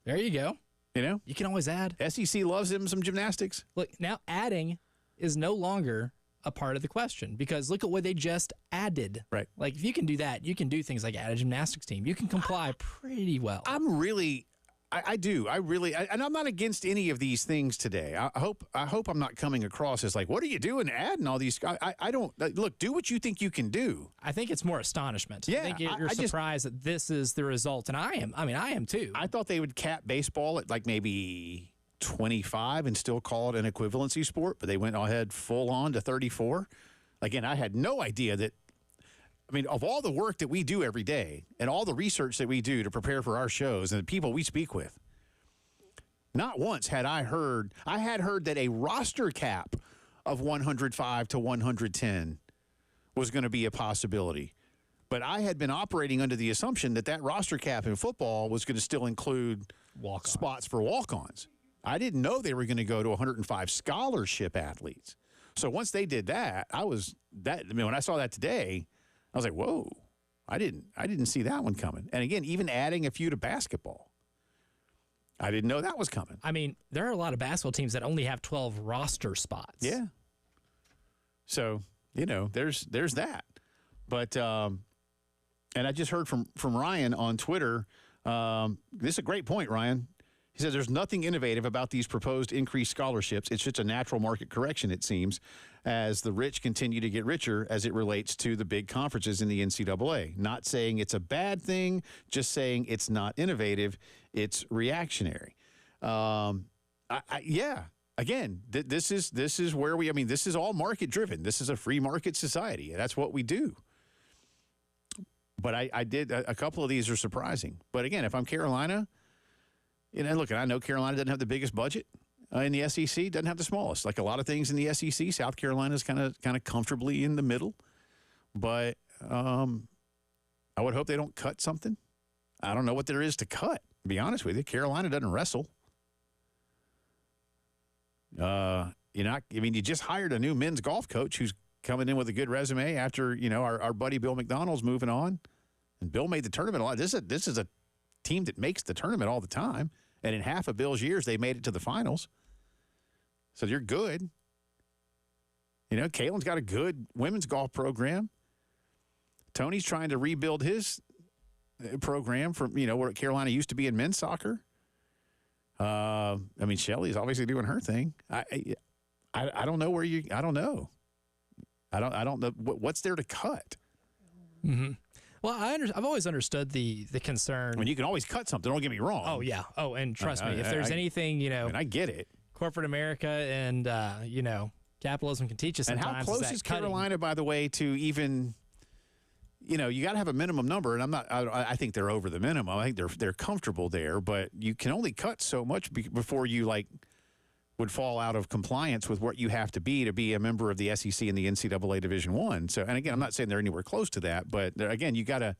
There you go. You know? You can always add. SEC loves them some gymnastics. Look, now adding is no longer a part of the question because look at what they just added. Right. Like, if you can do that, you can do things like add a gymnastics team. You can comply pretty well. I do. And I'm not against any of these things today. I hope I'm not coming across as like, what are you doing adding all these? I don't, look, do what you think you can do. I think it's more astonishment. Yeah, I think you're surprised that this is the result. And I am too. I thought they would cap baseball at like maybe 25 and still call it an equivalency sport, but they went ahead full on to 34. Again, I had no idea that. I mean, of all the work that we do every day and all the research that we do to prepare for our shows and the people we speak with, not once had I heard that a roster cap of 105 to 110 was going to be a possibility. But I had been operating under the assumption that roster cap in football was going to still include spots for walk-ons. I didn't know they were going to go to 105 scholarship athletes. So once they did that, when I saw that today, I was like, whoa, I didn't see that one coming. And again, even adding a few to basketball, I didn't know that was coming. I mean, there are a lot of basketball teams that only have 12 roster spots. Yeah. So, there's that. But, and I just heard from Ryan on Twitter. This is a great point, Ryan. He says there's nothing innovative about these proposed increased scholarships. It's just a natural market correction, it seems, as the rich continue to get richer as it relates to the big conferences in the NCAA. Not saying it's a bad thing, just saying it's not innovative. It's reactionary. Yeah. Again, this is where this is all market driven. This is a free market society. That's what we do. But I did a couple of these are surprising. But again, if I'm Carolina. Look, I know Carolina doesn't have the biggest budget in the SEC, doesn't have the smallest. Like a lot of things in the SEC, South Carolina's kind of comfortably in the middle. But I would hope they don't cut something. I don't know what there is to cut, to be honest with you. Carolina doesn't wrestle. You just hired a new men's golf coach who's coming in with a good resume after, our buddy Bill McDonald's moving on. And Bill made the tournament a lot. This is a team that makes the tournament all the time. And in half of Bill's years, they made it to the finals. So you're good. Caitlin's got a good women's golf program. Tony's trying to rebuild his program from, where Carolina used to be in men's soccer. Shelley's obviously doing her thing. I don't know I don't know. I don't know what's there to cut. Mm-hmm. Well, I've always understood the concern. I mean, you can always cut something. Don't get me wrong. Oh yeah. Oh, and trust me, if there's anything, I get it. Corporate America and capitalism can teach us sometimes. And how close is Carolina, by the way, to even? You got to have a minimum number, and I think they're over the minimum. I think they're comfortable there, but you can only cut so much before you would fall out of compliance with what you have to be a member of the SEC and the NCAA Division I. So, and again, I'm not saying they're anywhere close to that, but again, you got to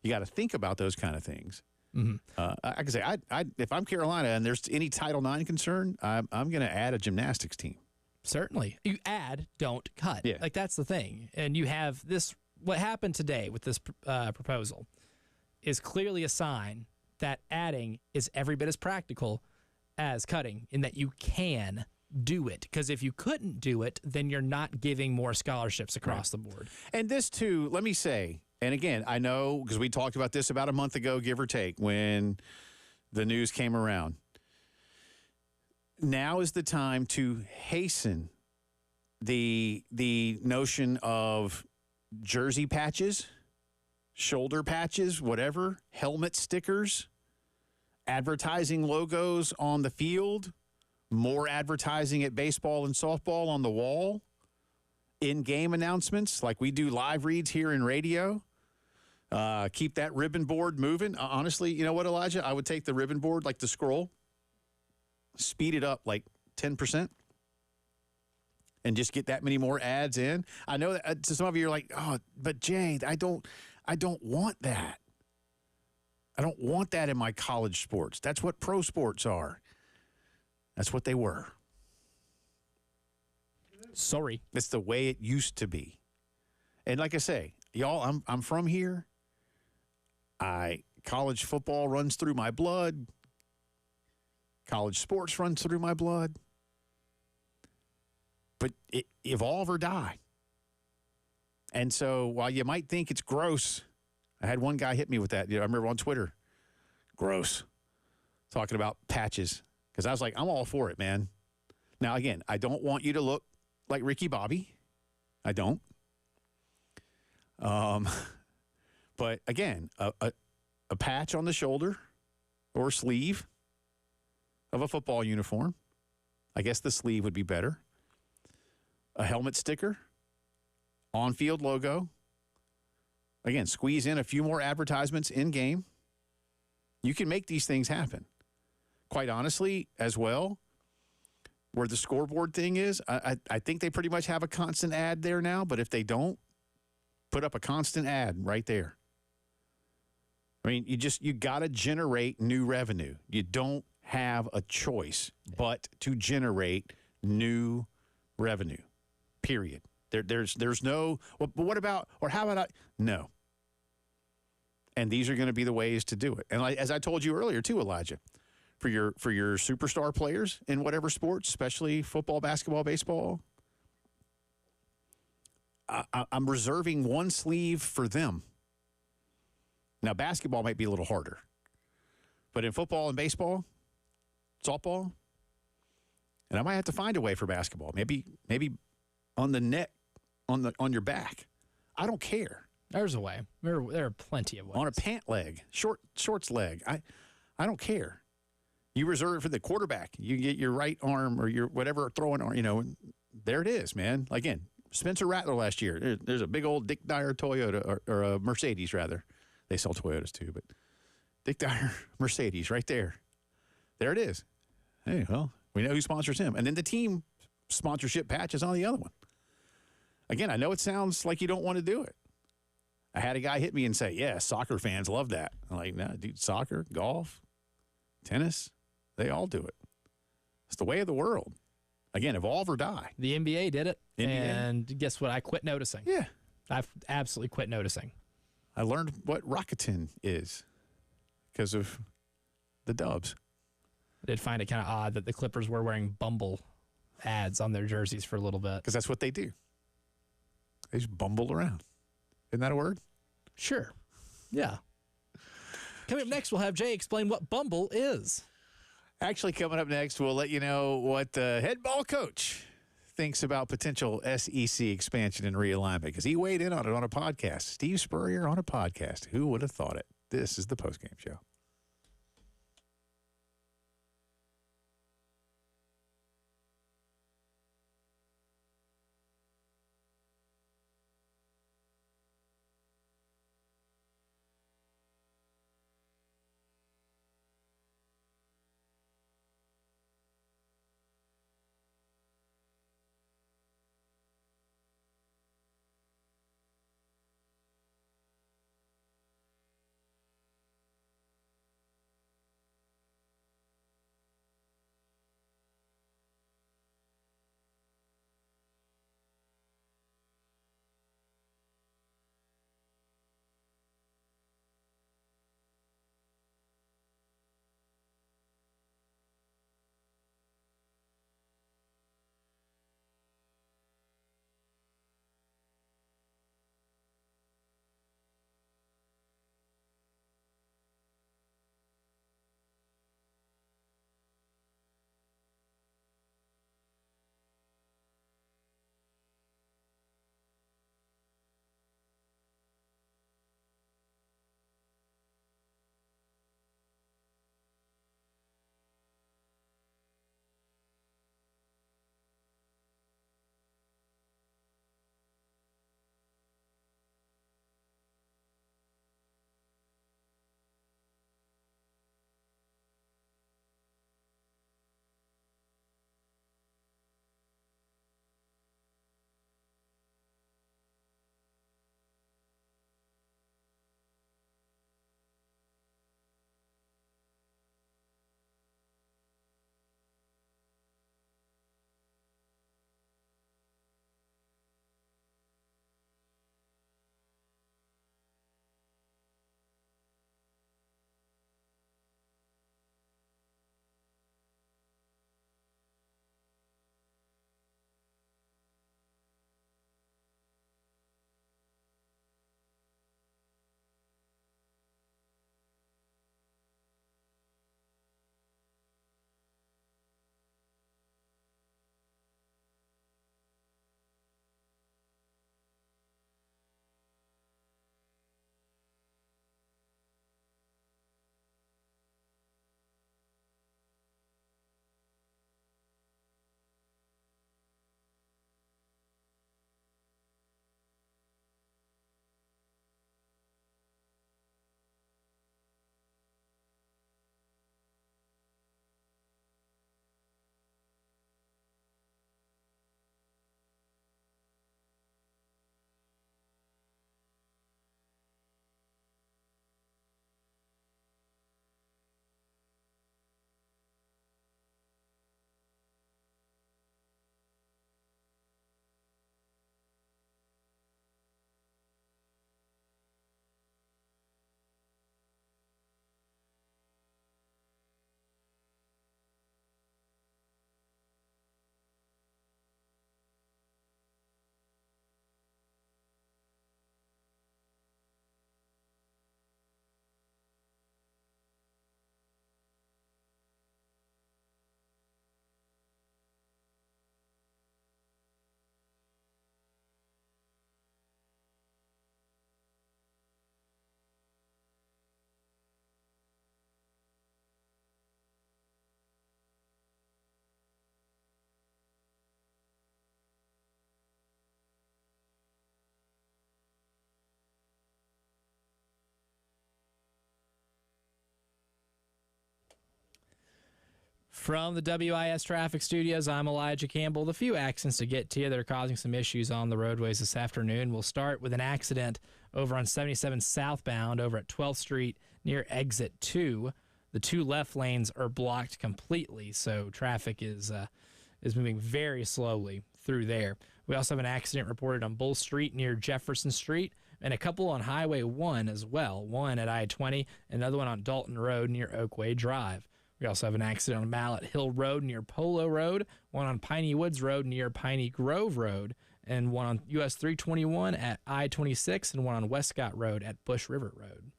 think about those kind of things. Mm-hmm. I can say, if I'm Carolina and there's any Title IX concern, I'm going to add a gymnastics team. Certainly, you add, don't cut. Yeah. That's the thing, and you have this. What happened today with this proposal is clearly a sign that adding is every bit as practical as cutting, in that you can do it. Because if you couldn't do it, then you're not giving more scholarships across the board. And this, too, let me say, and again, I know because we talked about this about a month ago, give or take, when the news came around. Now is the time to hasten the notion of jersey patches, shoulder patches, whatever, helmet stickers, advertising logos on the field, more advertising at baseball and softball on the wall, in-game announcements like we do live reads here in radio. Keep that ribbon board moving. Honestly, you know what, Elijah? I would take the ribbon board, like the scroll, speed it up like 10%. And just get that many more ads in. I know that to some of you are like, oh, but Jay, I don't want that. I don't want that in my college sports. That's what pro sports are. That's what they were. Sorry. It's the way it used to be. And like I say, y'all, I'm from here. College football runs through my blood. College sports runs through my blood. But evolve or die. And so while you might think it's gross, I had one guy hit me with that. I remember on Twitter, gross, talking about patches. Because I was like, I'm all for it, man. Now, again, I don't want you to look like Ricky Bobby. I don't. But again, a patch on the shoulder or sleeve of a football uniform. I guess the sleeve would be better. A helmet sticker, on-field logo. Again, squeeze in a few more advertisements in-game. You can make these things happen. Quite honestly, as well, where the scoreboard thing is, I think they pretty much have a constant ad there now, but if they don't, put up a constant ad right there. I mean, you got to generate new revenue. You don't have a choice but to generate new revenue. Period. There's no, well, but what about, or how about, no. And these are going to be the ways to do it. And as I told you earlier too, Elijah, for your superstar players in whatever sports, especially football, basketball, baseball, I'm reserving one sleeve for them. Now, basketball might be a little harder. But in football and baseball, softball, and I might have to find a way for basketball. Maybe on the neck, on your back. I don't care. There's a way. There are plenty of ways. On a pant leg, shorts leg. I don't care. You reserve it for the quarterback. You get your right arm or your whatever throwing arm, there it is, man. Again, Spencer Rattler last year. There's a big old Dick Dyer Toyota or a Mercedes, rather. They sell Toyotas too, but Dick Dyer Mercedes right there. There it is. Hey, well, we know who sponsors him. And then the team sponsorship patch is on the other one. Again, I know it sounds like you don't want to do it. I had a guy hit me and say, yeah, soccer fans love that. I'm like, nah, dude, soccer, golf, tennis, they all do it. It's the way of the world. Again, evolve or die. The NBA did it, NBA. and guess what? I quit noticing. Yeah. I've absolutely quit noticing. I learned what Rakuten is because of the Dubs. I did find it kind of odd that the Clippers were wearing Bumble ads on their jerseys for a little bit. Because that's what they do. They just bumble around. Isn't that a word? Sure. Yeah. Coming up next, we'll have Jay explain what Bumble is. Actually, coming up next, we'll let you know what the head ball coach thinks about potential SEC expansion and realignment because he weighed in on it on a podcast. Steve Spurrier on a podcast. Who would have thought it? This is the Postgame Show. From the WIS Traffic Studios, I'm Elijah Campbell. The few accidents to get to you that are causing some issues on the roadways this afternoon. We'll start with an accident over on 77 southbound over at 12th Street near exit 2. The two left lanes are blocked completely, so traffic is is moving very slowly through there. We also have an accident reported on Bull Street near Jefferson Street, and a couple on Highway 1 as well, one at I-20, another one on Dalton Road near Oakway Drive. We also have an accident on Mallet Hill Road near Polo Road, one on Piney Woods Road near Piney Grove Road, and one on US 321 at I-26, and one on Westcott Road at Bush River Road.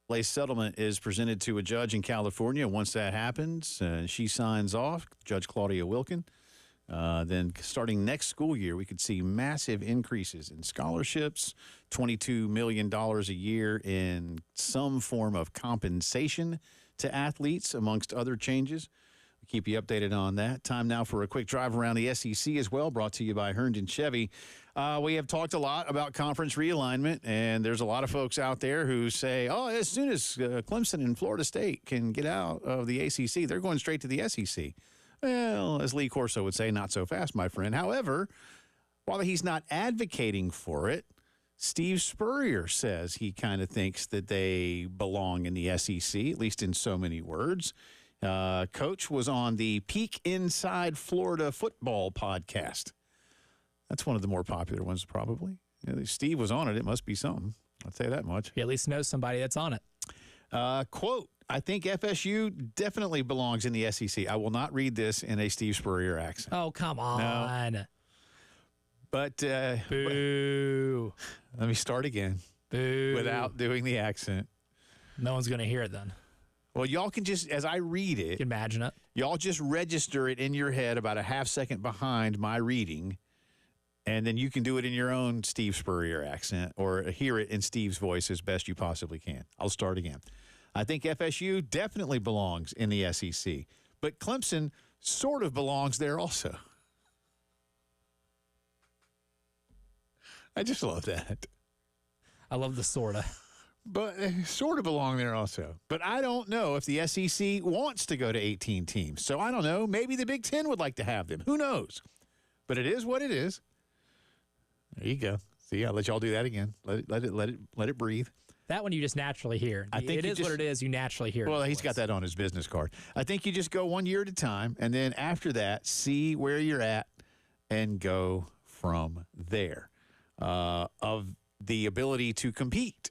Place settlement is presented to a judge in California. Once that happens, she signs off, Judge Claudia Wilkin. Then starting next school year, we could see massive increases in scholarships, $22 million a year in some form of compensation to athletes, amongst other changes. We'll keep you updated on that. Time now for a quick drive around the SEC as well, brought to you by Herndon Chevy. We have talked a lot about conference realignment, and there's a lot of folks out there who say, oh, as soon as Clemson and Florida State can get out of the ACC, they're going straight to the SEC. Well, as Lee Corso would say, not so fast, my friend. However, while he's not advocating for it, Steve Spurrier says he kind of thinks that they belong in the SEC, at least in so many words. Coach was on the Peek Inside Florida Football podcast. That's one of the more popular ones, probably. Steve was on it. It must be something. I'll tell you that much. He at least knows somebody that's on it. Quote, I think FSU definitely belongs in the SEC. I will not read this in a Steve Spurrier accent. Oh, come on. No. But Boo. Let me start again. Boo. Without doing the accent. No one's going to hear it then. Well, y'all can just, as I read it, You can imagine it. y'all just register it in your head about a half second behind my reading, and then you can do it in your own Steve Spurrier accent or hear it in Steve's voice as best you possibly can. I'll start again. I think FSU definitely belongs in the SEC, but Clemson sort of belongs there also. I just love that. I love the sorta. But they sort of belong there also. But I don't know if the SEC wants to go to 18 teams. So I don't know. Maybe the Big Ten would like to have them. Who knows? But it is what it is. There you go. See, I'll let y'all do that again. Let it breathe. That one you just naturally hear. I think it is what it is. You naturally hear. Well, it he's got that on his business card. I think you just go 1 year at a time, and then after that, see where you're at and go from there. Of the ability to compete,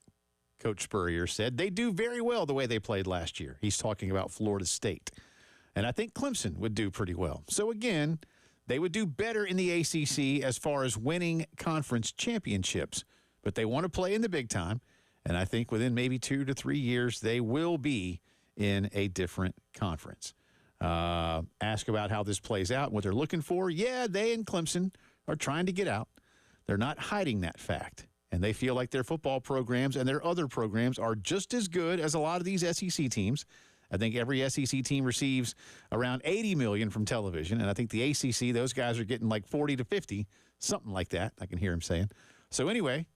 Coach Spurrier said, they do very well the way they played last year. He's talking about Florida State. And I think Clemson would do pretty well. So, again, they would do better in the ACC as far as winning conference championships. But they want to play in the big time. And I think within maybe 2 to 3 years, they will be in a different conference. Ask about how this plays out and what they're looking for. Yeah, they and Clemson are trying to get out. They're not hiding that fact. And they feel like their football programs and their other programs are just as good as a lot of these SEC teams. I think every SEC team receives around $80 million from television. And I think the ACC, those guys are getting like 40 to 50, something like that. I can hear him saying. So anyway,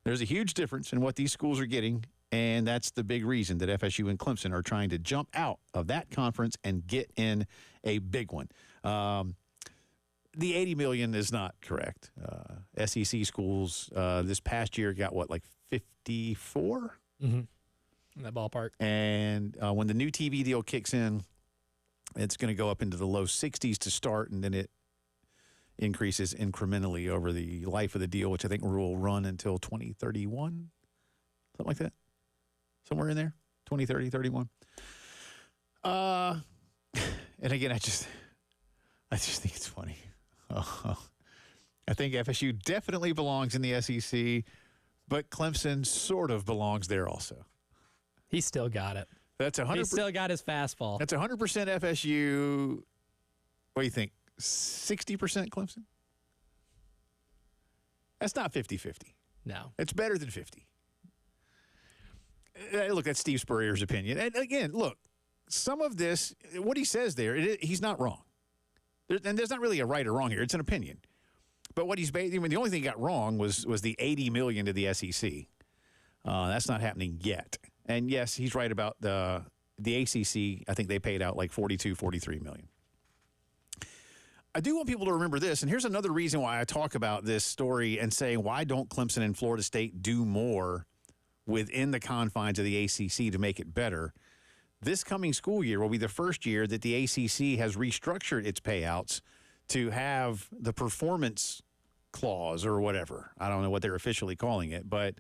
there's a huge difference in what these schools are getting. And that's the big reason that FSU and Clemson are trying to jump out of that conference and get in a big one. The $80 million is not correct. SEC schools this past year got, what, like 54? Mm-hmm. In that ballpark. And when the new TV deal kicks in, it's going to go up into the low 60s to start, and then it increases incrementally over the life of the deal, which I think will run until 2031, something like that. Somewhere in there, 2030, 31. And again, I just think it's funny. I think FSU definitely belongs in the SEC, but Clemson sort of belongs there also. He's still got it. That's 100%. He's still got his fastball. That's 100% FSU. What do you think? 60% Clemson? That's not 50-50. No. It's better than 50. Look, that's Steve Spurrier's opinion. And again, look, some of this, what he says there, he's not wrong. And there's not really a right or wrong here. It's an opinion. But what he's basically, the only thing he got wrong was the $80 million to the SEC. That's not happening yet. And yes, he's right about the ACC. I think they paid out like $43 million. I do want people to remember this, and here's another reason why I talk about this story and say, why don't Clemson and Florida State do more within the confines of the ACC to make it better? This coming school year will be the first year that the ACC has restructured its payouts to have the performance clause or whatever. I don't know what they're officially calling it, but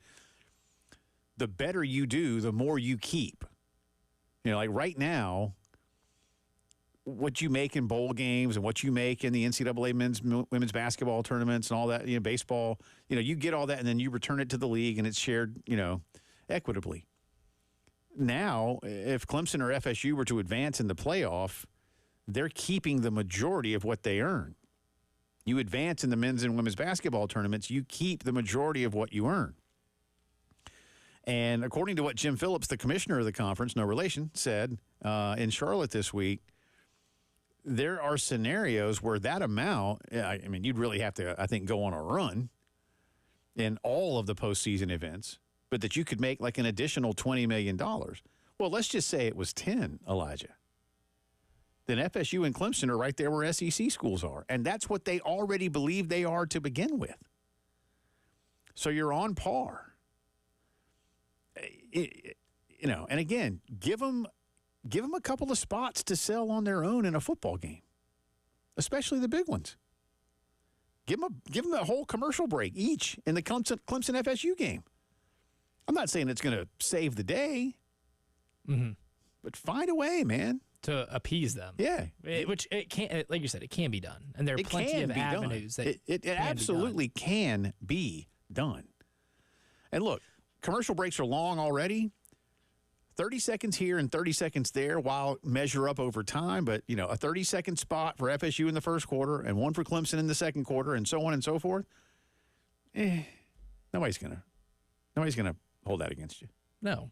the better you do, the more you keep. Like right now, what you make in bowl games and what you make in the NCAA women's basketball tournaments and all that, baseball, you get all that and then you return it to the league and it's shared, equitably. Now, if Clemson or FSU were to advance in the playoff, they're keeping the majority of what they earn. You advance in the men's and women's basketball tournaments, you keep the majority of what you earn. And according to what Jim Phillips, the commissioner of the conference, no relation, said in Charlotte this week, there are scenarios where that amount, you'd really have to, I think, go on a run in all of the postseason events, but that you could make like an additional $20 million. Well, let's just say it was 10, Elijah. Then FSU and Clemson are right there where SEC schools are. And that's what they already believe they are to begin with. So you're on par. And again, give them a couple of spots to sell on their own in a football game, especially the big ones. Give them a whole commercial break each in the Clemson FSU game. I'm not saying it's going to save the day, but find a way, man, to appease them. Yeah, which it can't, like you said, it can be done, and there are plenty of avenues that it absolutely can be done. And look, commercial breaks are long already. 30 seconds here and 30 seconds there while measure up over time. But, a 30-second spot for FSU in the first quarter and one for Clemson in the second quarter and so on and so forth. Nobody's going to hold that against you. No,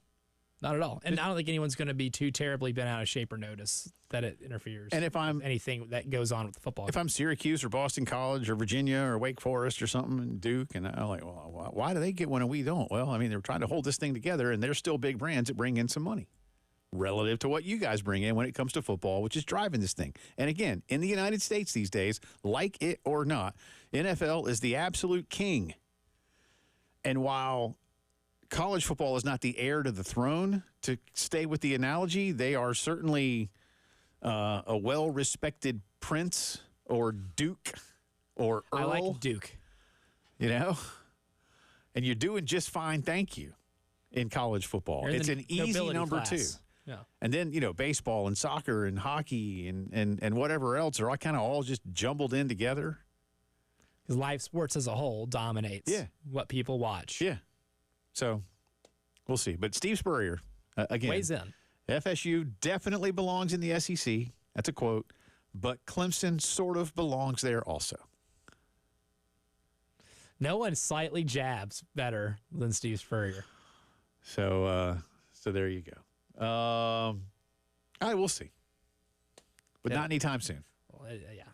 not at all. And I don't think anyone's going to be too terribly bent out of shape or notice that it interferes. And if I'm anything that goes on with the football, if I'm Syracuse or Boston College or Virginia or Wake Forest or something and Duke, and I'm like, well, why do they get one and we don't? Well, they're trying to hold this thing together, and they're still big brands that bring in some money relative to what you guys bring in when it comes to football, which is driving this thing. And again, in the United States these days, like it or not, NFL is the absolute king. And while college football is not the heir to the throne, to stay with the analogy, they are certainly a well-respected prince or duke or earl. I like Duke. And you're doing just fine, thank you, in college football. It's an easy number class. 2. Yeah. And then, baseball and soccer and hockey and whatever else are all just jumbled in together. Because live sports as a whole dominates what people watch. Yeah. So we'll see. But Steve Spurrier, again, weighs in. FSU definitely belongs in the SEC. That's a quote. But Clemson sort of belongs there also. No one slightly jabs better than Steve Spurrier. So there you go. All right, we'll see. But not anytime soon. Well,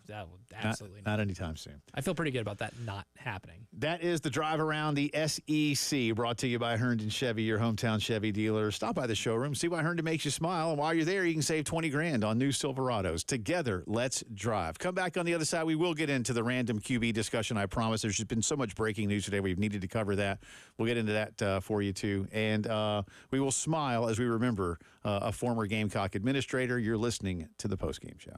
that would absolutely not anytime soon. I feel pretty good about that not happening. That is the drive around the SEC, brought to you by Herndon Chevy, your hometown Chevy dealer. Stop by the showroom, see why Herndon makes you smile, and while you're there, you can save $20,000 on new Silverados. Together, let's drive. Come back on the other side. We will get into the random QB discussion, I promise. There's just been so much breaking news today. We've needed to cover that. We'll get into that for you, too. And we will smile as we remember a former Gamecock administrator. You're listening to the Postgame Show.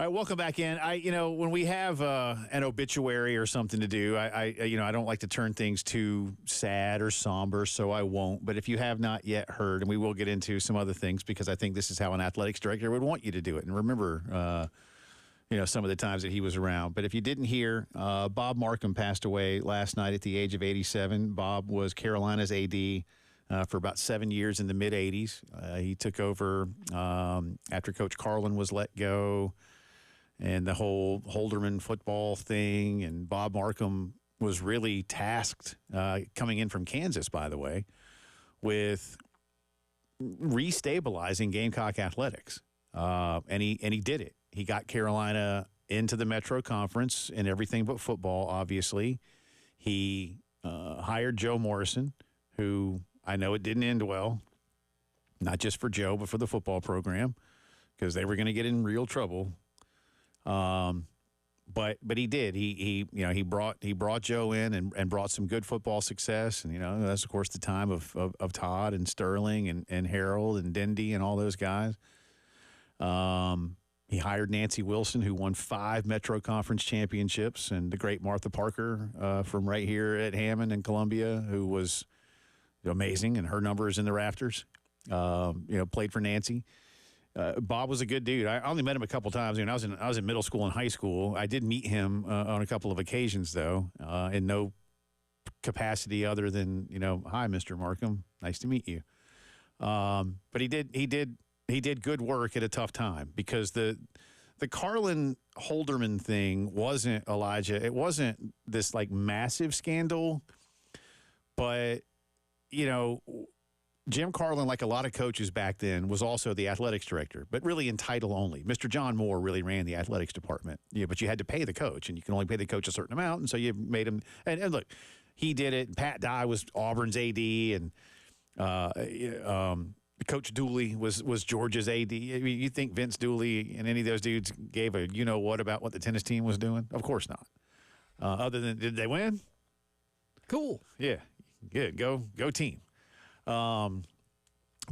All right, welcome back in. When we have an obituary or something to do, I don't like to turn things too sad or somber, so I won't. But if you have not yet heard, and we will get into some other things because I think this is how an athletics director would want you to do it. And remember, some of the times that he was around. But if you didn't hear, Bob Markham passed away last night at the age of 87. Bob was Carolina's AD for about 7 years in the mid-'80s. He took over after Coach Carlin was let go. And the whole Holderman football thing, and Bob Markham was really tasked, coming in from Kansas, by the way, with restabilizing Gamecock athletics, and he did it. He got Carolina into the Metro Conference and everything but football. Obviously, he hired Joe Morrison, who I know it didn't end well, not just for Joe but for the football program, because they were going to get in real trouble. But he did. He brought Joe in and brought some good football success. And that's of course the time of Todd and Sterling and Harold and Dendy and all those guys. He hired Nancy Wilson, who won 5 Metro Conference championships, and the great Martha Parker from right here at Hammond and Columbia, who was amazing, and her number is in the rafters. Played for Nancy. Bob was a good dude. I only met him a couple times. I was in middle school and high school. I did meet him on a couple of occasions, though, in no capacity other than hi, Mr. Markham, nice to meet you. But he did good work at a tough time, because the Carlin Holderman thing wasn't, Elijah. It wasn't this like massive scandal, but Jim Carlin, like a lot of coaches back then, was also the athletics director, but really in title only. Mr. John Moore really ran the athletics department. But you had to pay the coach, and you can only pay the coach a certain amount, and so you made him. And look, he did it. Pat Dye was Auburn's AD, and Coach Dooley was Georgia's AD. You think Vince Dooley and any of those dudes gave a what about what the tennis team was doing? Of course not. Other than, did they win? Cool. Yeah, good. Go team.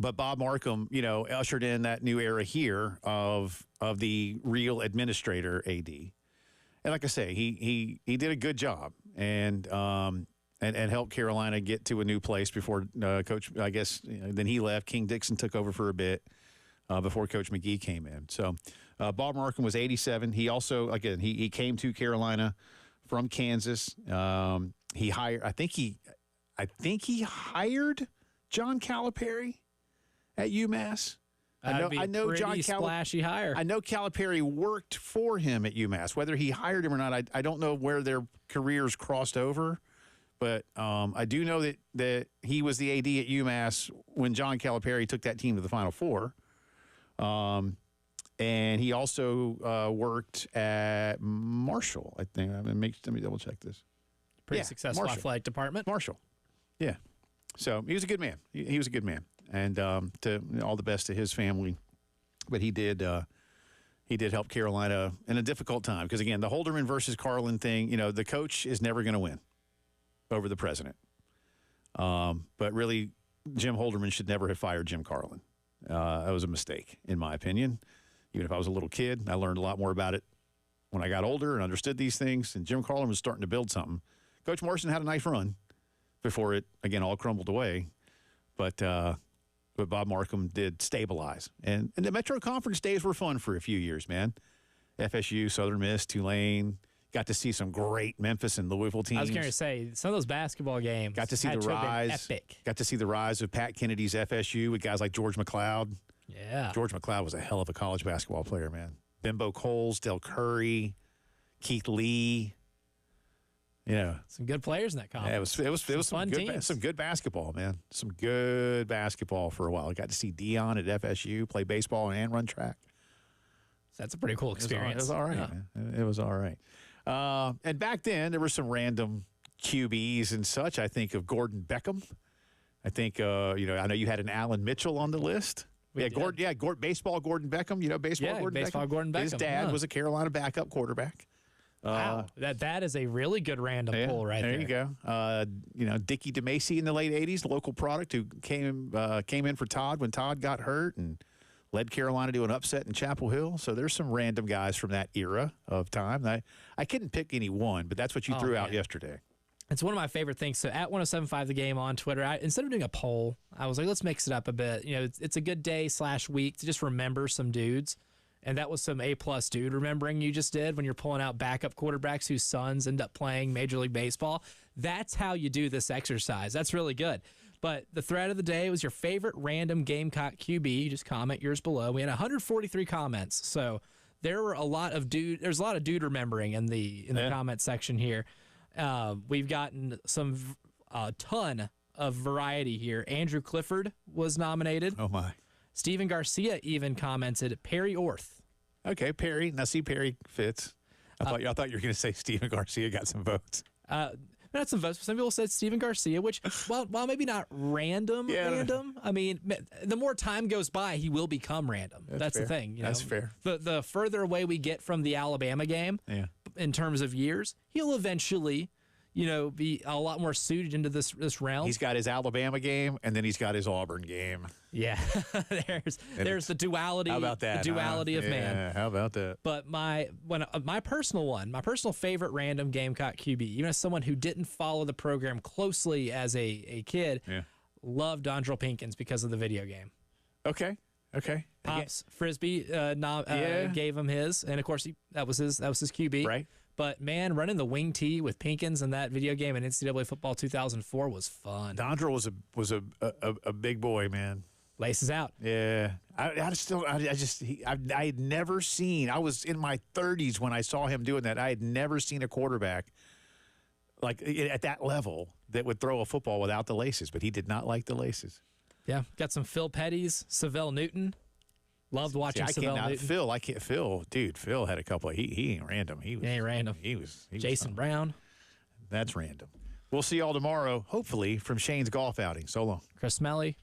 But Bob Markham, ushered in that new era here of the real administrator AD. And like I say, he did a good job and helped Carolina get to a new place before Coach, I guess, then he left. King Dixon took over for a bit before Coach McGee came in. So Bob Markham was 87. He also, again, he came to Carolina from Kansas. He hired, I think he hired John Calipari at UMass. I know John splashy hire. I know Calipari worked for him at UMass. Whether he hired him or not, I don't know where their careers crossed over. But I do know that he was the AD at UMass when John Calipari took that team to the Final Four. And he also worked at Marshall, I think. Let me double check this. Pretty successful athletic department. Marshall. Yeah. So he was a good man. He was a good man. And to all the best to his family. But he did help Carolina in a difficult time. Because, again, the Holderman versus Carlin thing, the coach is never going to win over the president. But really, Jim Holderman should never have fired Jim Carlin. That was a mistake, in my opinion. Even if I was a little kid, I learned a lot more about it when I got older and understood these things. And Jim Carlin was starting to build something. Coach Morrison had a nice run before it, again, all crumbled away. But Bob Markham did stabilize. And the Metro Conference days were fun for a few years, man. FSU, Southern Miss, Tulane. Got to see some great Memphis and Louisville teams. I was going to say, some of those basketball games got to see the rise. Epic. Got to see the rise of Pat Kennedy's FSU with guys like George McLeod. Yeah. George McLeod was a hell of a college basketball player, man. Bimbo Coles, Del Curry, Keith Lee. Some good players in that conference. Yeah, it was some fun teams. Some good basketball, man. Some good basketball for a while. I got to see Dion at FSU play baseball and run track. That's a pretty cool experience. It was all right, man. It was all right. And back then, there were some random QBs and such. I think of Gordon Beckham. I think, I know you had an Alan Mitchell on the list. Gordon Beckham. His dad was a Carolina backup quarterback. Wow, that is a really good random pull right there. There you go. Dickie DeMacy in the late '80s, local product who came in for Todd when Todd got hurt, and led Carolina to an upset in Chapel Hill. So there's some random guys from that era of time. I couldn't pick any one, but that's what you threw out yesterday. It's one of my favorite things. So at 1075 The Game on Twitter, instead of doing a poll, I was like, let's mix it up a bit. You know, it's a good day/week to just remember some dudes. And that was some A-plus dude remembering you just did when you're pulling out backup quarterbacks whose sons end up playing Major League Baseball. That's how you do this exercise. That's really good. But the thread of the day was your favorite random Gamecock QB. You just comment yours below. We had 143 comments. So there were there's a lot of dude remembering in the comment section here. We've gotten a ton of variety here. Andrew Clifford was nominated. Oh, my. Steven Garcia even commented Perry Orth. Okay, Perry. Now, see, Perry fits. I thought you were going to say Steven Garcia got some votes. Not some votes. Some people said Steven Garcia, which, while maybe not random, I mean, the more time goes by, he will become random. That's the thing. That's fair. The further away we get from the Alabama game, in terms of years, he'll eventually, be a lot more suited into this realm. He's got his Alabama game, and then he's got his Auburn game. Yeah, there's the duality. How about that? The duality of man. Yeah, how about that? But my personal favorite random Gamecock QB, even as someone who didn't follow the program closely as a kid, loved Dondrell Pinkins because of the video game. Okay. Pops Frisbee gave him his, and of course that was his QB. Right. But man, running the wing tee with Pinkins in that video game in NCAA football 2004 was fun. Dondrell was a big boy, man. Laces out. Yeah, I had never seen. I was in my 30s when I saw him doing that. I had never seen a quarterback like at that level that would throw a football without the laces. But he did not like the laces. Yeah, got some Phil Petty's, Savell Newton. Loved watching Savell Newton. Phil had a couple of, he ain't random. He ain't random. He was Jason Brown. That's random. We'll see y'all tomorrow, hopefully, from Shane's golf outing. So long. Chris Melly.